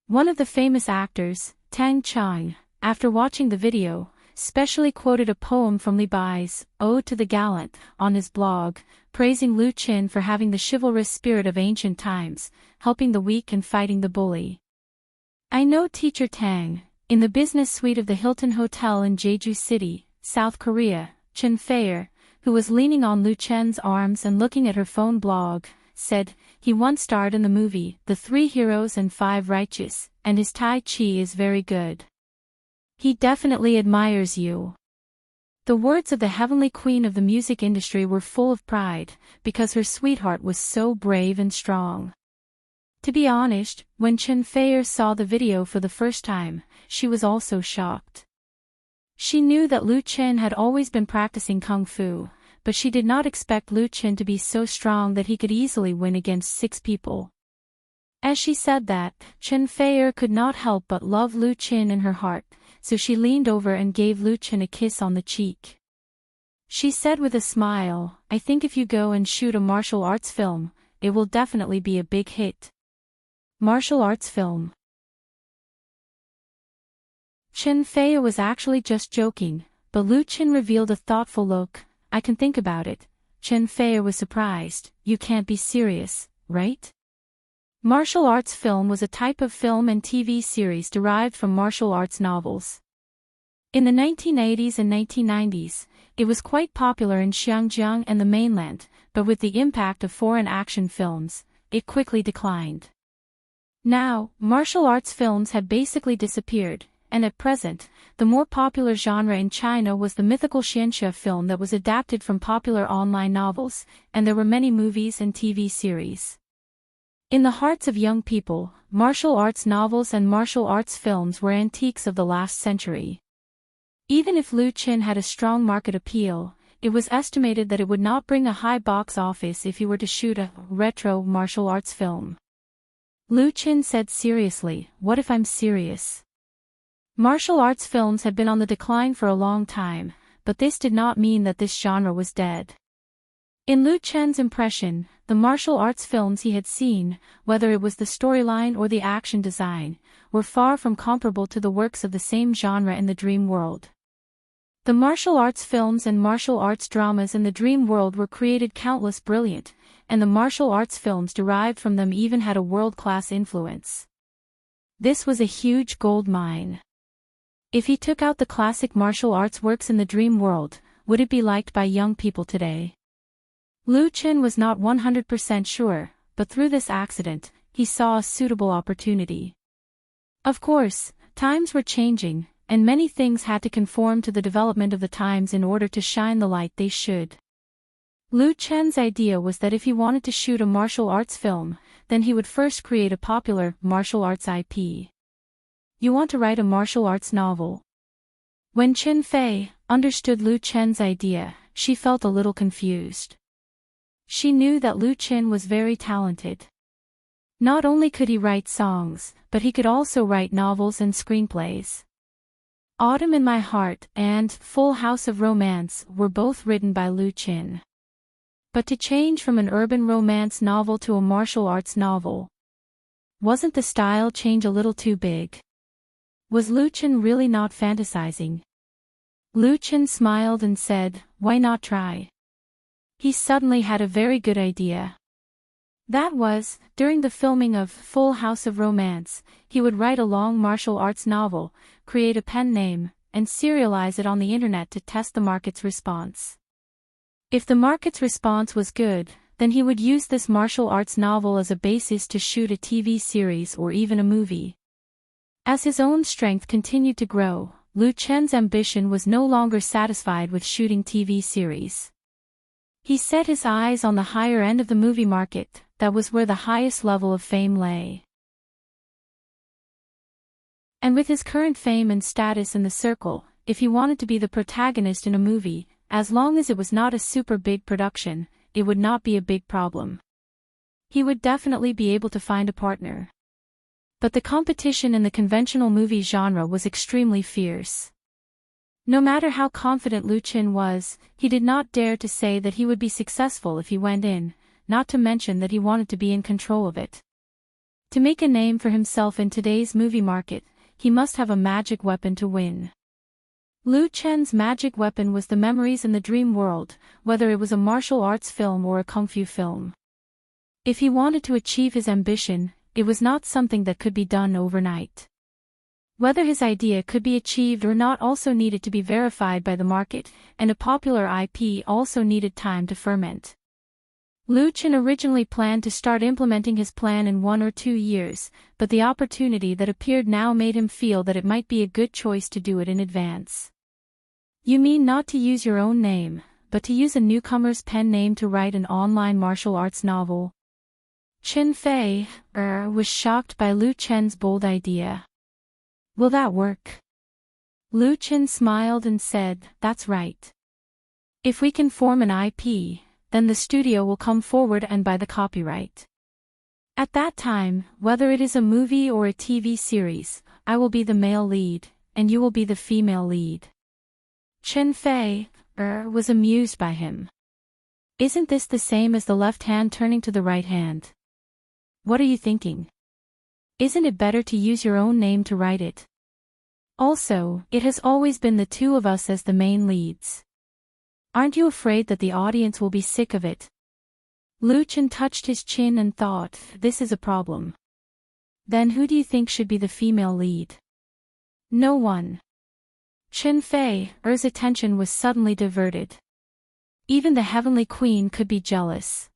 A: One of the famous actors, Tang Chang, after watching the video, specially quoted a poem from Li Bai's Ode to the Gallant on his blog, praising Lu Qin for having the chivalrous spirit of ancient times, helping the weak and fighting the bully. I know teacher Tang, in the business suite of the Hilton Hotel in Jeju City, South Korea, Chen Feier, who was leaning on Lu Qin's arms and looking at her phone blog, said, he once starred in the movie The 3 Heroes and 5 Righteous, and his Tai Chi is very good. He definitely admires you. The words of the heavenly queen of the music industry were full of pride, because her sweetheart was so brave and strong. To be honest, when Chen Feier saw the video for the first time, she was also shocked. She knew that Lu Qin had always been practicing Kung Fu, but she did not expect Lu Qin to be so strong that he could easily win against 6 people. As she said that, Chen Feier could not help but love Lu Qin in her heart, so she leaned over and gave Lu Qin a kiss on the cheek. She said with a smile, I think if you go and shoot a martial arts film, it will definitely be a big hit. Martial arts film. Chen Feier was actually just joking, but Lu Qin revealed a thoughtful look. I can think about it. Chen Feier was surprised. You can't be serious, right? Martial arts film was a type of film and TV series derived from martial arts novels. In the 1980s and 1990s, it was quite popular in Xinjiang and the mainland, but with the impact of foreign action films, it quickly declined. Now, martial arts films had basically disappeared, and at present, the more popular genre in China was the mythical xianxia film that was adapted from popular online novels, and there were many movies and TV series. In the hearts of young people, martial arts novels and martial arts films were antiques of the last century. Even if Lu Qin had a strong market appeal, it was estimated that it would not bring a high box office if he were to shoot a retro martial arts film. Lu Qin said seriously, "What if I'm serious?" Martial arts films had been on the decline for a long time, but this did not mean that this genre was dead. In Lu Qin's impression, the martial arts films he had seen, whether it was the storyline or the action design, were far from comparable to the works of the same genre in the dream world. The martial arts films and martial arts dramas in the dream world were created countless brilliant, and the martial arts films derived from them even had a world-class influence. This was a huge gold mine. If he took out the classic martial arts works in the dream world, would it be liked by young people today? Lu Qin was not 100% sure, but through this accident, he saw a suitable opportunity. Of course, times were changing, and many things had to conform to the development of the times in order to shine the light they should. Lu Qin's idea was that if he wanted to shoot a martial arts film, then he would first create a popular martial arts IP. You want to write a martial arts novel? When Qin Fei understood Lu Qin's idea, she felt a little confused. She knew that Lu Qin was very talented. Not only could he write songs, but he could also write novels and screenplays. Autumn in My Heart and Full House of Romance were both written by Lu Qin. But to change from an urban romance novel to a martial arts novel, wasn't the style change a little too big? Was Lu Qin really not fantasizing? Lu Qin smiled and said, "Why not try?" He suddenly had a very good idea. That was, during the filming of Full House of Romance, he would write a long martial arts novel, create a pen name, and serialize it on the internet to test the market's response. If the market's response was good, then he would use this martial arts novel as a basis to shoot a TV series or even a movie. As his own strength continued to grow, Lu Qin's ambition was no longer satisfied with shooting TV series. He set his eyes on the higher end of the movie market. That was where the highest level of fame lay. And with his current fame and status in the circle, if he wanted to be the protagonist in a movie, as long as it was not a super big production, it would not be a big problem. He would definitely be able to find a partner. But the competition in the conventional movie genre was extremely fierce. No matter how confident Lu Qin was, he did not dare to say that he would be successful if he went in, not to mention that he wanted to be in control of it. To make a name for himself in today's movie market, he must have a magic weapon to win. Lu Qin's magic weapon was the memories in the dream world, whether it was a martial arts film or a kung fu film. If he wanted to achieve his ambition, it was not something that could be done overnight. Whether his idea could be achieved or not also needed to be verified by the market, and a popular IP also needed time to ferment. Lu Qin originally planned to start implementing his plan in 1 or 2 years, but the opportunity that appeared now made him feel that it might be a good choice to do it in advance. You mean not to use your own name, but to use a newcomer's pen name to write an online martial arts novel? Qin Fei was shocked by Lu Qin's bold idea. Will that work? Lu Qin smiled and said, "That's right. If we can form an IP, then the studio will come forward and buy the copyright. At that time, whether it is a movie or a TV series, I will be the male lead, and you will be the female lead." Qin Fei was amused by him. Isn't this the same as the left hand turning to the right hand? What are you thinking? Isn't it better to use your own name to write it? Also, it has always been the two of us as the main leads. Aren't you afraid that the audience will be sick of it? Lu Qin touched his chin and thought, this is a problem. Then who do you think should be the female lead? No one. Qin Fei's attention was suddenly diverted. Even the Heavenly Queen could be jealous.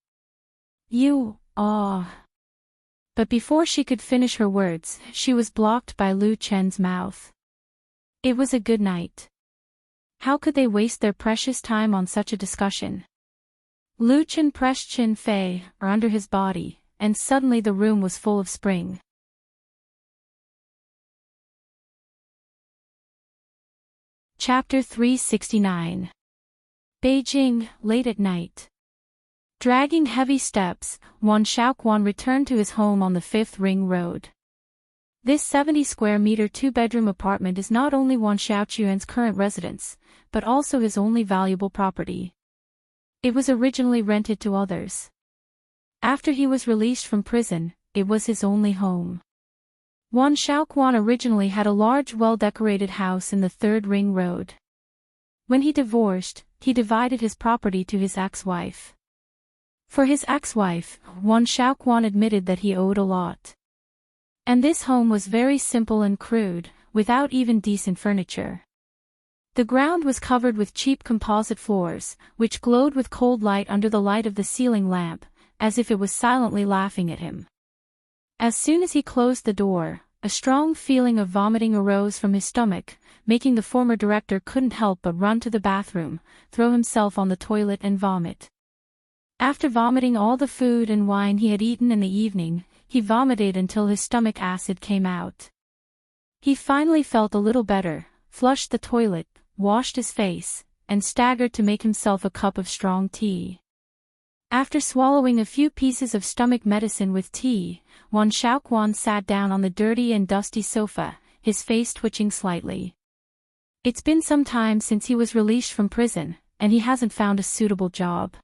A: But But before she could finish her words, she was blocked by Lu Chen's mouth. It was a good night. How could they waste their precious time on such a discussion? Lu Chen pressed Chin Fei under his body, and suddenly the room was full of spring. Chapter 369. Beijing, late at night. Dragging heavy steps, Wan Xiaoquan returned to his home on the 5th Ring Road. This 70-square-meter two-bedroom apartment is not only Wan Xiaoquan's current residence, but also his only valuable property. It was originally rented to others. After he was released from prison, it was his only home. Wan Xiaoquan originally had a large well-decorated house in the 3rd Ring Road. When he divorced, he divided his property to his ex-wife. For his ex-wife, Wan Xiaoquan admitted that he owed a lot. And this home was very simple and crude, without even decent furniture. The ground was covered with cheap composite floors, which glowed with cold light under the light of the ceiling lamp, as if it was silently laughing at him. As soon as he closed the door, a strong feeling of vomiting arose from his stomach, making the former director couldn't help but run to the bathroom, throw himself on the toilet and vomit. After vomiting all the food and wine he had eaten in the evening, he vomited until his stomach acid came out. He finally felt a little better, flushed the toilet, washed his face, and staggered to make himself a cup of strong tea. After swallowing a few pieces of stomach medicine with tea, Wan Xiaoquan sat down on the dirty and dusty sofa, his face twitching slightly. It's been some time since he was released from prison, and he hasn't found a suitable job.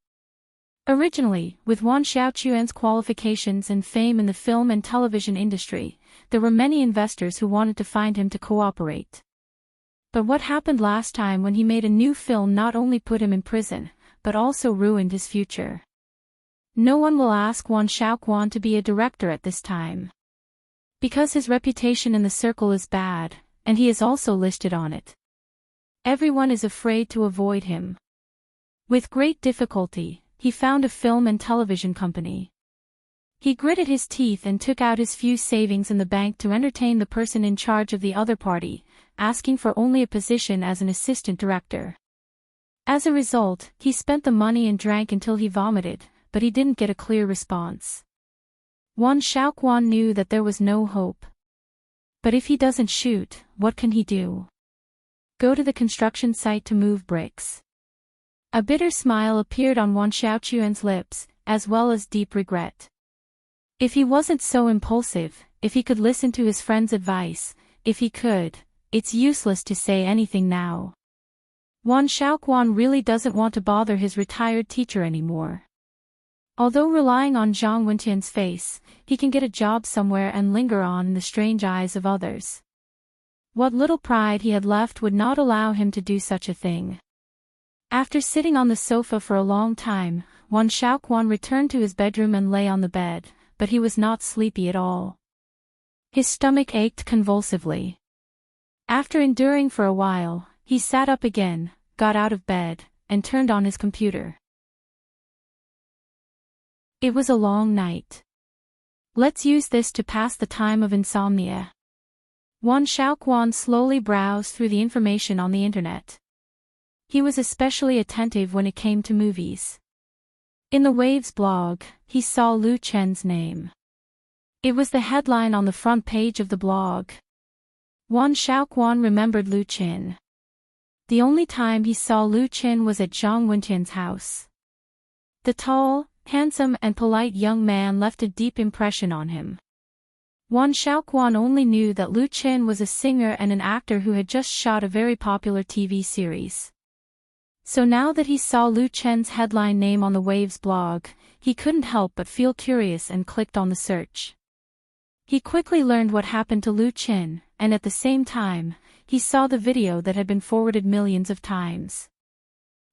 A: Originally, with Wan Xiaoquan's qualifications and fame in the film and television industry, there were many investors who wanted to find him to cooperate. But what happened last time when he made a new film not only put him in prison, but also ruined his future. No one will ask Wan Xiaoquan to be a director at this time. Because his reputation in the circle is bad, and he is also listed on it. Everyone is afraid to avoid him. With great difficulty, he found a film and television company. He gritted his teeth and took out his few savings in the bank to entertain the person in charge of the other party, asking for only a position as an assistant director. As a result, he spent the money and drank until he vomited, but he didn't get a clear response. Wan Xiaoquan knew that there was no hope. But if he doesn't shoot, what can he do? Go to the construction site to move bricks. A bitter smile appeared on Wan Xiaoquan's lips, as well as deep regret. If he wasn't so impulsive, if he could listen to his friend's advice, if he could, it's useless to say anything now. Wan Xiaoquan really doesn't want to bother his retired teacher anymore. Although relying on Zhang Wenqian's face, he can get a job somewhere and linger on in the strange eyes of others. What little pride he had left would not allow him to do such a thing. After sitting on the sofa for a long time, Wan Xiaoquan returned to his bedroom and lay on the bed, but he was not sleepy at all. His stomach ached convulsively. After enduring for a while, he sat up again, got out of bed, and turned on his computer. It was a long night. Let's use this to pass the time of insomnia. Wan Xiaoquan slowly browsed through the information on the internet. He was especially attentive when it came to movies. In the Waves blog, he saw Lu Chen's name. It was the headline on the front page of the blog. Wan Xiaoquan remembered Lu Chen. The only time he saw Lu Chen was at Zhang Wenqian's house. The tall, handsome and polite young man left a deep impression on him. Wan Xiaoquan only knew that Lu Chen was a singer and an actor who had just shot a very popular TV series. So now that he saw Lu Chen's headline name on the Waves blog, he couldn't help but feel curious and clicked on the search. He quickly learned what happened to Lu Chen, and at the same time, he saw the video that had been forwarded millions of times.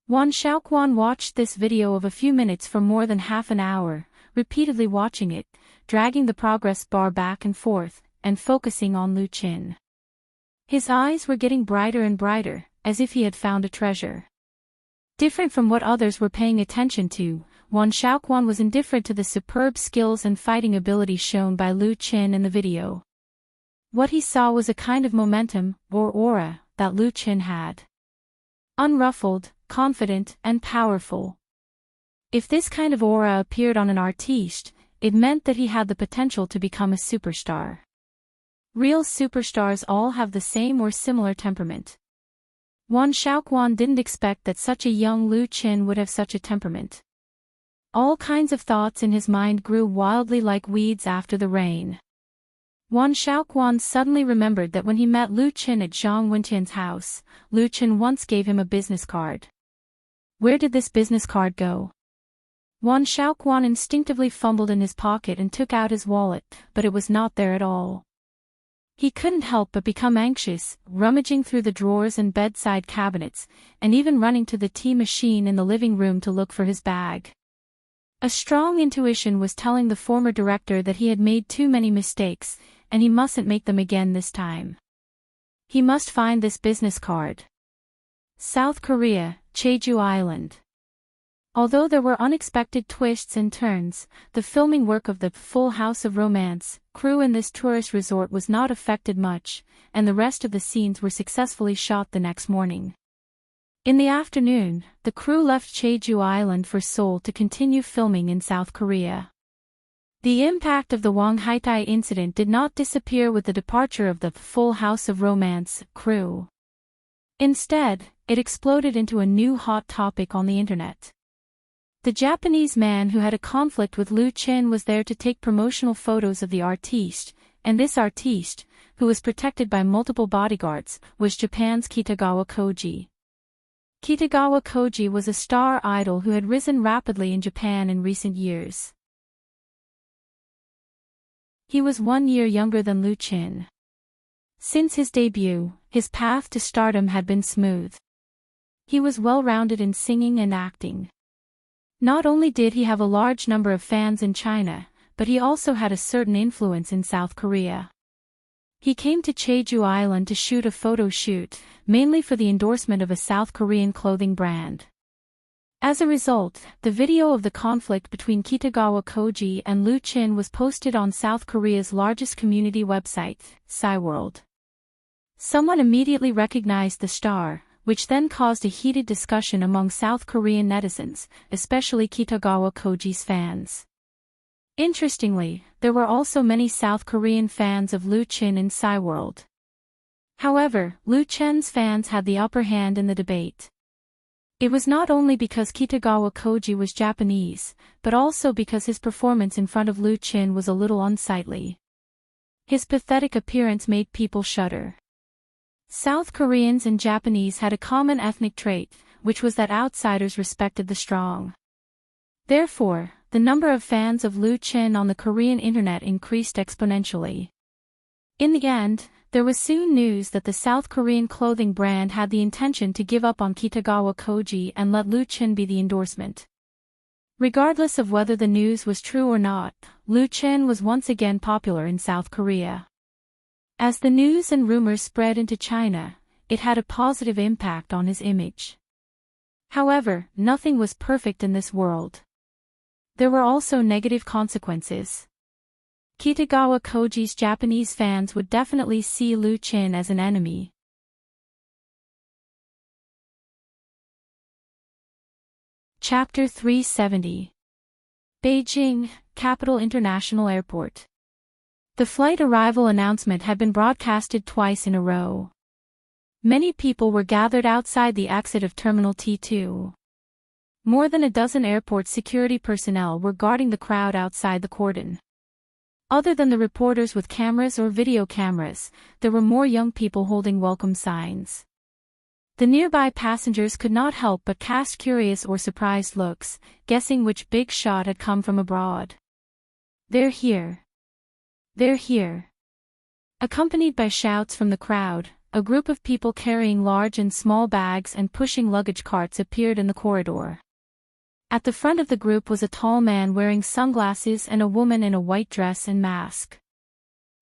A: Wan Xiaoquan watched this video of a few minutes for more than half an hour, repeatedly watching it, dragging the progress bar back and forth, and focusing on Lu Chen. His eyes were getting brighter and brighter, as if he had found a treasure. Different from what others were paying attention to, Wan Xiaoquan was indifferent to the superb skills and fighting ability shown by Lu Qin in the video. What he saw was a kind of momentum, or aura, that Lu Qin had. Unruffled, confident, and powerful. If this kind of aura appeared on an artiste, it meant that he had the potential to become a superstar. Real superstars all have the same or similar temperament. Wan Xiaoquan didn't expect that such a young Lu Qin would have such a temperament. All kinds of thoughts in his mind grew wildly like weeds after the rain. Wan Xiaoquan suddenly remembered that when he met Lu Qin at Zhang Wenqian's house, Lu Qin once gave him a business card. Where did this business card go? Wan Xiaoquan instinctively fumbled in his pocket and took out his wallet, but it was not there at all. He couldn't help but become anxious, rummaging through the drawers and bedside cabinets, and even running to the tea machine in the living room to look for his bag. A strong intuition was telling the former director that he had made too many mistakes, and he mustn't make them again this time. He must find this business card. South Korea, Jeju Island. Although there were unexpected twists and turns, the filming work of the Full House of Romance crew in this tourist resort was not affected much, and the rest of the scenes were successfully shot the next morning. In the afternoon, the crew left Jeju Island for Seoul to continue filming in South Korea. The impact of the Wang Haitai incident did not disappear with the departure of the Full House of Romance crew. Instead, it exploded into a new hot topic on the internet. The Japanese man who had a conflict with Lu Qin was there to take promotional photos of the artiste, and this artiste, who was protected by multiple bodyguards, was Japan's Kitagawa Koji. Kitagawa Koji was a star idol who had risen rapidly in Japan in recent years. He was 1 year younger than Lu Qin. Since his debut, his path to stardom had been smooth. He was well-rounded in singing and acting. Not only did he have a large number of fans in China, but he also had a certain influence in South Korea. He came to Jeju Island to shoot a photo shoot, mainly for the endorsement of a South Korean clothing brand. As a result, the video of the conflict between Kitagawa Koji and Lu Qin was posted on South Korea's largest community website, Cyworld. Someone immediately recognized the star, which then caused a heated discussion among South Korean netizens, especially Kitagawa Koji's fans. Interestingly, there were also many South Korean fans of Lu Qin in Cyworld. However, Lu Qin's fans had the upper hand in the debate. It was not only because Kitagawa Koji was Japanese, but also because his performance in front of Lu Qin was a little unsightly. His pathetic appearance made people shudder. South Koreans and Japanese had a common ethnic trait, which was that outsiders respected the strong. Therefore, the number of fans of Lu Qin on the Korean internet increased exponentially. In the end, there was soon news that the South Korean clothing brand had the intention to give up on Kitagawa Koji and let Lu Qin be the endorsement. Regardless of whether the news was true or not, Lu Qin was once again popular in South Korea. As the news and rumors spread into China, it had a positive impact on his image. However, nothing was perfect in this world. There were also negative consequences. Kitagawa Koji's Japanese fans would definitely see Lu Qin as an enemy. Chapter 370. Beijing, Capital International Airport. The flight arrival announcement had been broadcasted twice in a row. Many people were gathered outside the exit of Terminal T2. More than a dozen airport security personnel were guarding the crowd outside the cordon. Other than the reporters with cameras or video cameras, there were more young people holding welcome signs. The nearby passengers could not help but cast curious or surprised looks, guessing which big shot had come from abroad. "They're here. They're here." Accompanied by shouts from the crowd, a group of people carrying large and small bags and pushing luggage carts appeared in the corridor. At the front of the group was a tall man wearing sunglasses and a woman in a white dress and mask.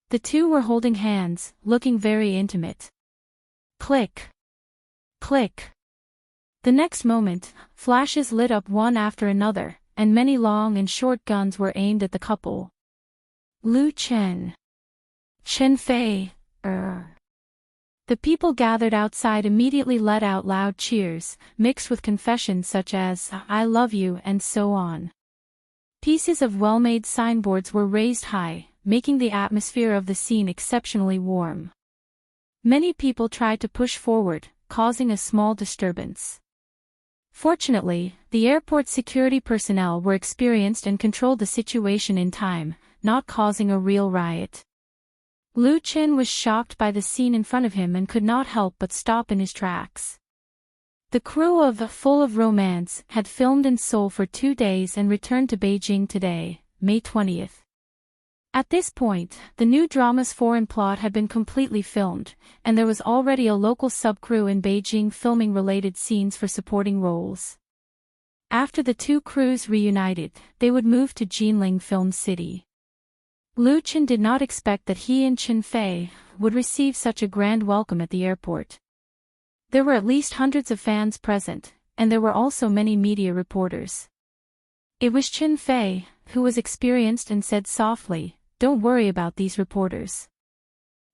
A: The two were holding hands, looking very intimate. Click. Click. The next moment, flashes lit up one after another, and many long and short guns were aimed at the couple. Lu Chen. Chen Fei, The people gathered outside immediately let out loud cheers, mixed with confessions such as, "I love you," and so on. Pieces of well-made signboards were raised high, making the atmosphere of the scene exceptionally warm. Many people tried to push forward, causing a small disturbance. Fortunately, the airport security personnel were experienced and controlled the situation in time, not causing a real riot. Lu Chen was shocked by the scene in front of him and could not help but stop in his tracks. The crew of Full of Romance had filmed in Seoul for 2 days and returned to Beijing today, May 20th. At this point, the new drama's foreign plot had been completely filmed, and there was already a local subcrew in Beijing filming related scenes for supporting roles. After the two crews reunited, they would move to Jinling Film City. Lu Chen did not expect that he and Chen Fei would receive such a grand welcome at the airport. There were at least hundreds of fans present, and there were also many media reporters. It was Chen Fei, who was experienced and said softly, "Don't worry about these reporters.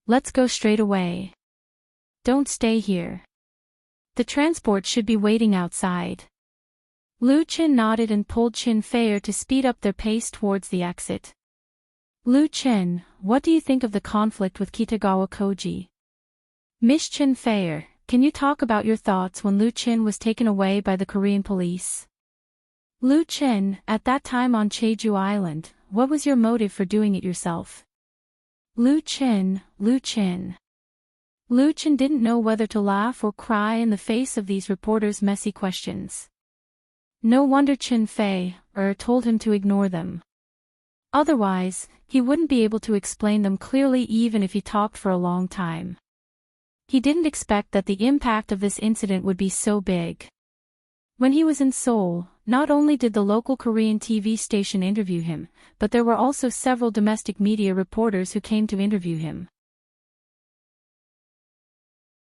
A: Let's go straight away. Don't stay here. The transport should be waiting outside." Lu Chen nodded and pulled Chen Fei to speed up their pace towards the exit. "Lu Chen, what do you think of the conflict with Kitagawa Koji?" "Miss Chen Fei, can you talk about your thoughts when Lu Chen was taken away by the Korean police?" "Lu Chen, at that time on Jeju Island, what was your motive for doing it yourself?" Lu Chen. Lu Chen didn't know whether to laugh or cry in the face of these reporters' messy questions. No wonder Chen Fei told him to ignore them. Otherwise, he wouldn't be able to explain them clearly even if he talked for a long time. He didn't expect that the impact of this incident would be so big. When he was in Seoul, not only did the local Korean TV station interview him, but there were also several domestic media reporters who came to interview him.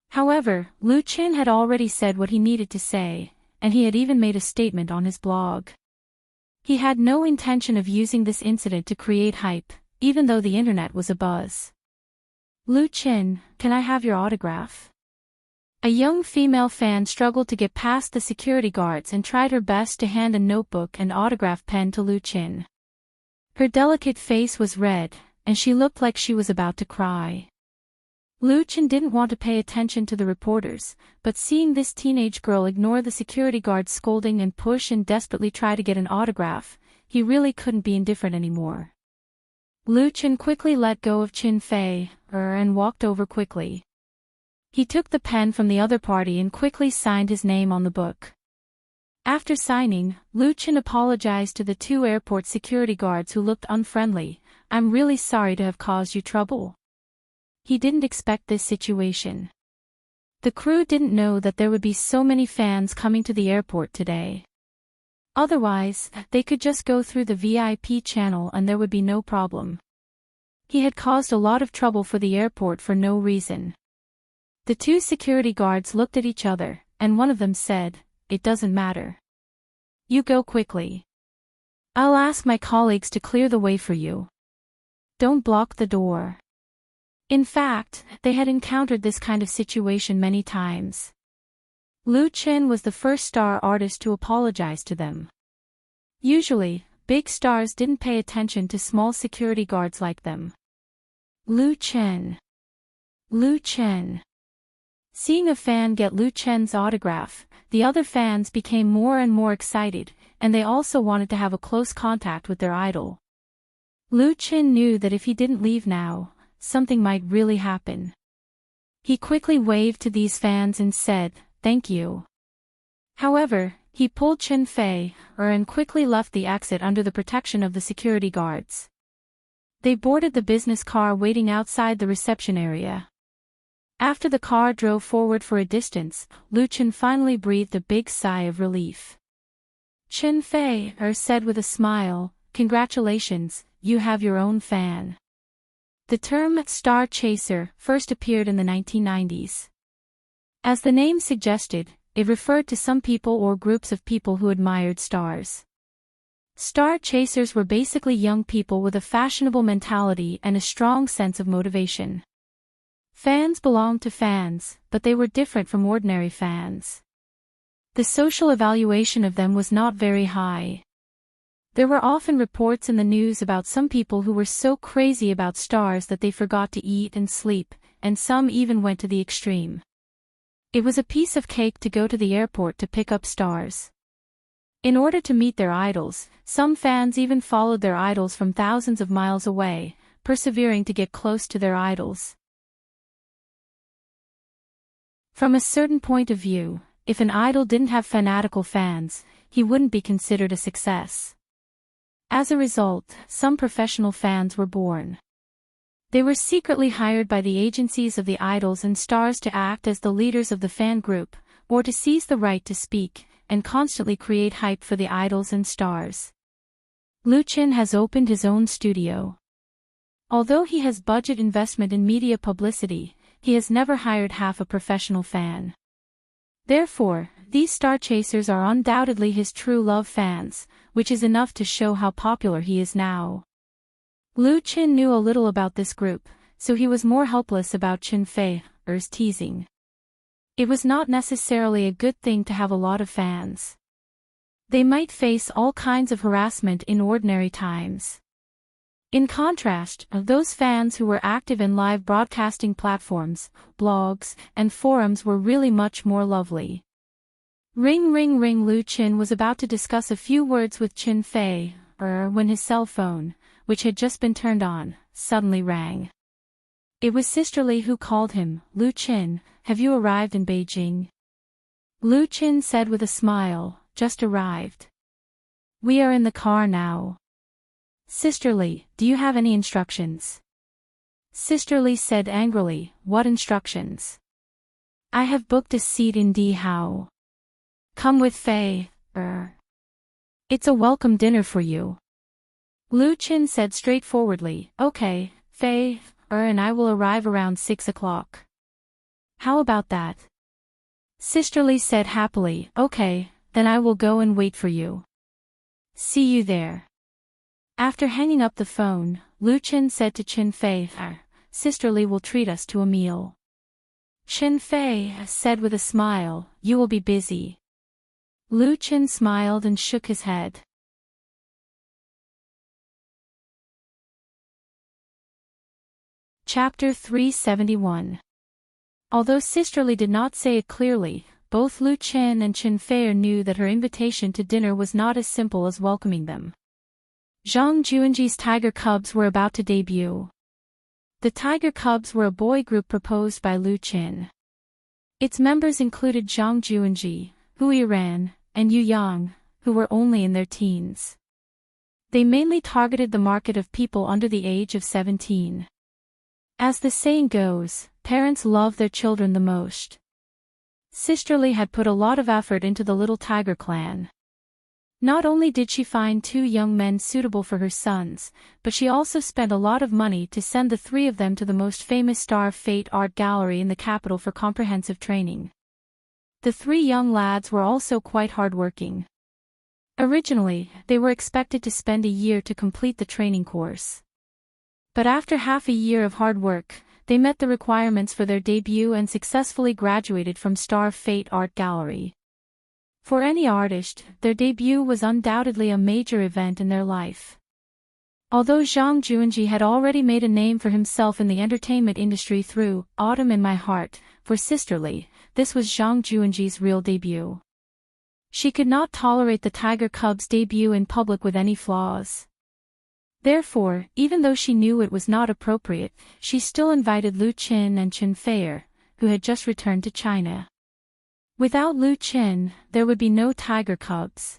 A: However, Lu Chen had already said what he needed to say, and he had even made a statement on his blog. He had no intention of using this incident to create hype, even though the internet was abuzz. "Lu Chen, can I have your autograph?" A young female fan struggled to get past the security guards and tried her best to hand a notebook and autograph pen to Lu Chen. Her delicate face was red, and she looked like she was about to cry. Lu Chen didn't want to pay attention to the reporters, but seeing this teenage girl ignore the security guards scolding and push and desperately try to get an autograph, he really couldn't be indifferent anymore. Lu Chen quickly let go of Chen Fei and walked over quickly. He took the pen from the other party and quickly signed his name on the book. After signing, Lu Chen apologized to the two airport security guards who looked unfriendly. "I'm really sorry to have caused you trouble." He didn't expect this situation. The crew didn't know that there would be so many fans coming to the airport today. Otherwise, they could just go through the VIP channel and there would be no problem. He had caused a lot of trouble for the airport for no reason. The two security guards looked at each other, and one of them said, "It doesn't matter. You go quickly. I'll ask my colleagues to clear the way for you. Don't block the door." In fact, they had encountered this kind of situation many times. Lu Chen was the first star artist to apologize to them. Usually, big stars didn't pay attention to small security guards like them. Lu Chen. Lu Chen. Seeing a fan get Lu Chen's autograph, the other fans became more and more excited, and they also wanted to have a close contact with their idol. Lu Chen knew that if he didn't leave now, something might really happen. He quickly waved to these fans and said, "Thank you." However, he pulled Chen Fei and quickly left the exit under the protection of the security guards. They boarded the business car waiting outside the reception area. After the car drove forward for a distance, Lu Chen finally breathed a big sigh of relief. Chen Fei said with a smile, "Congratulations, you have your own fan." The term star chaser first appeared in the 1990s. As the name suggested, it referred to some people or groups of people who admired stars. Star chasers were basically young people with a fashionable mentality and a strong sense of motivation. Fans belonged to fans, but they were different from ordinary fans. The social evaluation of them was not very high. There were often reports in the news about some people who were so crazy about stars that they forgot to eat and sleep, and some even went to the extreme. It was a piece of cake to go to the airport to pick up stars. In order to meet their idols, some fans even followed their idols from thousands of miles away, persevering to get close to their idols. From a certain point of view, if an idol didn't have fanatical fans, he wouldn't be considered a success. As a result, some professional fans were born. They were secretly hired by the agencies of the idols and stars to act as the leaders of the fan group, or to seize the right to speak, and constantly create hype for the idols and stars. Lu Qin has opened his own studio. Although he has budget investment in media publicity, he has never hired half a professional fan. Therefore, these star chasers are undoubtedly his true love fans, which is enough to show how popular he is now. Lu Qin knew a little about this group, so he was more helpless about Chen Fei's teasing. It was not necessarily a good thing to have a lot of fans. They might face all kinds of harassment in ordinary times. In contrast, those fans who were active in live broadcasting platforms, blogs, and forums were really much more lovely. Ring ring ring. Lu Qin was about to discuss a few words with Chen Fei, when his cell phone, which had just been turned on, suddenly rang. It was Sister Li who called him. Lu Qin, have you arrived in Beijing? Lu Qin said with a smile, just arrived. We are in the car now. Sister Li, do you have any instructions? Sister Li said angrily, what instructions? I have booked a seat in Dihao. Come with Fei. It's a welcome dinner for you. Lu Qin said straightforwardly, okay, Fei, and I will arrive around 6 o'clock. How about that? Sister Li said happily, okay, then I will go and wait for you. See you there. After hanging up the phone, Lu Qin said to Chen Fei, Sister Li will treat us to a meal. Chen Fei said with a smile, you will be busy. Lu Qin smiled and shook his head. Chapter 371. Although Sister Li did not say it clearly, both Lu Qin and Chen Fei knew that her invitation to dinner was not as simple as welcoming them. Zhang Juanji's Tiger Cubs were about to debut. The Tiger Cubs were a boy group proposed by Lu Qin. Its members included Zhang Juanji, Hu Yiran, and Yu Yang, who were only in their teens. They mainly targeted the market of people under the age of 17. As the saying goes, parents love their children the most. Sister Li had put a lot of effort into the little tiger clan. Not only did she find 2 young men suitable for her sons, but she also spent a lot of money to send the 3 of them to the most famous Star of Fate art gallery in the capital for comprehensive training. The 3 young lads were also quite hardworking. Originally, they were expected to spend a year to complete the training course. But after half a year of hard work, they met the requirements for their debut and successfully graduated from Star of Fate art gallery. For any artist, their debut was undoubtedly a major event in their life. Although Zhang Juanji had already made a name for himself in the entertainment industry through Autumn in My Heart, for Sister Li, this was Zhang Juanji's real debut. She could not tolerate the Tiger Cubs' debut in public with any flaws. Therefore, even though she knew it was not appropriate, she still invited Lu Qin and Chen Fei, who had just returned to China. Without Lu Qin, there would be no Tiger Cubs.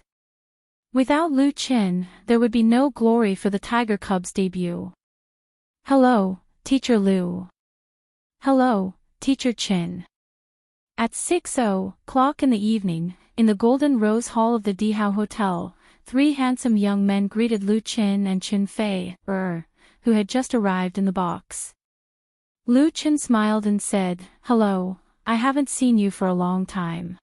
A: Without Lu Qin, there would be no glory for the Tiger Cubs' debut. Hello, Teacher Lu. Hello, Teacher Qin. At 6:00 in the evening, in the Golden Rose Hall of the Dihao Hotel, 3 handsome young men greeted Lu Qin and Chen Fei, who had just arrived in the box. Lu Qin smiled and said, hello, I haven't seen you for a long time.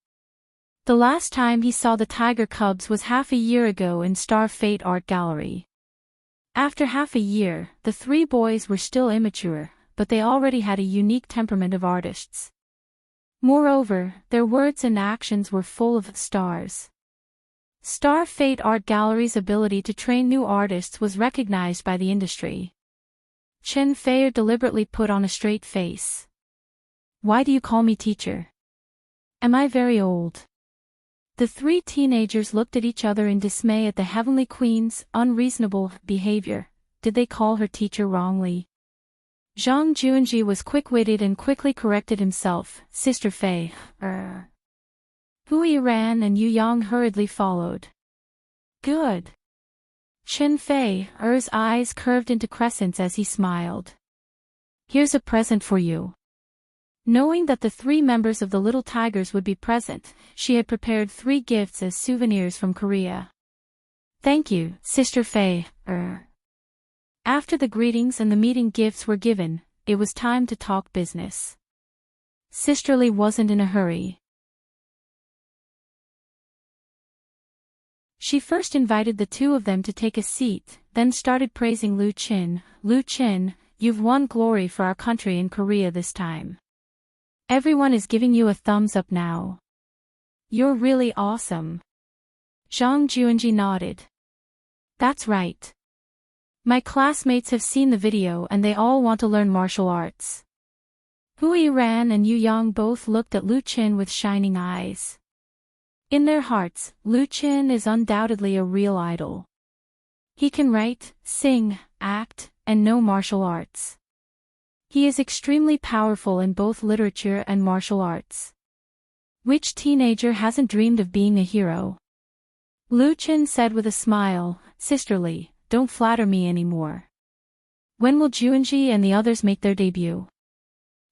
A: The last time he saw the tiger cubs was half a year ago in Star Fate Art Gallery. After half a year, the three boys were still immature, but they already had a unique temperament of artists. Moreover, their words and actions were full of stars. Star Fate Art Gallery's ability to train new artists was recognized by the industry. Chen Feier deliberately put on a straight face. "Why do you call me teacher? Am I very old?" The three teenagers looked at each other in dismay at the Heavenly Queen's unreasonable behavior. Did they call her teacher wrongly? Zhang Juanji was quick-witted and quickly corrected himself. "Sister Fei, Hui ran and Yu Yang hurriedly followed. "Good." Chen Fei's eyes curved into crescents as he smiled. "Here's a present for you." Knowing that the three members of the Little Tigers would be present, she had prepared 3 gifts as souvenirs from Korea. "Thank you, Sister Fei. After the greetings and the meeting gifts were given, it was time to talk business. Sisterly wasn't in a hurry. She first invited the two of them to take a seat, then started praising Lu Qin. "Lu Qin, you've won glory for our country in Korea this time. Everyone is giving you a thumbs up now. You're really awesome." Zhang Juanji nodded. "That's right. My classmates have seen the video and they all want to learn martial arts." Hui Ran and Yu Yang both looked at Lu Qin with shining eyes. In their hearts, Lu Qin is undoubtedly a real idol. He can write, sing, act, and know martial arts. He is extremely powerful in both literature and martial arts. Which teenager hasn't dreamed of being a hero? Lu Qin said with a smile, "Sisterly, don't flatter me anymore. When will Juanji and the others make their debut?"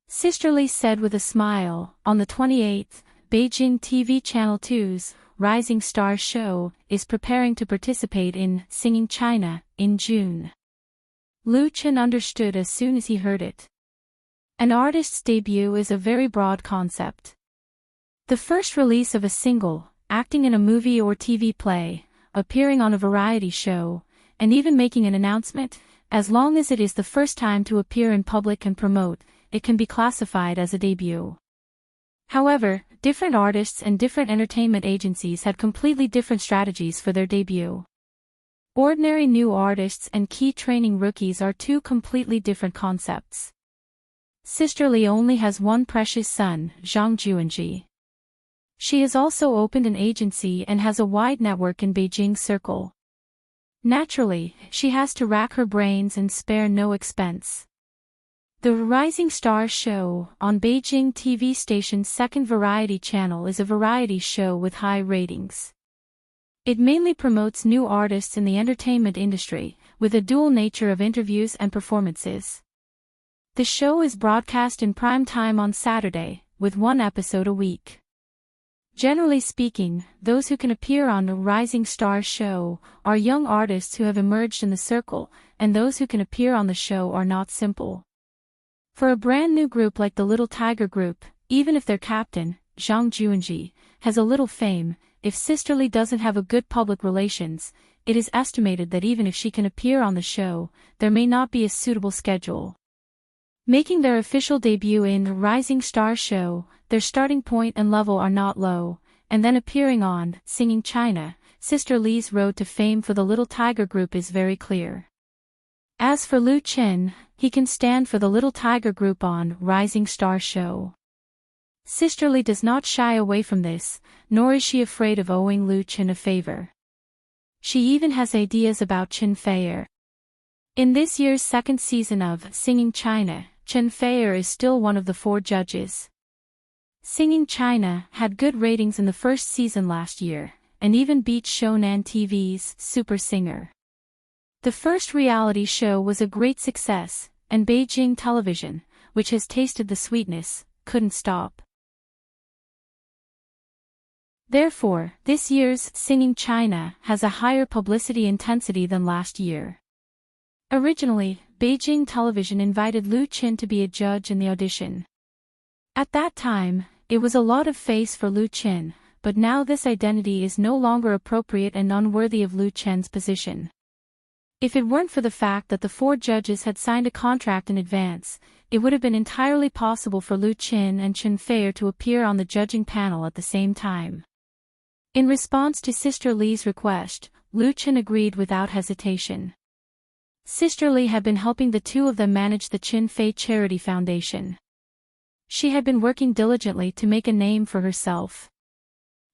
A: Sisterly said with a smile, "On the 28th, Beijing TV Channel 2's Rising Star show is preparing to participate in Singing China in June." Lu Qin understood as soon as he heard it. An artist's debut is a very broad concept. The first release of a single, acting in a movie or TV play, appearing on a variety show, and even making an announcement, as long as it is the first time to appear in public and promote, it can be classified as a debut. However, different artists and different entertainment agencies had completely different strategies for their debut. Ordinary new artists and key training rookies are two completely different concepts. Sisterly only has one precious son, Zhang Juanji. She has also opened an agency and has a wide network in Beijing circle. Naturally, she has to rack her brains and spare no expense. The Rising Star show, on Beijing TV station's second variety channel, is a variety show with high ratings. It mainly promotes new artists in the entertainment industry, with a dual nature of interviews and performances. The show is broadcast in prime time on Saturday, with 1 episode a week. Generally speaking, those who can appear on the Rising Star show are young artists who have emerged in the circle, and those who can appear on the show are not simple. For a brand new group like the Little Tiger Group, even if their captain, Zhang Juanji, has a little fame, if Sisterly doesn't have a good public relations, it is estimated that even if she can appear on the show, there may not be a suitable schedule. Making their official debut in the Rising Star show, their starting point and level are not low, and then appearing on Singing China, Sisterly's road to fame for the Little Tiger Group is very clear. As for Lu Qin, he can stand for the Little Tiger Group on Rising Star show. Sisterly does not shy away from this, nor is she afraid of owing Lu Qin a favor. She even has ideas about Chen Feier. In this year's second season of Singing China, Chen Feier is still one of the 4 judges. Singing China had good ratings in the first season last year, and even beat Shonan TV's Super Singer. The first reality show was a great success, and Beijing television, which has tasted the sweetness, couldn't stop. Therefore, this year's Singing China has a higher publicity intensity than last year. Originally, Beijing television invited Lu Qin to be a judge in the audition. At that time, it was a lot of face for Lu Qin, but now this identity is no longer appropriate and unworthy of Lu Chen's position. If it weren't for the fact that the 4 judges had signed a contract in advance, it would have been entirely possible for Lu Chen and Chen Feier to appear on the judging panel at the same time. In response to Sister Li's request, Lu Chen agreed without hesitation. Sister Li had been helping the two of them manage the Chen Fei Charity Foundation. She had been working diligently to make a name for herself.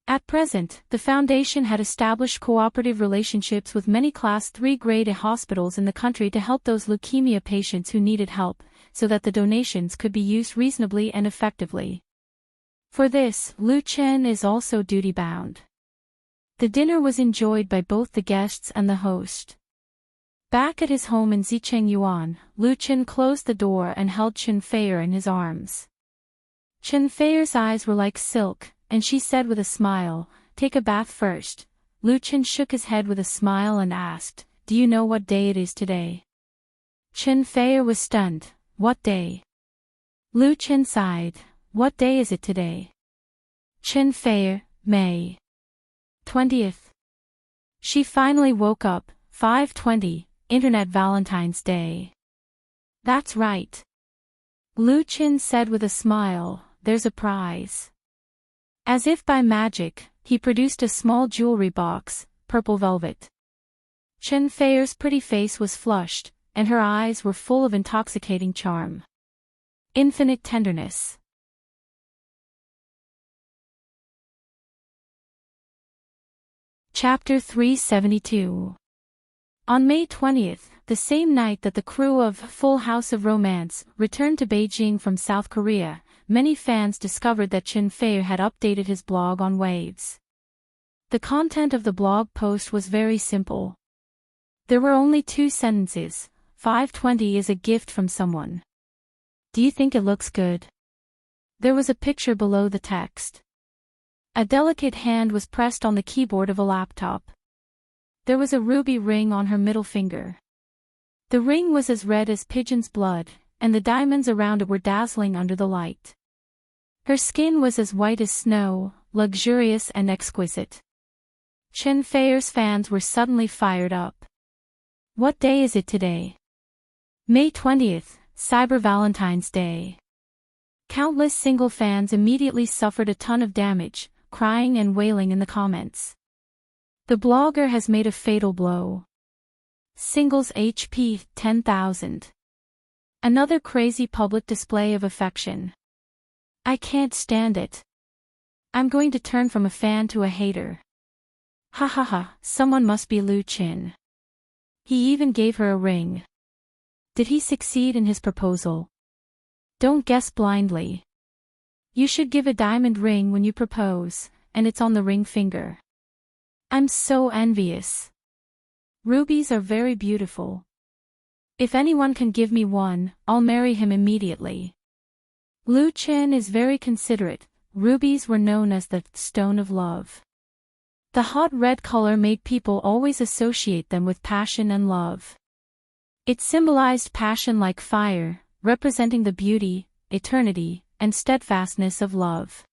A: At present, the foundation had established cooperative relationships with many Class 3 Grade A hospitals in the country to help those leukemia patients who needed help, so that the donations could be used reasonably and effectively. For this, Lu Chen is also duty-bound. The dinner was enjoyed by both the guests and the host. Back at his home in Zichengyuan, Lu Chen closed the door and held Chen Feier in his arms. Chen Feier's eyes were like silk, and she said with a smile, "Take a bath first." Lu Chen shook his head with a smile and asked, "Do you know what day it is today?" Chen Feier was stunned. "What day?" Lu Chen sighed. "What day is it today?" Chen Feier, May 20th. She finally woke up. 5:20, Internet Valentine's Day. "That's right." Lu Chen said with a smile, "There's a prize." As if by magic, he produced a small jewelry box, purple velvet. Chen Feier's pretty face was flushed, and her eyes were full of intoxicating charm. Infinite tenderness. Chapter 372. On May 20th, the same night that the crew of Full House of Romance returned to Beijing from South Korea, many fans discovered that Chen Feier had updated his blog on Waves. The content of the blog post was very simple. There were only 2 sentences. 5:20 is a gift from someone. Do you think it looks good? There was a picture below the text. A delicate hand was pressed on the keyboard of a laptop. There was a ruby ring on her middle finger. The ring was as red as pigeon's blood, and the diamonds around it were dazzling under the light. Her skin was as white as snow, luxurious and exquisite. Chen Feier's fans were suddenly fired up. What day is it today? May 20th, Cyber Valentine's Day. Countless single fans immediately suffered a ton of damage, crying and wailing in the comments. The blogger has made a fatal blow. Singles HP 10,000. Another crazy public display of affection. I can't stand it. I'm going to turn from a fan to a hater. Ha ha ha, someone must be Lu Chen. He even gave her a ring. Did he succeed in his proposal? Don't guess blindly. You should give a diamond ring when you propose, and it's on the ring finger. I'm so envious. Rubies are very beautiful. If anyone can give me one, I'll marry him immediately. Lu Chen is very considerate. Rubies were known as the stone of love. The hot red color made people always associate them with passion and love. It symbolized passion like fire, representing the beauty, eternity, and steadfastness of love.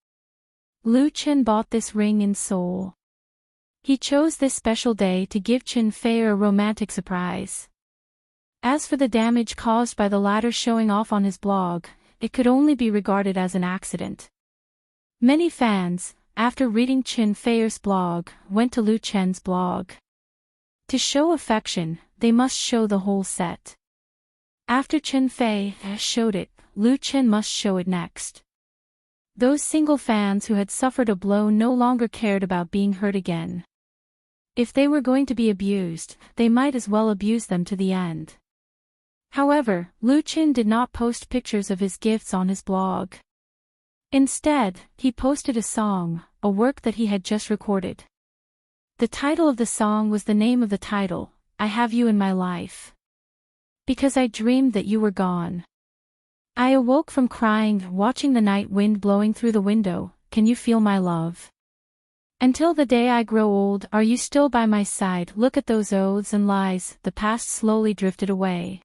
A: Lu Chen bought this ring in Seoul. He chose this special day to give Chen Feier a romantic surprise. As for the damage caused by the latter showing off on his blog, it could only be regarded as an accident. Many fans, after reading Chen Feier's blog, went to Lu Chen's blog. To show affection, they must show the whole set. After Chen Feier showed it, Lu Chen must show it next. Those single fans who had suffered a blow no longer cared about being hurt again. If they were going to be abused, they might as well abuse them to the end. However, Lu Chen did not post pictures of his gifts on his blog. Instead, he posted a song, a work that he had just recorded. The title of the song was the name of the title, I Have You in My Life. Because I dreamed that you were gone. I awoke from crying, watching the night wind blowing through the window. Can you feel my love? Until the day I grow old, are you still by my side? Look at those oaths and lies, the past slowly drifted away.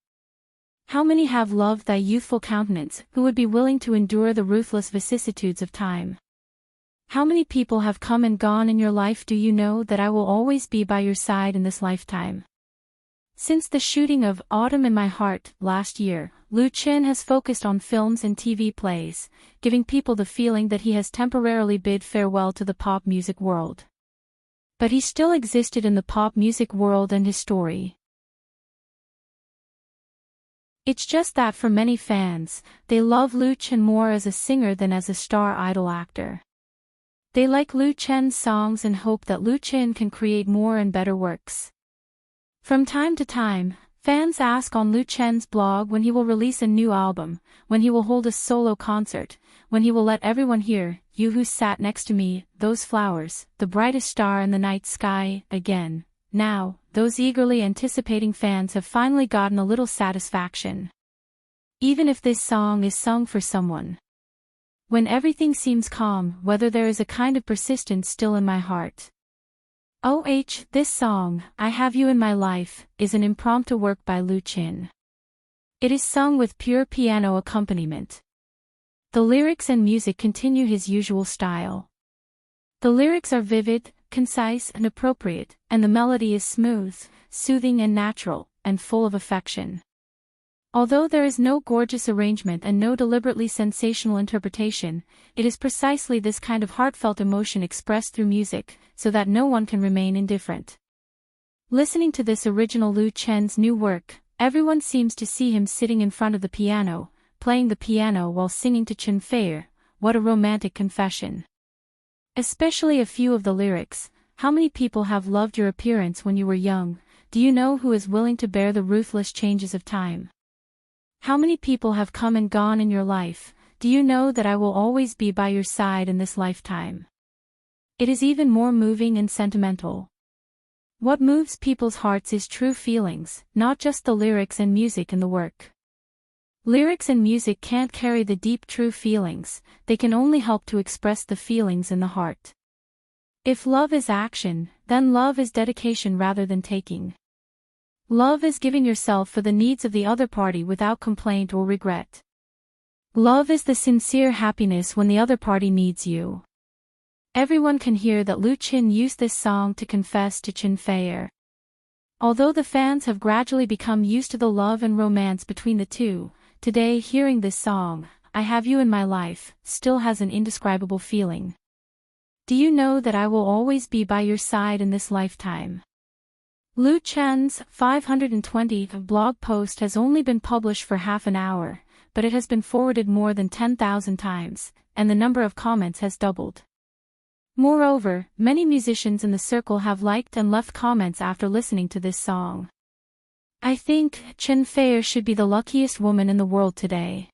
A: How many have loved thy youthful countenance, who would be willing to endure the ruthless vicissitudes of time? How many people have come and gone in your life? Do you know that I will always be by your side in this lifetime? Since the shooting of Autumn in My Heart last year, Lu Chen has focused on films and TV plays, giving people the feeling that he has temporarily bid farewell to the pop music world. But he still existed in the pop music world and his story. It's just that for many fans, they love Lu Chen more as a singer than as a star idol actor. They like Lu Chen's songs and hope that Lu Chen can create more and better works. From time to time, fans ask on Lu Chen's blog when he will release a new album, when he will hold a solo concert, when he will let everyone hear, "You Who Sat Next to Me," "Those Flowers," "The Brightest Star in the Night Sky," again. Now, those eagerly anticipating fans have finally gotten a little satisfaction. Even if this song is sung for someone. When everything seems calm, whether there is a kind of persistence still in my heart. This song, I Have You in My Life, is an impromptu work by Lu Chen. It is sung with pure piano accompaniment. The lyrics and music continue his usual style. The lyrics are vivid, concise and appropriate, and the melody is smooth, soothing and natural, and full of affection. Although there is no gorgeous arrangement and no deliberately sensational interpretation, it is precisely this kind of heartfelt emotion expressed through music, so that no one can remain indifferent. Listening to this original Lu Chen's new work, everyone seems to see him sitting in front of the piano, playing the piano while singing to Chen Feier. What a romantic confession. Especially a few of the lyrics. How many people have loved your appearance when you were young? Do you know who is willing to bear the ruthless changes of time? How many people have come and gone in your life? Do you know that I will always be by your side in this lifetime? It is even more moving and sentimental. What moves people's hearts is true feelings, not just the lyrics and music in the work. Lyrics and music can't carry the deep true feelings, they can only help to express the feelings in the heart. If love is action, then love is dedication rather than taking. Love is giving yourself for the needs of the other party without complaint or regret. Love is the sincere happiness when the other party needs you. Everyone can hear that Lu Chen used this song to confess to Chen Feier. Although the fans have gradually become used to the love and romance between the two, today hearing this song, I Have You in My Life, still has an indescribable feeling. Do you know that I will always be by your side in this lifetime? Lu Chen's 520 blog post has only been published for half an hour, but it has been forwarded more than 10,000 times, and the number of comments has doubled. Moreover, many musicians in the circle have liked and left comments after listening to this song. I think Chen Feier should be the luckiest woman in the world today.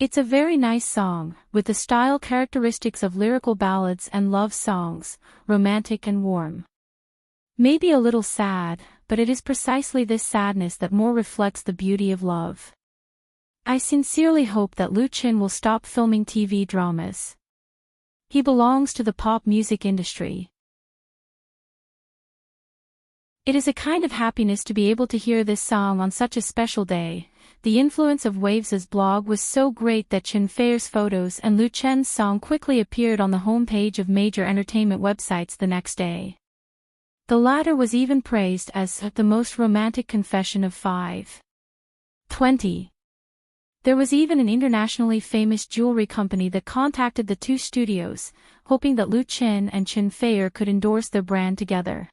A: It's a very nice song, with the style characteristics of lyrical ballads and love songs, romantic and warm. Maybe a little sad, but it is precisely this sadness that more reflects the beauty of love. I sincerely hope that Lu Chen will stop filming TV dramas. He belongs to the pop music industry. It is a kind of happiness to be able to hear this song on such a special day. The influence of Waves' blog was so great that Chen Feier's photos and Lu Chen's song quickly appeared on the homepage of major entertainment websites the next day. The latter was even praised as the most romantic confession of 520. There was even an internationally famous jewelry company that contacted the two studios, hoping that Lu Chen and Chen Feier could endorse their brand together.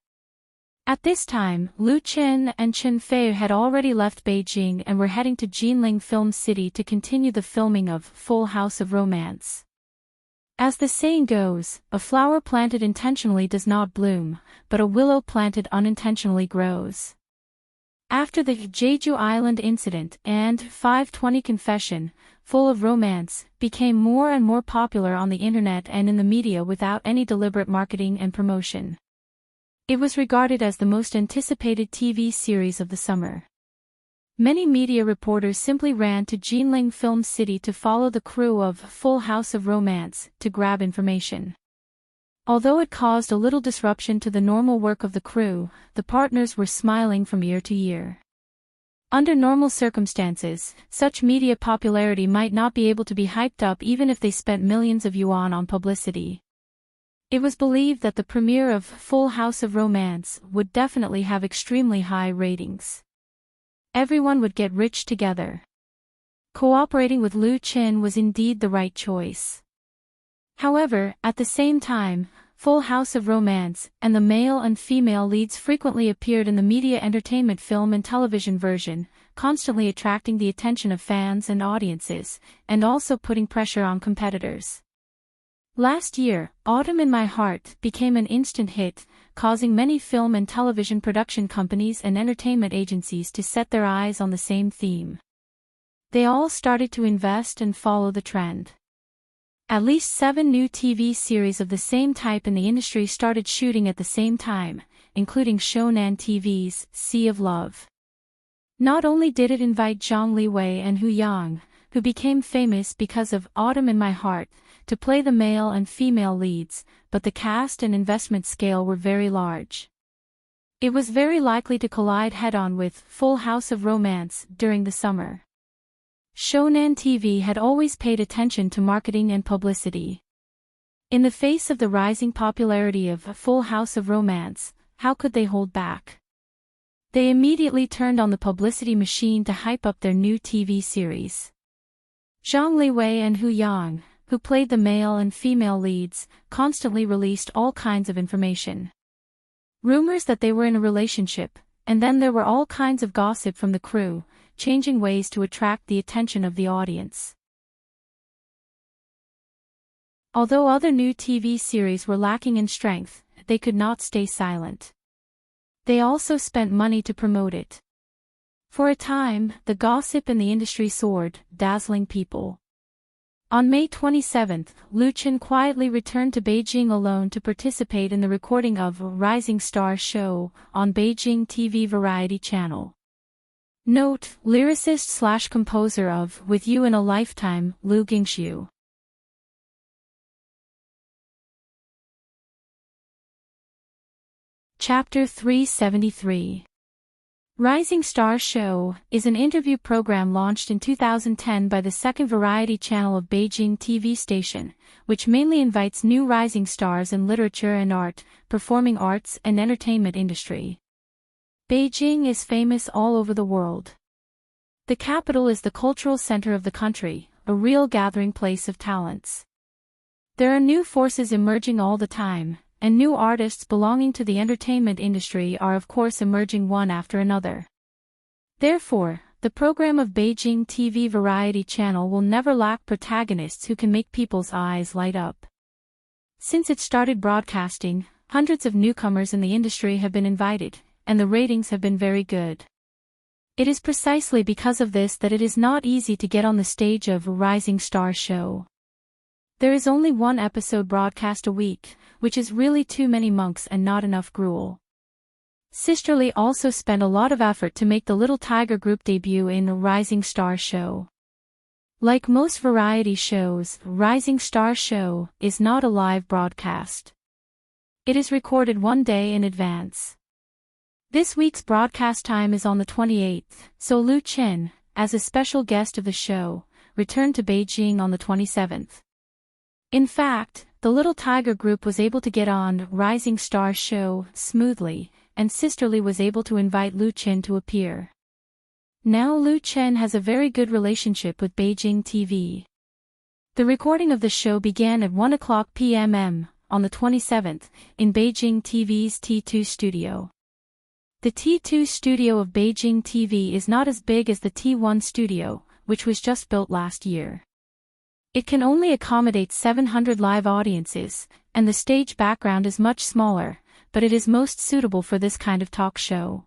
A: At this time, Lu Chen and Chen Feier had already left Beijing and were heading to Jinling Film City to continue the filming of Full House of Romance. As the saying goes, a flower planted intentionally does not bloom, but a willow planted unintentionally grows. After the Jeju Island incident and 520 confession, Full of Romance became more and more popular on the internet and in the media without any deliberate marketing and promotion. It was regarded as the most anticipated TV series of the summer. Many media reporters simply ran to Jinling Film City to follow the crew of Full House of Romance to grab information. Although it caused a little disruption to the normal work of the crew, the partners were smiling from ear to ear. Under normal circumstances, such media popularity might not be able to be hyped up even if they spent millions of yuan on publicity. It was believed that the premiere of Full House of Romance would definitely have extremely high ratings. Everyone would get rich together. Cooperating with Lu Qin was indeed the right choice. However, at the same time, Full House of Romance and the male and female leads frequently appeared in the media entertainment film and television version, constantly attracting the attention of fans and audiences, and also putting pressure on competitors. Last year, Autumn in My Heart became an instant hit, causing many film and television production companies and entertainment agencies to set their eyes on the same theme. They all started to invest and follow the trend. At least 7 new TV series of the same type in the industry started shooting at the same time, including Shonan TV's Sea of Love. Not only did it invite Zhang Liwei and Hu Yang, who became famous because of Autumn in My Heart, to play the male and female leads, but the cast and investment scale were very large. It was very likely to collide head-on with Full House of Romance during the summer. Shonan TV had always paid attention to marketing and publicity. In the face of the rising popularity of Full House of Romance, how could they hold back? They immediately turned on the publicity machine to hype up their new TV series. Zhang Liwei and Hu Yang, who played the male and female leads, constantly released all kinds of information. Rumors that they were in a relationship, and then there were all kinds of gossip from the crew, changing ways to attract the attention of the audience. Although other new TV series were lacking in strength, they could not stay silent. They also spent money to promote it. For a time, the gossip in the industry soared, dazzling people. On May 27, Lu Qin quietly returned to Beijing alone to participate in the recording of Rising Star Show on Beijing TV Variety Channel. Note, lyricist/composer of With You in a Lifetime, Lu Gingxiu. Chapter 373. Rising Star Show is an interview program launched in 2010 by the second variety channel of Beijing TV station, which mainly invites new rising stars in literature and art, performing arts and entertainment industry. Beijing is famous all over the world. The capital is the cultural center of the country, a real gathering place of talents. There are new forces emerging all the time, and new artists belonging to the entertainment industry are of course emerging one after another. Therefore, the program of Beijing TV Variety Channel will never lack protagonists who can make people's eyes light up. Since it started broadcasting, hundreds of newcomers in the industry have been invited, and the ratings have been very good. It is precisely because of this that it is not easy to get on the stage of Rising Star Show. There is only one episode broadcast a week, which is really too many monks and not enough gruel. Sisterly also spent a lot of effort to make the Little Tiger Group debut in a Rising Star Show. Like most variety shows, Rising Star Show is not a live broadcast. It is recorded one day in advance. This week's broadcast time is on the 28th, so Lu Qin, as a special guest of the show, returned to Beijing on the 27th. In fact, the Little Tiger Group was able to get on Rising Star Show smoothly, and Sisterly was able to invite Lu Qin to appear. Now Lu Qin has a very good relationship with Beijing TV. The recording of the show began at 1:00 p.m. on the 27th, in Beijing TV's T2 studio. The T2 studio of Beijing TV is not as big as the T1 studio, which was just built last year. It can only accommodate 700 live audiences, and the stage background is much smaller, but it is most suitable for this kind of talk show.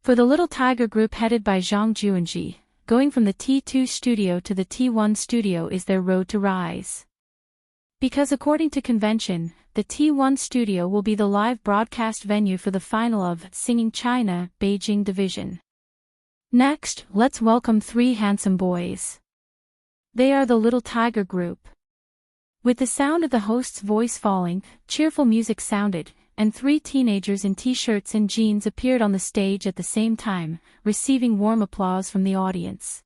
A: For the Little Tiger Group headed by Zhang Juanji, going from the T2 studio to the T1 studio is their road to rise. Because according to convention, the T1 studio will be the live broadcast venue for the final of Singing China, Beijing Division. Next, let's welcome 3 handsome boys. They are the Little Tiger Group. With the sound of the host's voice falling, cheerful music sounded, and 3 teenagers in t-shirts and jeans appeared on the stage at the same time, receiving warm applause from the audience.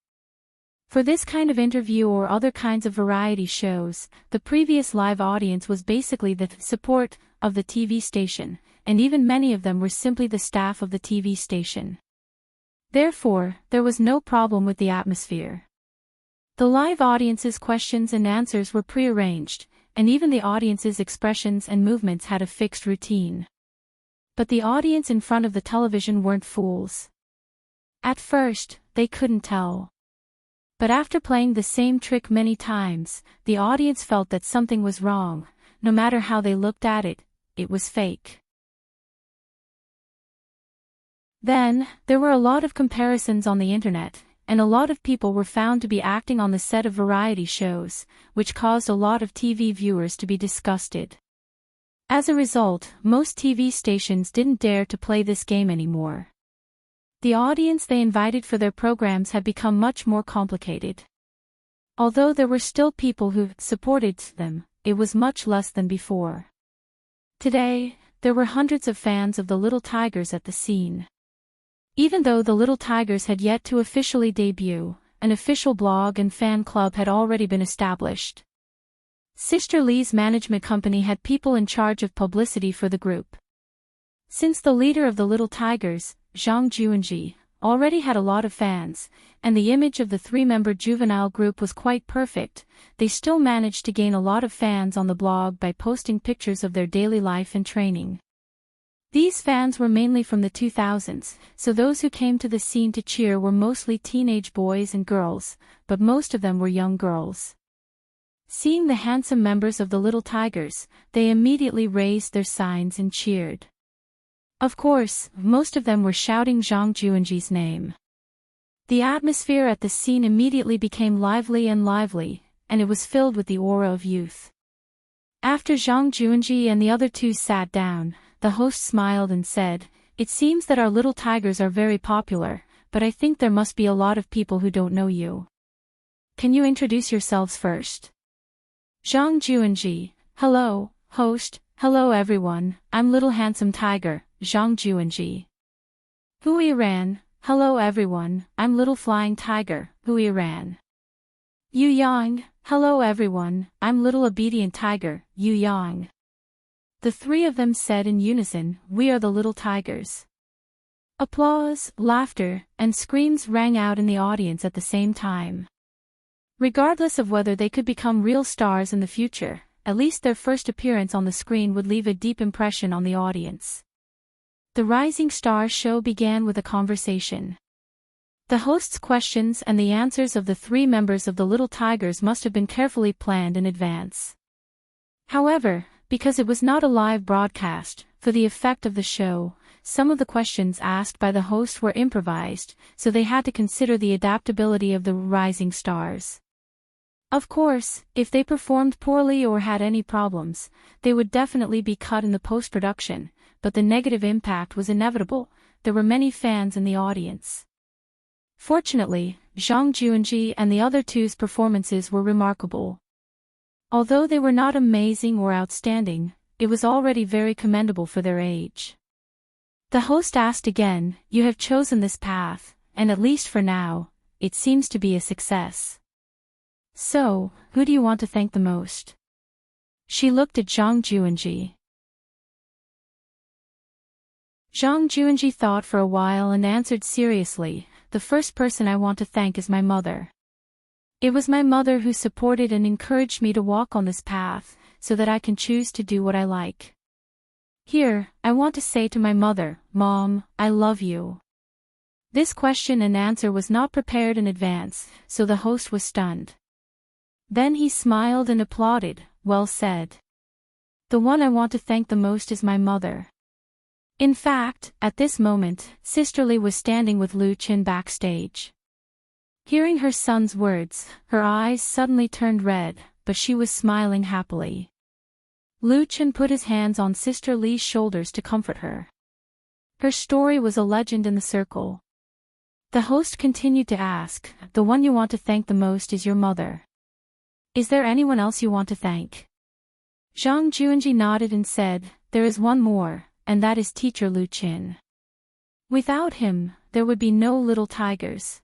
A: For this kind of interview or other kinds of variety shows, the previous live audience was basically the support of the TV station, and even many of them were simply the staff of the TV station. Therefore, there was no problem with the atmosphere. The live audience's questions and answers were prearranged, and even the audience's expressions and movements had a fixed routine. But the audience in front of the television weren't fools. At first, they couldn't tell. But after playing the same trick many times, the audience felt that something was wrong. No matter how they looked at it, it was fake. Then, there were a lot of comparisons on the internet, and a lot of people were found to be acting on the set of variety shows, which caused a lot of TV viewers to be disgusted. As a result, most TV stations didn't dare to play this game anymore. The audience they invited for their programs had become much more complicated. Although there were still people who supported them, it was much less than before. Today, there were hundreds of fans of the Little Tigers at the scene. Even though the Little Tigers had yet to officially debut, an official blog and fan club had already been established. Sister Lee's management company had people in charge of publicity for the group. Since the leader of the Little Tigers, Zhang Juanji, already had a lot of fans, and the image of the three-member juvenile group was quite perfect, they still managed to gain a lot of fans on the blog by posting pictures of their daily life and training. These fans were mainly from the 2000s, so those who came to the scene to cheer were mostly teenage boys and girls, but most of them were young girls. Seeing the handsome members of the Little Tigers, they immediately raised their signs and cheered. Of course, most of them were shouting Zhang Juanji's name. The atmosphere at the scene immediately became lively, and it was filled with the aura of youth. After Zhang Juanji and the other two sat down, the host smiled and said, "It seems that our Little Tigers are very popular, but I think there must be a lot of people who don't know you. Can you introduce yourselves first?" Zhang Juanji: "Hello, host, hello everyone, I'm Little Handsome Tiger, Zhang Juanji." Hui Ran: "Hello everyone, I'm Little Flying Tiger, Hui Ran." Yu Yang: "Hello everyone, I'm Little Obedient Tiger, Yu Yang." The three of them said in unison, "We are the Little Tigers." Applause, laughter, and screams rang out in the audience at the same time. Regardless of whether they could become real stars in the future, at least their first appearance on the screen would leave a deep impression on the audience. The Rising Star show began with a conversation. The host's questions and the answers of the three members of the Little Tigers must have been carefully planned in advance. However, because it was not a live broadcast, for the effect of the show, some of the questions asked by the host were improvised, so they had to consider the adaptability of the Rising Stars. Of course, if they performed poorly or had any problems, they would definitely be cut in the post-production, but the negative impact was inevitable. There were many fans in the audience. Fortunately, Zhang Juanji and the other two's performances were remarkable. Although they were not amazing or outstanding, it was already very commendable for their age. The host asked again, "You have chosen this path, and at least for now, it seems to be a success. So, who do you want to thank the most?" She looked at Zhang Juanji. Zhang Juanji thought for a while and answered seriously, "The first person I want to thank is my mother. It was my mother who supported and encouraged me to walk on this path, so that I can choose to do what I like. Here, I want to say to my mother, Mom, I love you." This question and answer was not prepared in advance, so the host was stunned. Then he smiled and applauded, "Well said. The one I want to thank the most is my mother." In fact, at this moment, Sister Lee was standing with Lu Qin backstage. Hearing her son's words, her eyes suddenly turned red, but she was smiling happily. Lu Qin put his hands on Sister Lee's shoulders to comfort her. Her story was a legend in the circle. The host continued to ask, "The one you want to thank the most is your mother. Is there anyone else you want to thank?" Zhang Juanji nodded and said, "There is one more, and that is Teacher Lu Qin. Without him, there would be no Little Tigers."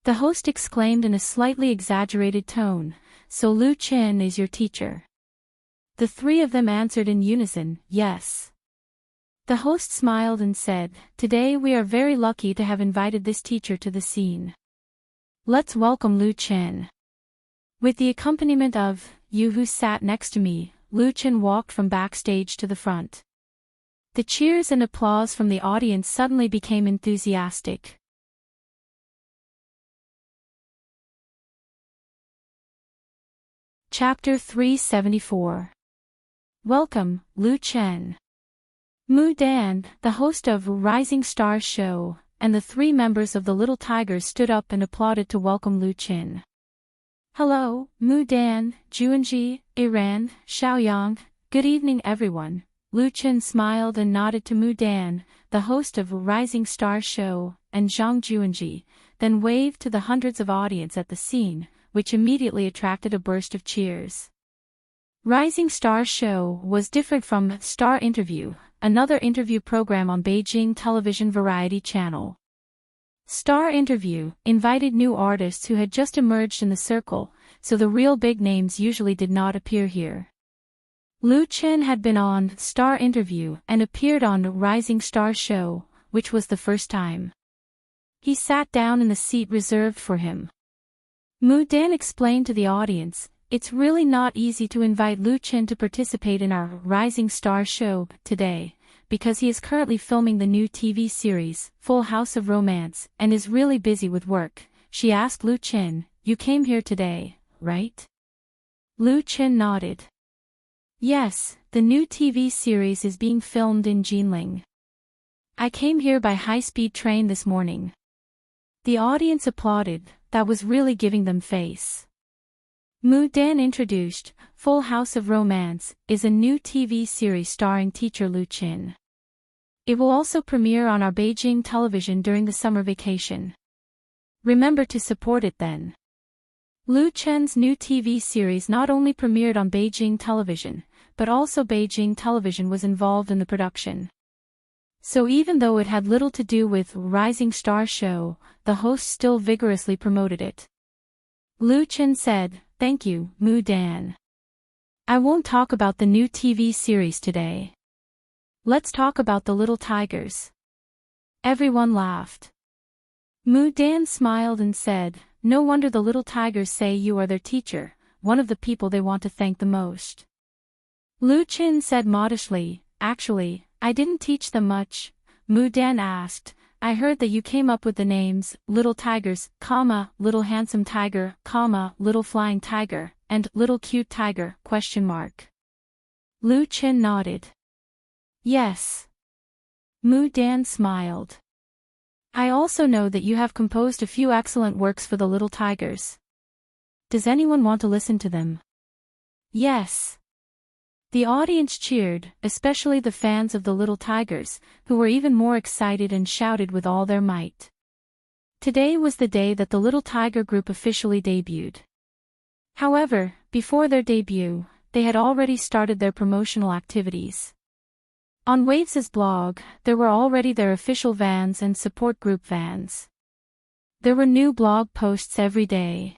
A: The host exclaimed in a slightly exaggerated tone, "So Lu Chen is your teacher?" The three of them answered in unison, "Yes." The host smiled and said, "Today we are very lucky to have invited this teacher to the scene. Let's welcome Lu Chen." With the accompaniment of, "You who sat next to me," Lu Chen walked from backstage to the front. The cheers and applause from the audience suddenly became enthusiastic. Chapter 374. Welcome, Lu Chen. Mu Dan, the host of Rising Stars Show, and the three members of the Little Tigers stood up and applauded to welcome Lu Chen. "Hello, Mu Dan, Juanji, Iran, Xiaoyang, good evening everyone." Lu Chen smiled and nodded to Mu Dan, the host of Rising Stars Show, and Zhang Juanji, then waved to the hundreds of audience at the scene, which immediately attracted a burst of cheers. Rising Stars Show was different from Star Interview, another interview program on Beijing Television Variety Channel. Star Interview invited new artists who had just emerged in the circle, so the real big names usually did not appear here. Lu Chen had been on Star Interview and appeared on Rising Stars Show, which was the first time. He sat down in the seat reserved for him. Mu Dan explained to the audience, "It's really not easy to invite Lu Chen to participate in our Rising Stars Show today, because he is currently filming the new TV series, Full House of Romance, and is really busy with work." She asked Lu Chen, "You came here today, right?" Lu Chen nodded. "Yes, the new TV series is being filmed in Jinling. I came here by high-speed train this morning." The audience applauded, that was really giving them face. Mu Dan introduced, Full House of Romance is a new TV series starring teacher Lu Chen. It will also premiere on our Beijing television during the summer vacation. Remember to support it then. Lu Chen's new TV series not only premiered on Beijing television, but also Beijing television was involved in the production. So even though it had little to do with Rising Star Show, the host still vigorously promoted it. Lu Chen said, "Thank you, Mu Dan. I won't talk about the new TV series today. Let's talk about the Little Tigers." Everyone laughed. Mu Dan smiled and said, "No wonder the Little Tigers say you are their teacher, one of the people they want to thank the most." Lu Chen said modestly, "Actually, I didn't teach them much." Mu Dan asked, "I heard that you came up with the names, Little Tigers, Little Handsome Tiger, Little Flying Tiger, and Little Cute Tiger, ? Lu Chen nodded. "Yes." Mu Dan smiled. "I also know that you have composed a few excellent works for the Little Tigers. Does anyone want to listen to them?" "Yes." The audience cheered, especially the fans of the Little Tigers, who were even more excited and shouted with all their might. Today was the day that the Little Tiger group officially debuted. However, before their debut, they had already started their promotional activities. On Waves' blog, there were already their official vans and support group vans. There were new blog posts every day.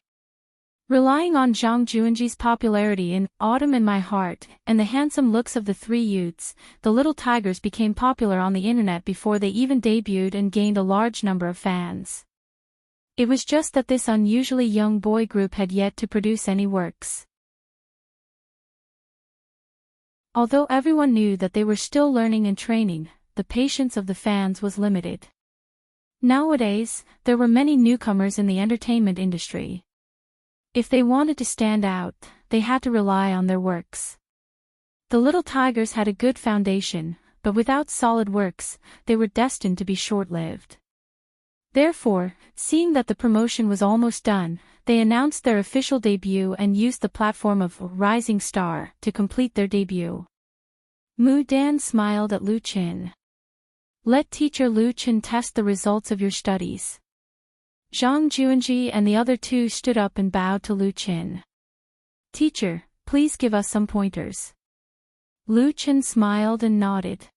A: Relying on Zhang Juanji's popularity in Autumn in My Heart and the handsome looks of the three youths, the Little Tigers became popular on the internet before they even debuted and gained a large number of fans. It was just that this unusually young boy group had yet to produce any works. Although everyone knew that they were still learning and training, the patience of the fans was limited. Nowadays, there were many newcomers in the entertainment industry. If they wanted to stand out, they had to rely on their works. The Little Tigers had a good foundation, but without solid works, they were destined to be short-lived. Therefore, seeing that the promotion was almost done, they announced their official debut and used the platform of Rising Star to complete their debut. Mu Dan smiled at Lu Chen. "Let teacher Lu Chen test the results of your studies." Zhang Juanji and the other two stood up and bowed to Lu Chen. "Teacher, please give us some pointers." Lu Chen smiled and nodded.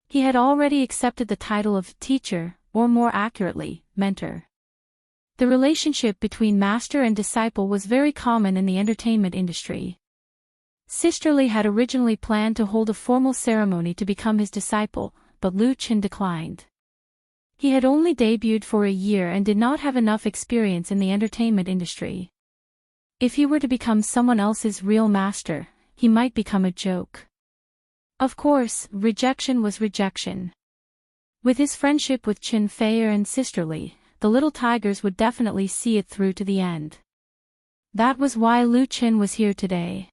A: He had already accepted the title of teacher, or more accurately, mentor. The relationship between master and disciple was very common in the entertainment industry. Sisterly had originally planned to hold a formal ceremony to become his disciple, but Lu Qin declined. He had only debuted for a year and did not have enough experience in the entertainment industry. If he were to become someone else's real master, he might become a joke. Of course, rejection was rejection. With his friendship with Qin Feier and Sisterly, the little tigers would definitely see it through to the end. That was why Lu Qin was here today.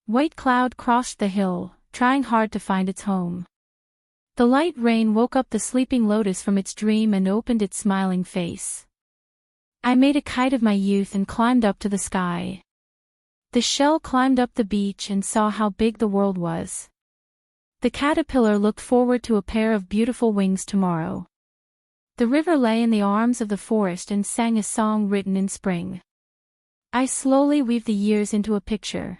A: White cloud crossed the hill, trying hard to find its home. The light rain woke up the sleeping lotus from its dream and opened its smiling face. I made a kite of my youth and climbed up to the sky. The shell climbed up the beach and saw how big the world was. The caterpillar looked forward to a pair of beautiful wings tomorrow. The river lay in the arms of the forest and sang a song written in spring. I slowly weaved the years into a picture.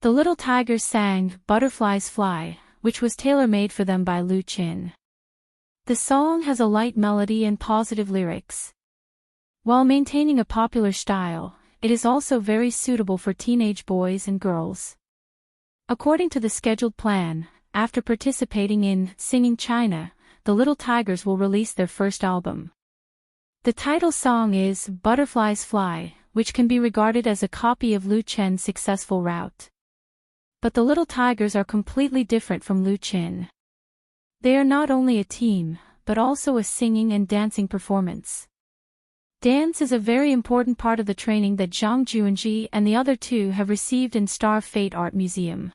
A: The little tigers sang Butterflies Fly, which was tailor-made for them by Lu Qin. The song has a light melody and positive lyrics. While maintaining a popular style, it is also very suitable for teenage boys and girls. According to the scheduled plan, after participating in Singing China, the Little Tigers will release their first album. The title song is Butterflies Fly, which can be regarded as a copy of Lu Qin's successful route. But the Little Tigers are completely different from Lu Qin. They are not only a team, but also a singing and dancing performance. Dance is a very important part of the training that Zhang Juanji and the other two have received in Star Fate Art Museum.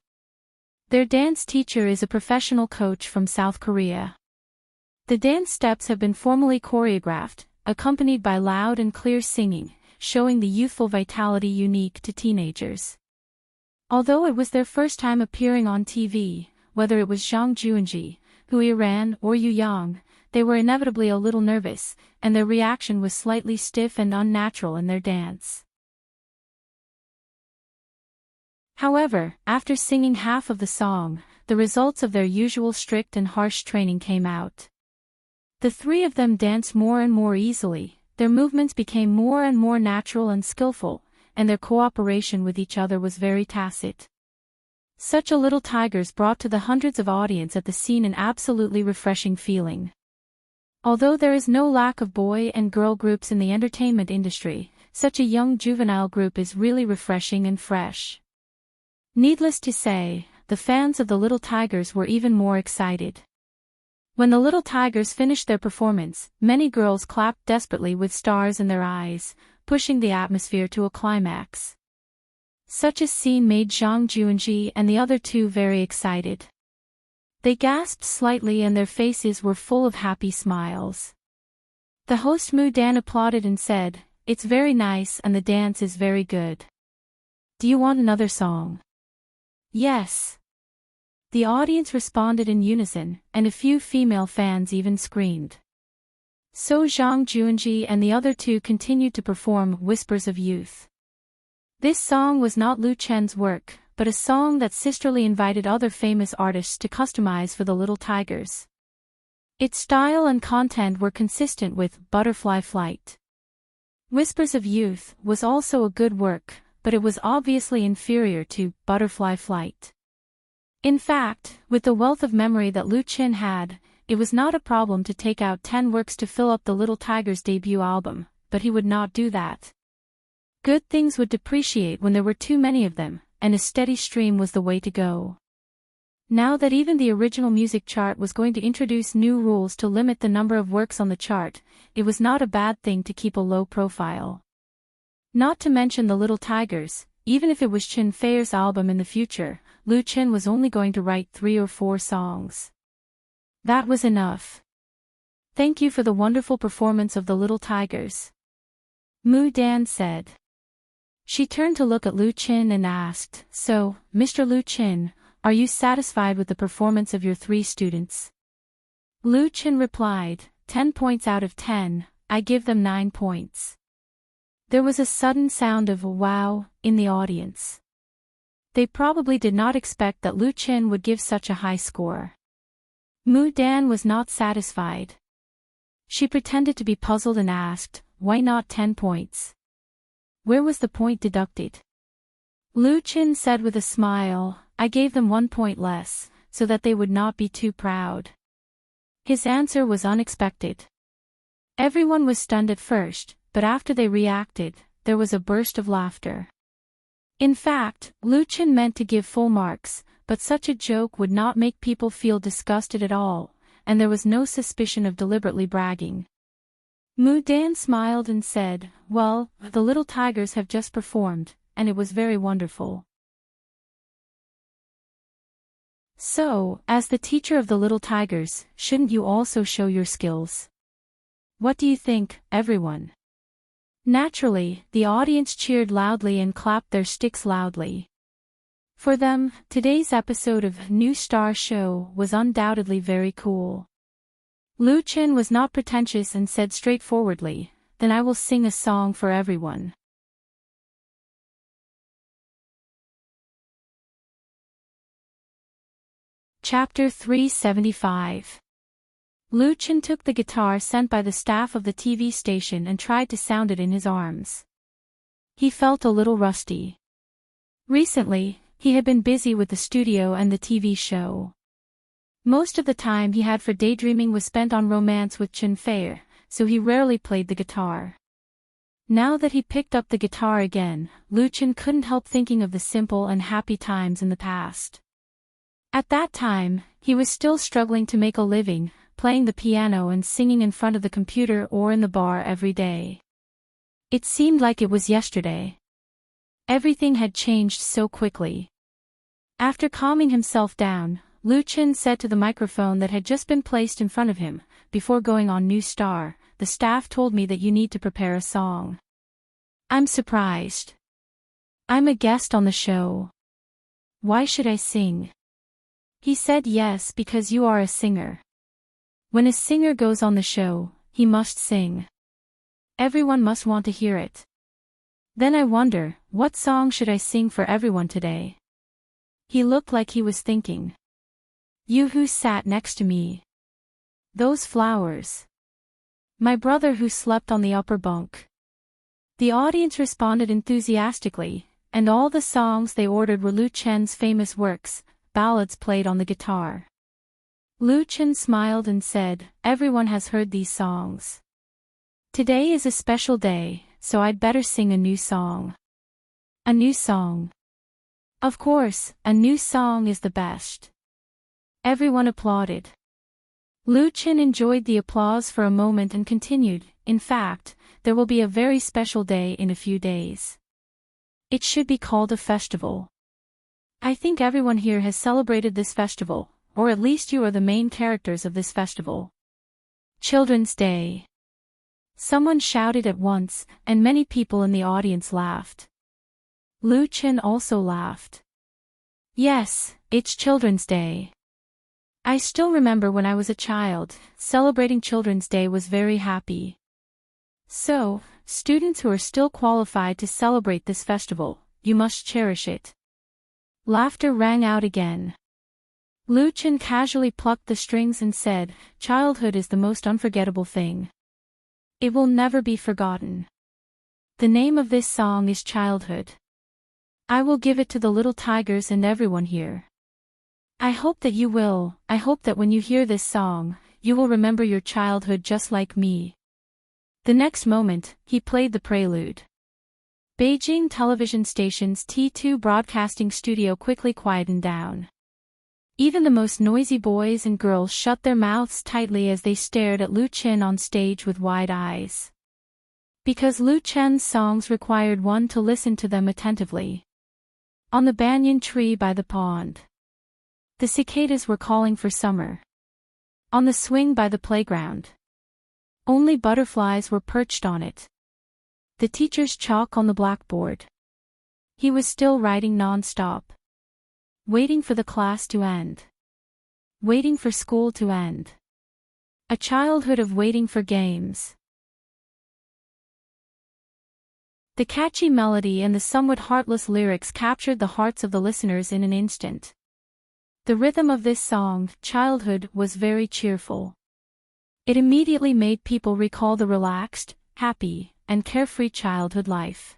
A: Their dance teacher is a professional coach from South Korea. The dance steps have been formally choreographed, accompanied by loud and clear singing, showing the youthful vitality unique to teenagers. Although it was their first time appearing on TV, whether it was Zhang Juanji, Hu Yiran or Yu Yang, they were inevitably a little nervous, and their reaction was slightly stiff and unnatural in their dance. However, after singing half of the song, the results of their usual strict and harsh training came out. The three of them danced more and more easily, their movements became more and more natural and skillful, and their cooperation with each other was very tacit. Such a Little Tigers brought to the hundreds of audience at the scene an absolutely refreshing feeling. Although there is no lack of boy and girl groups in the entertainment industry, such a young juvenile group is really refreshing and fresh. Needless to say, the fans of the Little Tigers were even more excited. When the Little Tigers finished their performance, many girls clapped desperately with stars in their eyes, pushing the atmosphere to a climax. Such a scene made Zhang Juanji and the other two very excited. They gasped slightly and their faces were full of happy smiles. The host Mu Dan applauded and said, "It's very nice and the dance is very good. Do you want another song?" "Yes." The audience responded in unison, and a few female fans even screamed. So Zhang Juanji and the other two continued to perform Whispers of Youth. This song was not Lu Chen's work, but a song that Sisterly invited other famous artists to customize for the Little Tigers. Its style and content were consistent with Butterfly Flight. Whispers of Youth was also a good work, but it was obviously inferior to Butterfly Flight. In fact, with the wealth of memory that Lu Qin had, it was not a problem to take out 10 works to fill up the Little Tigers' debut album, but he would not do that. Good things would depreciate when there were too many of them, and a steady stream was the way to go. Now that even the original music chart was going to introduce new rules to limit the number of works on the chart, it was not a bad thing to keep a low profile. Not to mention the Little Tigers, even if it was Qin Feier's album in the future, Lu Qin was only going to write 3 or 4 songs. That was enough. "Thank you for the wonderful performance of the Little Tigers," Mu Dan said. She turned to look at Lu Qin and asked, "So, Mr. Lu Qin, are you satisfied with the performance of your 3 students?" Lu Qin replied, 10 points out of 10, I give them 9 points. There was a sudden sound of wow in the audience. They probably did not expect that Lu Qin would give such a high score. Mu Dan was not satisfied. She pretended to be puzzled and asked, why not 10 points? Where was the point deducted? Lu Qin said with a smile, I gave them 1 point less, so that they would not be too proud. His answer was unexpected. Everyone was stunned at first, but after they reacted, there was a burst of laughter. In fact, Lu Qin meant to give full marks, but such a joke would not make people feel disgusted at all, and there was no suspicion of deliberately bragging. Mu Dan smiled and said, well, the little tigers have just performed, and it was very wonderful. So, as the teacher of the little tigers, shouldn't you also show your skills? What do you think, everyone? Naturally, the audience cheered loudly and clapped their sticks loudly. For them, today's episode of New Star Show was undoubtedly very cool. Lu Qin was not pretentious and said straightforwardly, then I will sing a song for everyone. Chapter 375. Lu Qin took the guitar sent by the staff of the TV station and tried to sound it in his arms. He felt a little rusty. Recently, he had been busy with the studio and the TV show. Most of the time he had for daydreaming was spent on romance with Chen Fei, so he rarely played the guitar. Now that he picked up the guitar again, Lu Qin couldn't help thinking of the simple and happy times in the past. At that time, he was still struggling to make a living, playing the piano and singing in front of the computer or in the bar every day. It seemed like it was yesterday. Everything had changed so quickly. After calming himself down, Lu Qin said to the microphone that had just been placed in front of him, before going on New Star, the staff told me that you need to prepare a song. I'm surprised. I'm a guest on the show. Why should I sing? He said yes because you are a singer. When a singer goes on the show, he must sing. Everyone must want to hear it. Then I wonder, what song should I sing for everyone today? He looked like he was thinking. You who sat next to me. Those flowers. My brother who slept on the upper bunk. The audience responded enthusiastically, and all the songs they ordered were Lu Qin's famous works, ballads played on the guitar. Lu Qin smiled and said, everyone has heard these songs. Today is a special day, so I'd better sing a new song. A new song. Of course, a new song is the best. Everyone applauded. Lu Qin enjoyed the applause for a moment and continued, in fact, there will be a very special day in a few days. It should be called a festival. I think everyone here has celebrated this festival, or at least you are the main characters of this festival. Children's Day. Someone shouted at once, and many people in the audience laughed. Lu Qin also laughed. Yes, it's Children's Day. I still remember when I was a child, celebrating Children's Day was very happy. So, students who are still qualified to celebrate this festival, you must cherish it. Laughter rang out again. Lu Qin casually plucked the strings and said, childhood is the most unforgettable thing. It will never be forgotten. The name of this song is Childhood. I will give it to the little tigers and everyone here. I hope that you will, I hope that when you hear this song, you will remember your childhood just like me. The next moment, he played the prelude. Beijing television station's T2 broadcasting studio quickly quietened down. Even the most noisy boys and girls shut their mouths tightly as they stared at Lu Qin on stage with wide eyes. Because Lu Qin's songs required one to listen to them attentively. On the banyan tree by the pond. The cicadas were calling for summer. On the swing by the playground. Only butterflies were perched on it. The teacher's chalk on the blackboard. He was still writing non-stop. Waiting for the class to end. Waiting for school to end. A childhood of waiting for games. The catchy melody and the somewhat heartless lyrics captured the hearts of the listeners in an instant. The rhythm of this song, Childhood, was very cheerful. It immediately made people recall the relaxed, happy, and carefree childhood life.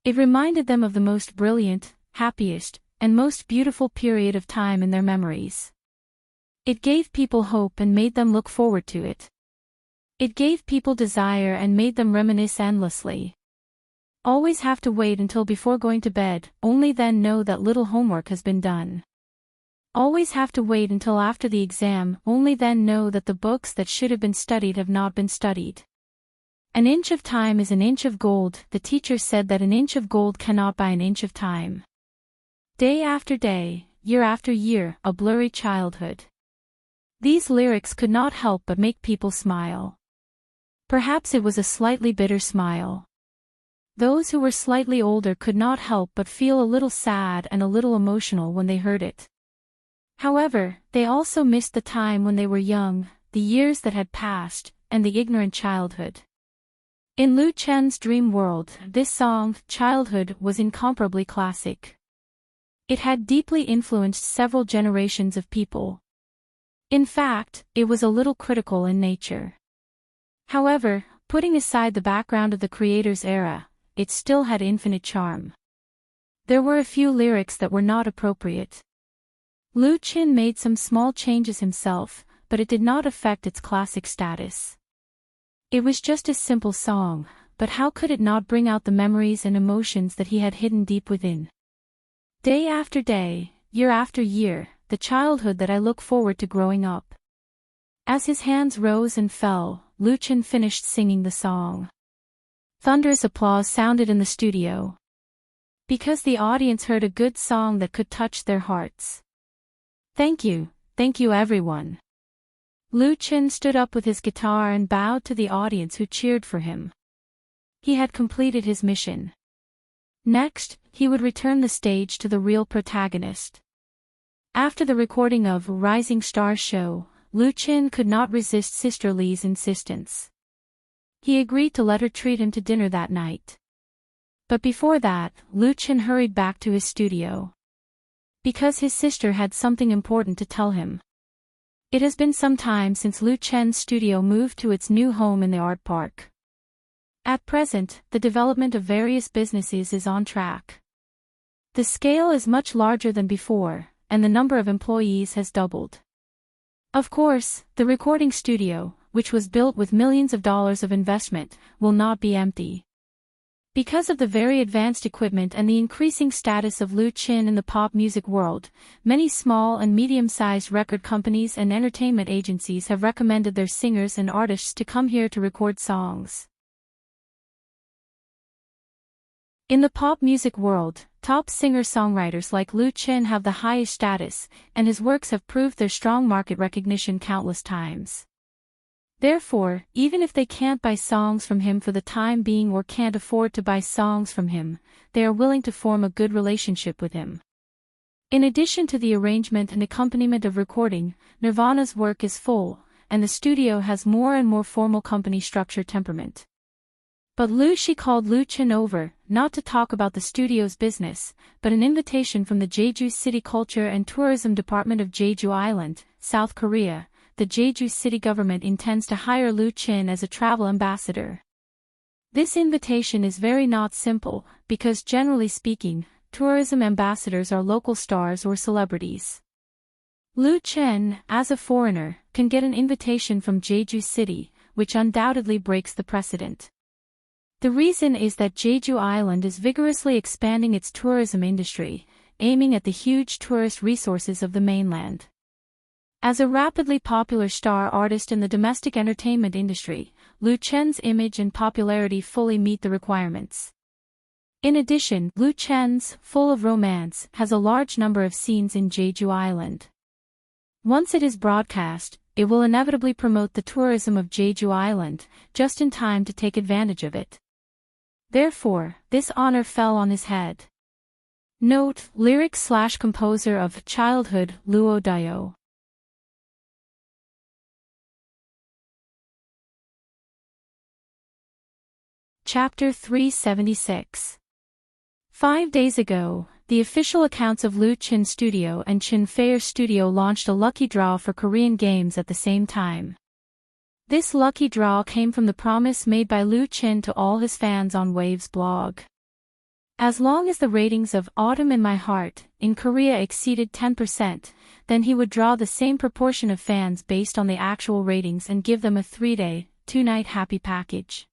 A: It reminded them of the most brilliant, happiest, and most beautiful period of time in their memories. It gave people hope and made them look forward to it. It gave people desire and made them reminisce endlessly. Always have to wait until before going to bed, only then know that little homework has been done. Always have to wait until after the exam, only then know that the books that should have been studied have not been studied. An inch of time is an inch of gold. The teacher said that an inch of gold cannot buy an inch of time. Day after day, year after year, a blurry childhood. These lyrics could not help but make people smile. Perhaps it was a slightly bitter smile. Those who were slightly older could not help but feel a little sad and a little emotional when they heard it. However, they also missed the time when they were young, the years that had passed, and the ignorant childhood. In Lu Chen's dream world, this song, Childhood, was incomparably classic. It had deeply influenced several generations of people. In fact, it was a little critical in nature. However, putting aside the background of the creator's era, it still had infinite charm. There were a few lyrics that were not appropriate. Lu Chen made some small changes himself, but it did not affect its classic status. It was just a simple song, but how could it not bring out the memories and emotions that he had hidden deep within? Day after day, year after year, the childhood that I look forward to growing up. As his hands rose and fell, Lu Chen finished singing the song. Thunderous applause sounded in the studio. Because the audience heard a good song that could touch their hearts. Thank you everyone. Lu Chen stood up with his guitar and bowed to the audience who cheered for him. He had completed his mission. Next, he would return the stage to the real protagonist. After the recording of Rising Star Show, Lu Chen could not resist Sister Li's insistence. He agreed to let her treat him to dinner that night. But before that, Lu Chen hurried back to his studio. Because his sister had something important to tell him. It has been some time since Lu Chen's studio moved to its new home in the art park. At present, the development of various businesses is on track. The scale is much larger than before, and the number of employees has doubled. Of course, the recording studio, which was built with millions of dollars of investment, will not be empty. Because of the very advanced equipment and the increasing status of Lu Chen in the pop music world, many small and medium-sized record companies and entertainment agencies have recommended their singers and artists to come here to record songs. In the pop music world, top singer-songwriters like Lu Chen have the highest status, and his works have proved their strong market recognition countless times. Therefore, even if they can't buy songs from him for the time being or can't afford to buy songs from him, they are willing to form a good relationship with him. In addition to the arrangement and accompaniment of recording, Nirvana's work is full, and the studio has more and more formal company structure temperament. But She called Lu Chen over, not to talk about the studio's business, but an invitation from the Jeju City Culture and Tourism Department of Jeju Island, South Korea. The Jeju City government intends to hire Lu Chen as a travel ambassador. This invitation is very not simple, because generally speaking, tourism ambassadors are local stars or celebrities. Lu Chen, as a foreigner, can get an invitation from Jeju City, which undoubtedly breaks the precedent. The reason is that Jeju Island is vigorously expanding its tourism industry, aiming at the huge tourist resources of the mainland. As a rapidly popular star artist in the domestic entertainment industry, Lu Chen's image and popularity fully meet the requirements. In addition, Lu Chen's, full of romance, has a large number of scenes in Jeju Island. Once it is broadcast, it will inevitably promote the tourism of Jeju Island, just in time to take advantage of it. Therefore, this honor fell on his head. Note, lyrics/composer of Childhood, Luo Dio. Chapter 376. 5 days ago, the official accounts of Lu Chen Studio and Chin Fair Studio launched a lucky draw for Korean games at the same time. This lucky draw came from the promise made by Lu Chin to all his fans on Wave's blog. As long as the ratings of Autumn in My Heart in Korea exceeded 10%, then he would draw the same proportion of fans based on the actual ratings and give them a 3-day, 2-night happy package.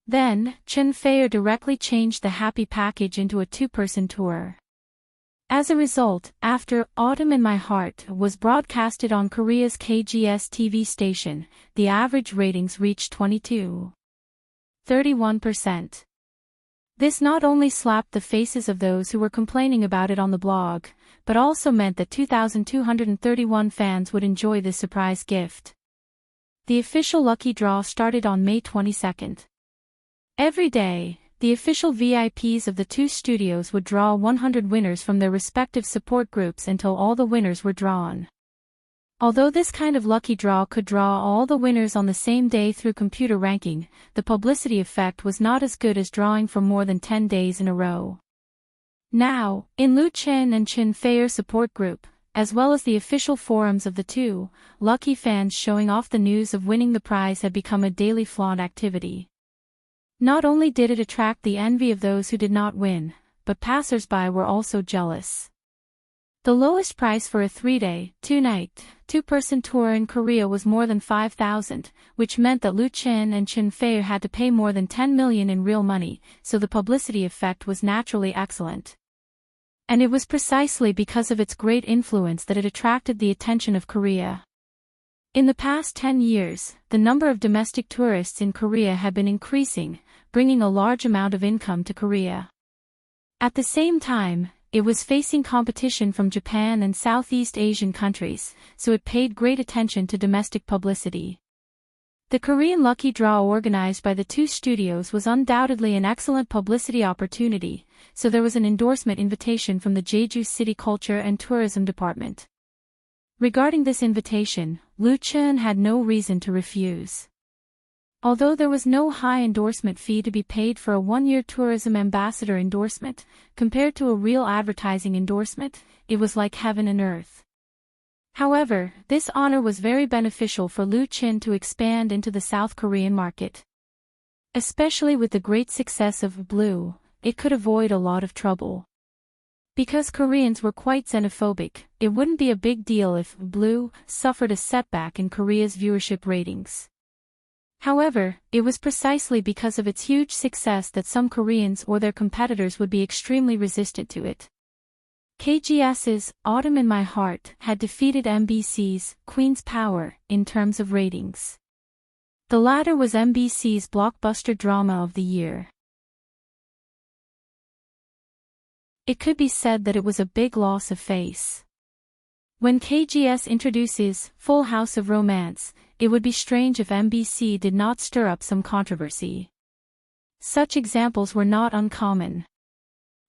A: Then, Chen Feier directly changed the happy package into a 2-person tour. As a result, after Autumn in My Heart was broadcasted on Korea's KGS TV station, the average ratings reached 22.31%. This not only slapped the faces of those who were complaining about it on the blog, but also meant that 2,231 fans would enjoy this surprise gift. The official lucky draw started on May 22nd. Every day, the official VIPs of the two studios would draw 100 winners from their respective support groups until all the winners were drawn. Although this kind of lucky draw could draw all the winners on the same day through computer ranking, the publicity effect was not as good as drawing for more than 10 days in a row. Now, in Lu Chen and Chen Feier support group, as well as the official forums of the two, lucky fans showing off the news of winning the prize had become a daily flaunt activity. Not only did it attract the envy of those who did not win, but passers-by were also jealous. The lowest price for a 3-day, 2-night, 2-person tour in Korea was more than 5,000, which meant that Lu Chen and Chen Feier had to pay more than 10 million in real money, so the publicity effect was naturally excellent. And it was precisely because of its great influence that it attracted the attention of Korea. In the past 10 years, the number of domestic tourists in Korea had been increasing, bringing a large amount of income to Korea. At the same time, it was facing competition from Japan and Southeast Asian countries, so it paid great attention to domestic publicity. The Korean lucky draw organized by the two studios was undoubtedly an excellent publicity opportunity, so there was an endorsement invitation from the Jeju City Culture and Tourism Department. Regarding this invitation, Lu Chen had no reason to refuse. Although there was no high endorsement fee to be paid for a 1-year tourism ambassador endorsement, compared to a real advertising endorsement, it was like heaven and earth. However, this honor was very beneficial for Lu Chen to expand into the South Korean market. Especially with the great success of Blue, it could avoid a lot of trouble. Because Koreans were quite xenophobic, it wouldn't be a big deal if Blue suffered a setback in Korea's viewership ratings. However, it was precisely because of its huge success that some Koreans or their competitors would be extremely resistant to it. KGS's Autumn in My Heart had defeated MBC's Queen's Power in terms of ratings. The latter was MBC's blockbuster drama of the year. It could be said that it was a big loss of face. When KGS introduces Full House of Romance, it would be strange if MBC did not stir up some controversy. Such examples were not uncommon.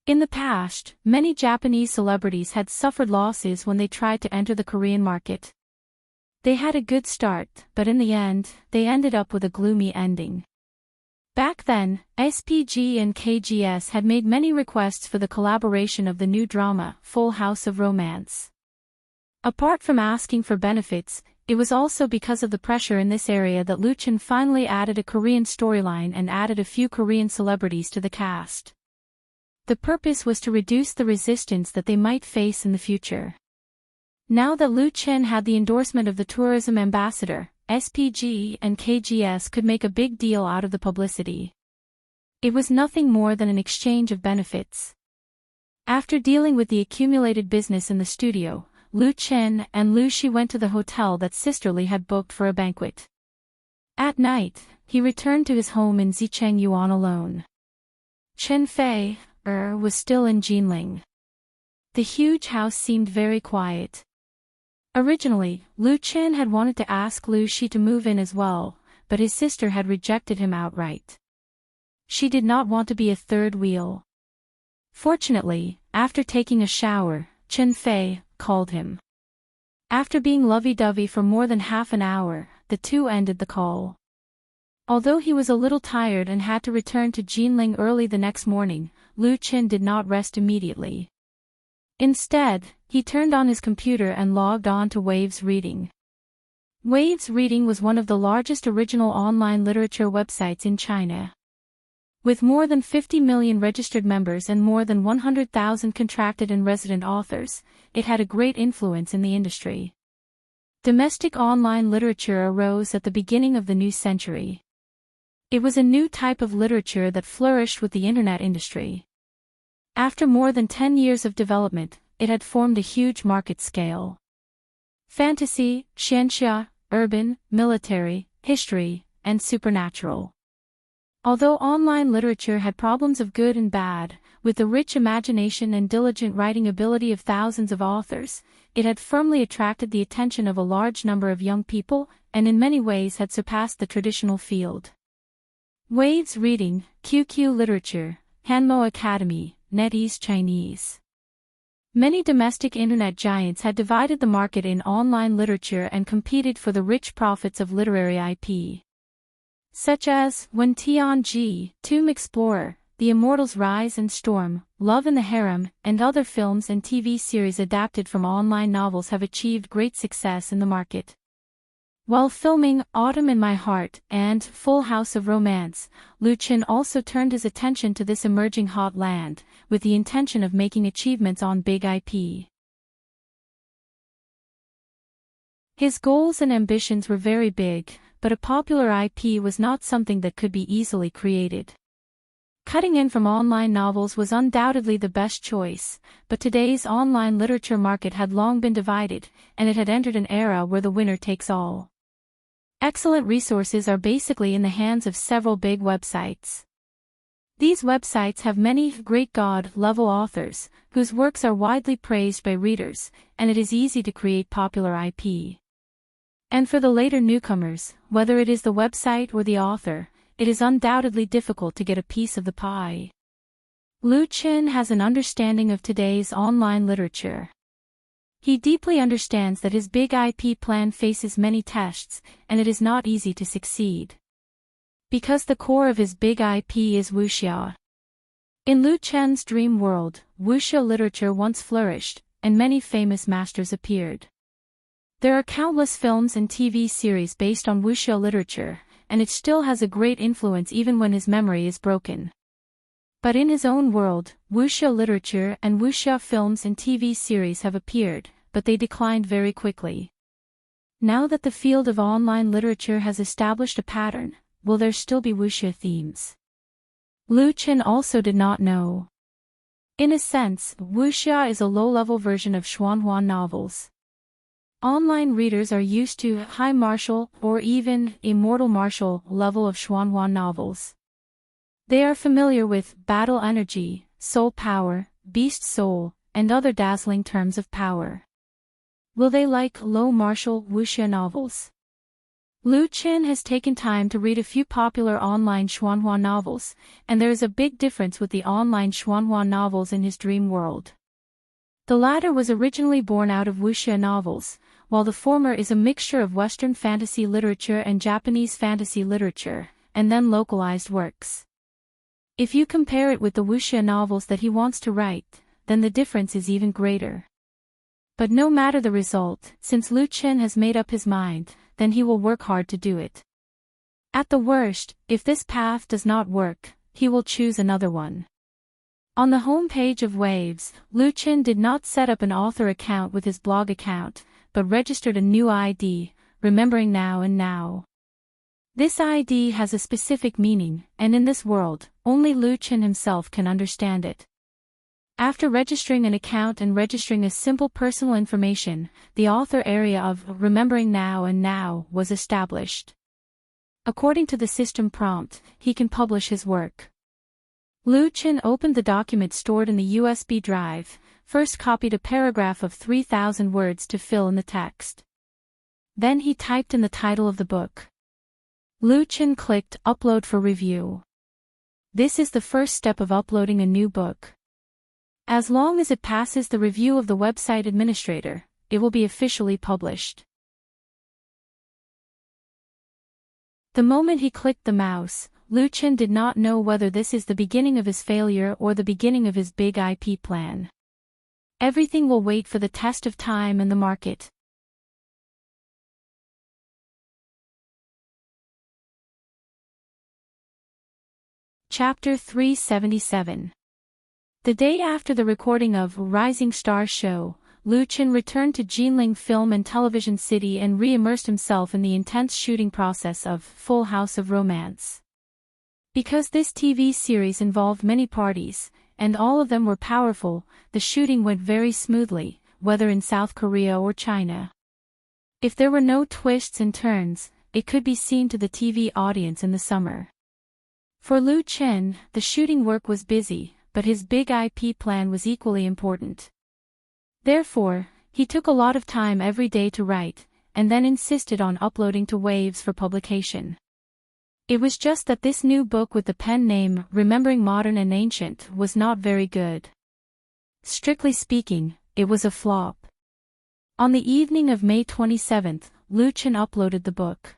A: In the past, many Japanese celebrities had suffered losses when they tried to enter the Korean market. They had a good start, but in the end, they ended up with a gloomy ending. Back then, SPG and KGS had made many requests for the collaboration of the new drama, Full House of Romance. Apart from asking for benefits, it was also because of the pressure in this area that Lu Chen finally added a Korean storyline and added a few Korean celebrities to the cast. The purpose was to reduce the resistance that they might face in the future. Now that Lu Chen had the endorsement of the tourism ambassador, SPG and KGS could make a big deal out of the publicity. It was nothing more than an exchange of benefits. After dealing with the accumulated business in the studio, Lu Chen and Lu Shi went to the hotel that Sisterly had booked for a banquet. At night, he returned to his home in Zhejiang alone. Chen Feier was still in Jinling. The huge house seemed very quiet. Originally, Lu Chen had wanted to ask Lu Shi to move in as well, but his sister had rejected him outright. She did not want to be a third wheel. Fortunately, after taking a shower, Chen Feier called him. After being lovey-dovey for more than half an hour, the two ended the call. Although he was a little tired and had to return to Jinling early the next morning, Lu Chen did not rest immediately. Instead, he turned on his computer and logged on to Wave's reading. Waves Reading was one of the largest original online literature websites in China. With more than 50 million registered members and more than 100,000 contracted and resident authors, it had a great influence in the industry. Domestic online literature arose at the beginning of the new century. It was a new type of literature that flourished with the internet industry. After more than 10 years of development, it had formed a huge market scale. Fantasy, xianxia, urban, military, history, and supernatural. Although online literature had problems of good and bad, with the rich imagination and diligent writing ability of thousands of authors, it had firmly attracted the attention of a large number of young people, and in many ways had surpassed the traditional field. Waves Reading, QQ Literature, Hanmo Academy, NetEase Chinese. Many domestic internet giants had divided the market in online literature and competed for the rich profits of literary IP. Such as Wen Tianji, Tomb Explorer, The Immortals Rise and Storm, Love in the Harem, and other films and TV series adapted from online novels have achieved great success in the market. While filming Autumn in My Heart and Full House of Romance, Lu Chen also turned his attention to this emerging hot land, with the intention of making achievements on big IP. His goals and ambitions were very big, but a popular IP was not something that could be easily created. Cutting in from online novels was undoubtedly the best choice, but today's online literature market had long been divided, and it had entered an era where the winner takes all. Excellent resources are basically in the hands of several big websites. These websites have many great God-level authors, whose works are widely praised by readers, and it is easy to create popular IP. And for the later newcomers, whether it is the website or the author, it is undoubtedly difficult to get a piece of the pie. Lu Chen has an understanding of today's online literature. He deeply understands that his big IP plan faces many tests, and it is not easy to succeed. Because the core of his big IP is wuxia. In Lu Chen's dream world, wuxia literature once flourished, and many famous masters appeared. There are countless films and TV series based on wuxia literature, and it still has a great influence even when his memory is broken. But in his own world, wuxia literature and wuxia films and TV series have appeared, but they declined very quickly. Now that the field of online literature has established a pattern, will there still be wuxia themes? Lu Chen also did not know. In a sense, wuxia is a low-level version of xuanhua novels. Online readers are used to high martial or even immortal martial level of xuanhua novels. They are familiar with battle energy, soul power, beast soul, and other dazzling terms of power. Will they like low martial wuxia novels? Lu Chen has taken time to read a few popular online xuanhua novels, and there is a big difference with the online xuanhua novels in his dream world. The latter was originally born out of wuxia novels, while the former is a mixture of Western fantasy literature and Japanese fantasy literature, and then localized works. If you compare it with the wuxia novels that he wants to write, then the difference is even greater. But no matter the result, since Lu Chen has made up his mind, then he will work hard to do it. At the worst, if this path does not work, he will choose another one. On the home page of Waves, Lu Chen did not set up an author account with his blog account, but registered a new ID, Remembering Now and Now. This ID has a specific meaning, and in this world, only Lu Chen himself can understand it. After registering an account and registering a simple personal information, the author area of Remembering Now and Now was established. According to the system prompt, he can publish his work. Lu Chen opened the document stored in the USB drive, first copied a paragraph of 3,000 words to fill in the text. Then he typed in the title of the book. Lu Chen clicked Upload for review. This is the first step of uploading a new book. As long as it passes the review of the website administrator, it will be officially published. The moment he clicked the mouse, Lu Chen did not know whether this is the beginning of his failure or the beginning of his big IP plan. Everything will wait for the test of time and the market. Chapter 377. The day after the recording of Rising Star Show, Lu Chen returned to Jinling Film and Television City and re-immersed himself in the intense shooting process of Full House of Romance. Because this TV series involved many parties, and all of them were powerful, the shooting went very smoothly, whether in South Korea or China. If there were no twists and turns, it could be seen to the TV audience in the summer. For Lu Chen, the shooting work was busy, but his big IP plan was equally important. Therefore, he took a lot of time every day to write, and then insisted on uploading to Waves for publication. It was just that this new book with the pen name Remembering Modern and Ancient was not very good. Strictly speaking, it was a flop. On the evening of May 27th, Lu Chen uploaded the book.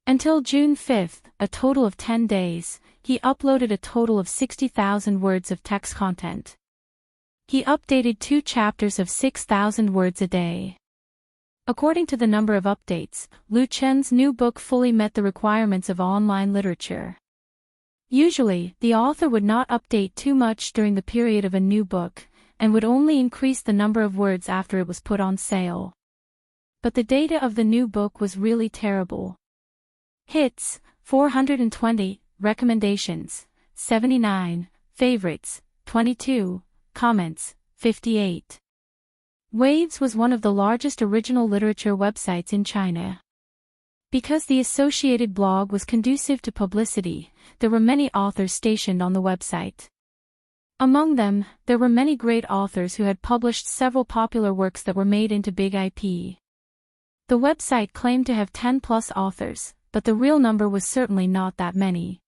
A: Until June 5th, a total of 10 days, he uploaded a total of 60,000 words of text content. He updated 2 chapters of 6,000 words a day. According to the number of updates, Lu Chen's new book fully met the requirements of online literature. Usually, the author would not update too much during the period of a new book, and would only increase the number of words after it was put on sale. But the data of the new book was really terrible. Hits, 420, recommendations, 79, favorites, 22, comments, 58. Waves was one of the largest original literature websites in China. Because the associated blog was conducive to publicity, there were many authors stationed on the website. Among them, there were many great authors who had published several popular works that were made into big IP. The website claimed to have 10+ authors, but the real number was certainly not that many.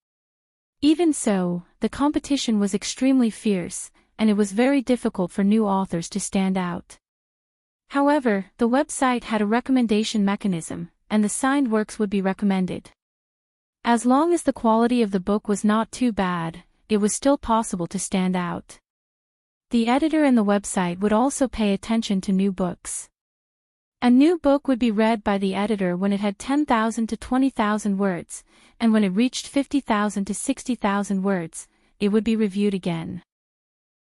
A: Even so, the competition was extremely fierce, and it was very difficult for new authors to stand out. However, the website had a recommendation mechanism, and the signed works would be recommended. As long as the quality of the book was not too bad, it was still possible to stand out. The editor and the website would also pay attention to new books. A new book would be read by the editor when it had 10,000 to 20,000 words, and when it reached 50,000 to 60,000 words, it would be reviewed again.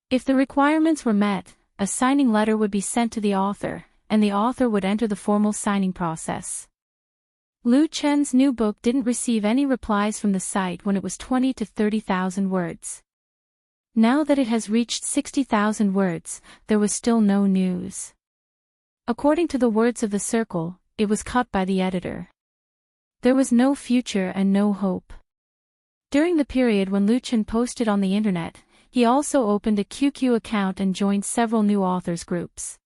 A: If the requirements were met, a signing letter would be sent to the author, and the author would enter the formal signing process. Lu Chen's new book didn't receive any replies from the site when it was 20 to 30,000 words. Now that it has reached 60,000 words, there was still no news. According to the words of the circle, it was cut by the editor. There was no future and no hope. During the period when Lu Chen posted on the internet, he also opened a QQ account and joined several new authors groups.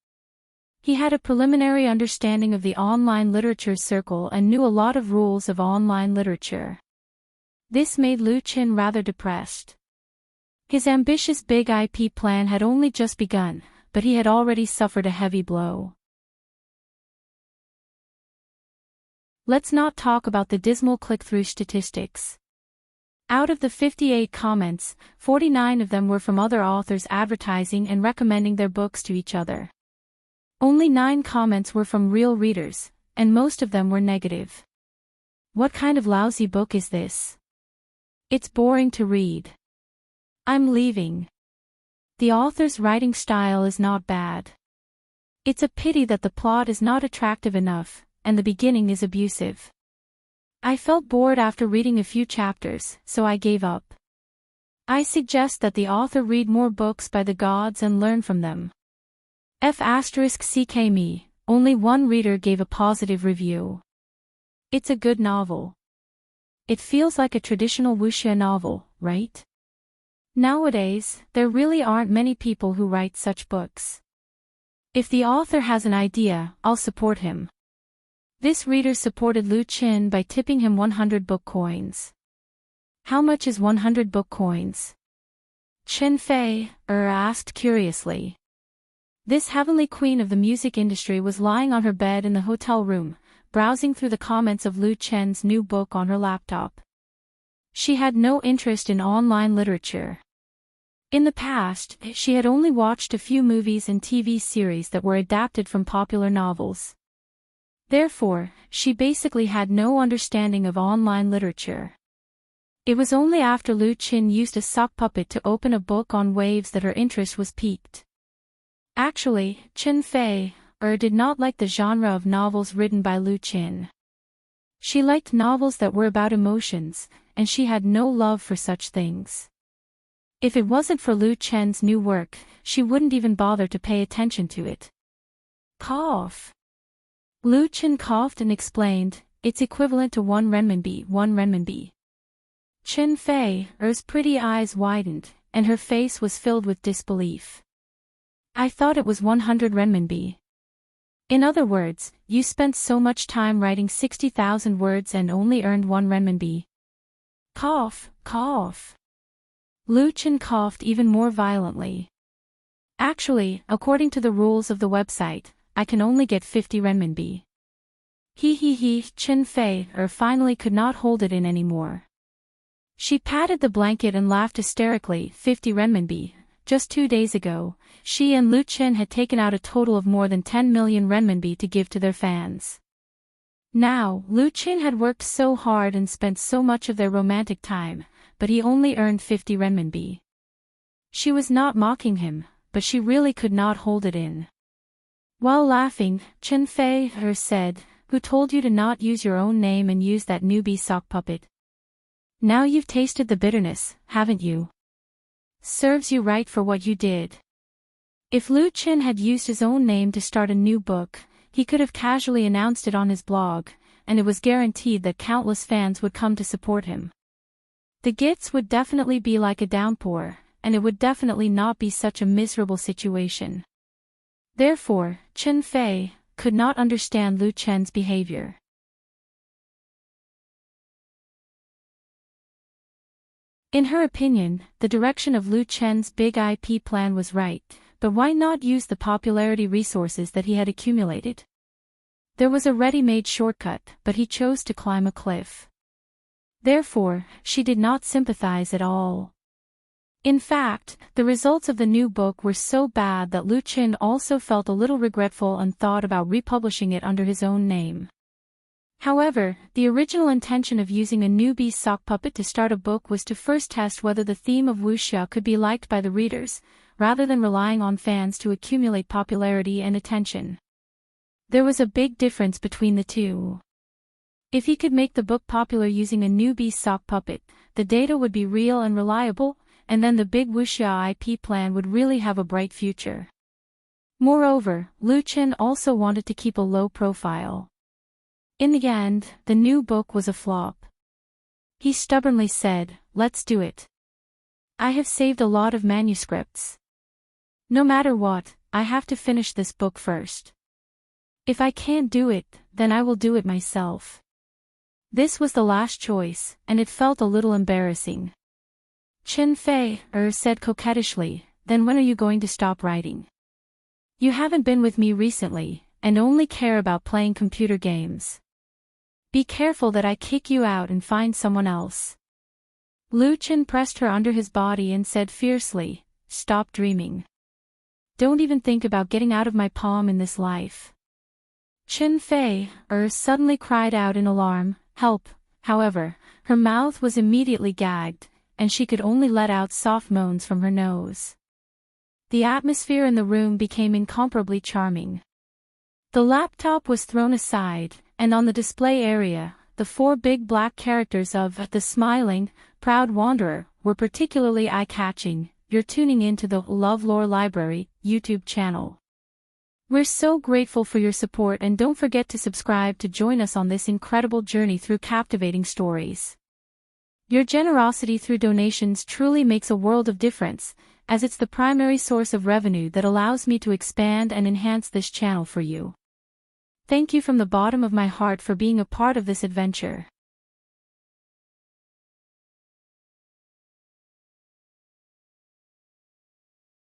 A: He had a preliminary understanding of the online literature circle and knew a lot of rules of online literature. This made Lu Chen rather depressed. His ambitious big IP plan had only just begun, but he had already suffered a heavy blow. Let's not talk about the dismal click-through statistics. Out of the 58 comments, 49 of them were from other authors advertising and recommending their books to each other. Only 9 comments were from real readers, and most of them were negative. What kind of lousy book is this? It's boring to read. I'm leaving. The author's writing style is not bad. It's a pity that the plot is not attractive enough, and the beginning is abusive. I felt bored after reading a few chapters, so I gave up. I suggest that the author read more books by the gods and learn from them. F*ck me, only one reader gave a positive review. It's a good novel. It feels like a traditional wuxia novel, right? Nowadays, there really aren't many people who write such books. If the author has an idea, I'll support him. This reader supported Lu Chen by tipping him 100 book coins. How much is 100 book coins? Chen Fei asked curiously. This heavenly queen of the music industry was lying on her bed in the hotel room, browsing through the comments of Lu Chen's new book on her laptop. She had no interest in online literature. In the past, she had only watched a few movies and TV series that were adapted from popular novels. Therefore, she basically had no understanding of online literature. It was only after Lu Qin used a sock puppet to open a book on waves that her interest was piqued. Actually, Chen Fei did not like the genre of novels written by Lu Qin. She liked novels that were about emotions, and she had no love for such things. If it wasn't for Lu Chen's new work, she wouldn't even bother to pay attention to it. Cough. Lu Chen coughed and explained, it's equivalent to 1 renminbi, 1 renminbi. Chen Fei's pretty eyes widened, and her face was filled with disbelief. I thought it was 100 renminbi. In other words, you spent so much time writing 60,000 words and only earned 1 renminbi. Cough, cough. Lu Chen coughed even more violently. Actually, according to the rules of the website, I can only get 50 renminbi. He, Chen Fei finally could not hold it in anymore. She patted the blanket and laughed hysterically. 50 renminbi. Just 2 days ago, she and Lu Chen had taken out a total of more than 10 million renminbi to give to their fans. Now, Lu Chen had worked so hard and spent so much of their romantic time, but he only earned 50 renminbi. She was not mocking him, but she really could not hold it in. While laughing, Chen Fei said, "Who told you to not use your own name and use that newbie sock puppet? Now you've tasted the bitterness, haven't you? Serves you right for what you did." If Lu Chen had used his own name to start a new book, he could have casually announced it on his blog, and it was guaranteed that countless fans would come to support him. The gifts would definitely be like a downpour, and it would definitely not be such a miserable situation. Therefore, Chen Fei could not understand Lu Chen's behavior. In her opinion, the direction of Lu Chen's big IP plan was right, but why not use the popularity resources that he had accumulated? There was a ready-made shortcut, but he chose to climb a cliff. Therefore, she did not sympathize at all. In fact, the results of the new book were so bad that Lu Chen also felt a little regretful and thought about republishing it under his own name. However, the original intention of using a newbie sock puppet to start a book was to first test whether the theme of wuxia could be liked by the readers, rather than relying on fans to accumulate popularity and attention. There was a big difference between the two. If he could make the book popular using a newbie sock puppet, the data would be real and reliable, and then the big wuxia IP plan would really have a bright future. Moreover, Lu Chen also wanted to keep a low profile. In the end, the new book was a flop. He stubbornly said, "Let's do it. I have saved a lot of manuscripts. No matter what, I have to finish this book first. If I can't do it, then I will do it myself." This was the last choice, and it felt a little embarrassing. Chen Fei said coquettishly, "Then when are you going to stop writing? You haven't been with me recently, and only care about playing computer games. Be careful that I kick you out and find someone else." Lu Chen pressed her under his body and said fiercely, "Stop dreaming. Don't even think about getting out of my palm in this life." Chen Fei suddenly cried out in alarm, "Help!" However, her mouth was immediately gagged, and she could only let out soft moans from her nose. The atmosphere in the room became incomparably charming. The laptop was thrown aside, and on the display area, the 4 big black characters of The Smiling, Proud Wanderer were particularly eye-catching. You're tuning in to the LoveLore Library YouTube channel. We're so grateful for your support, and don't forget to subscribe to join us on this incredible journey through captivating stories. Your generosity through donations truly makes a world of difference, as it's the primary source of revenue that allows me to expand and enhance this channel for you. Thank you from the bottom of my heart for being a part of this adventure.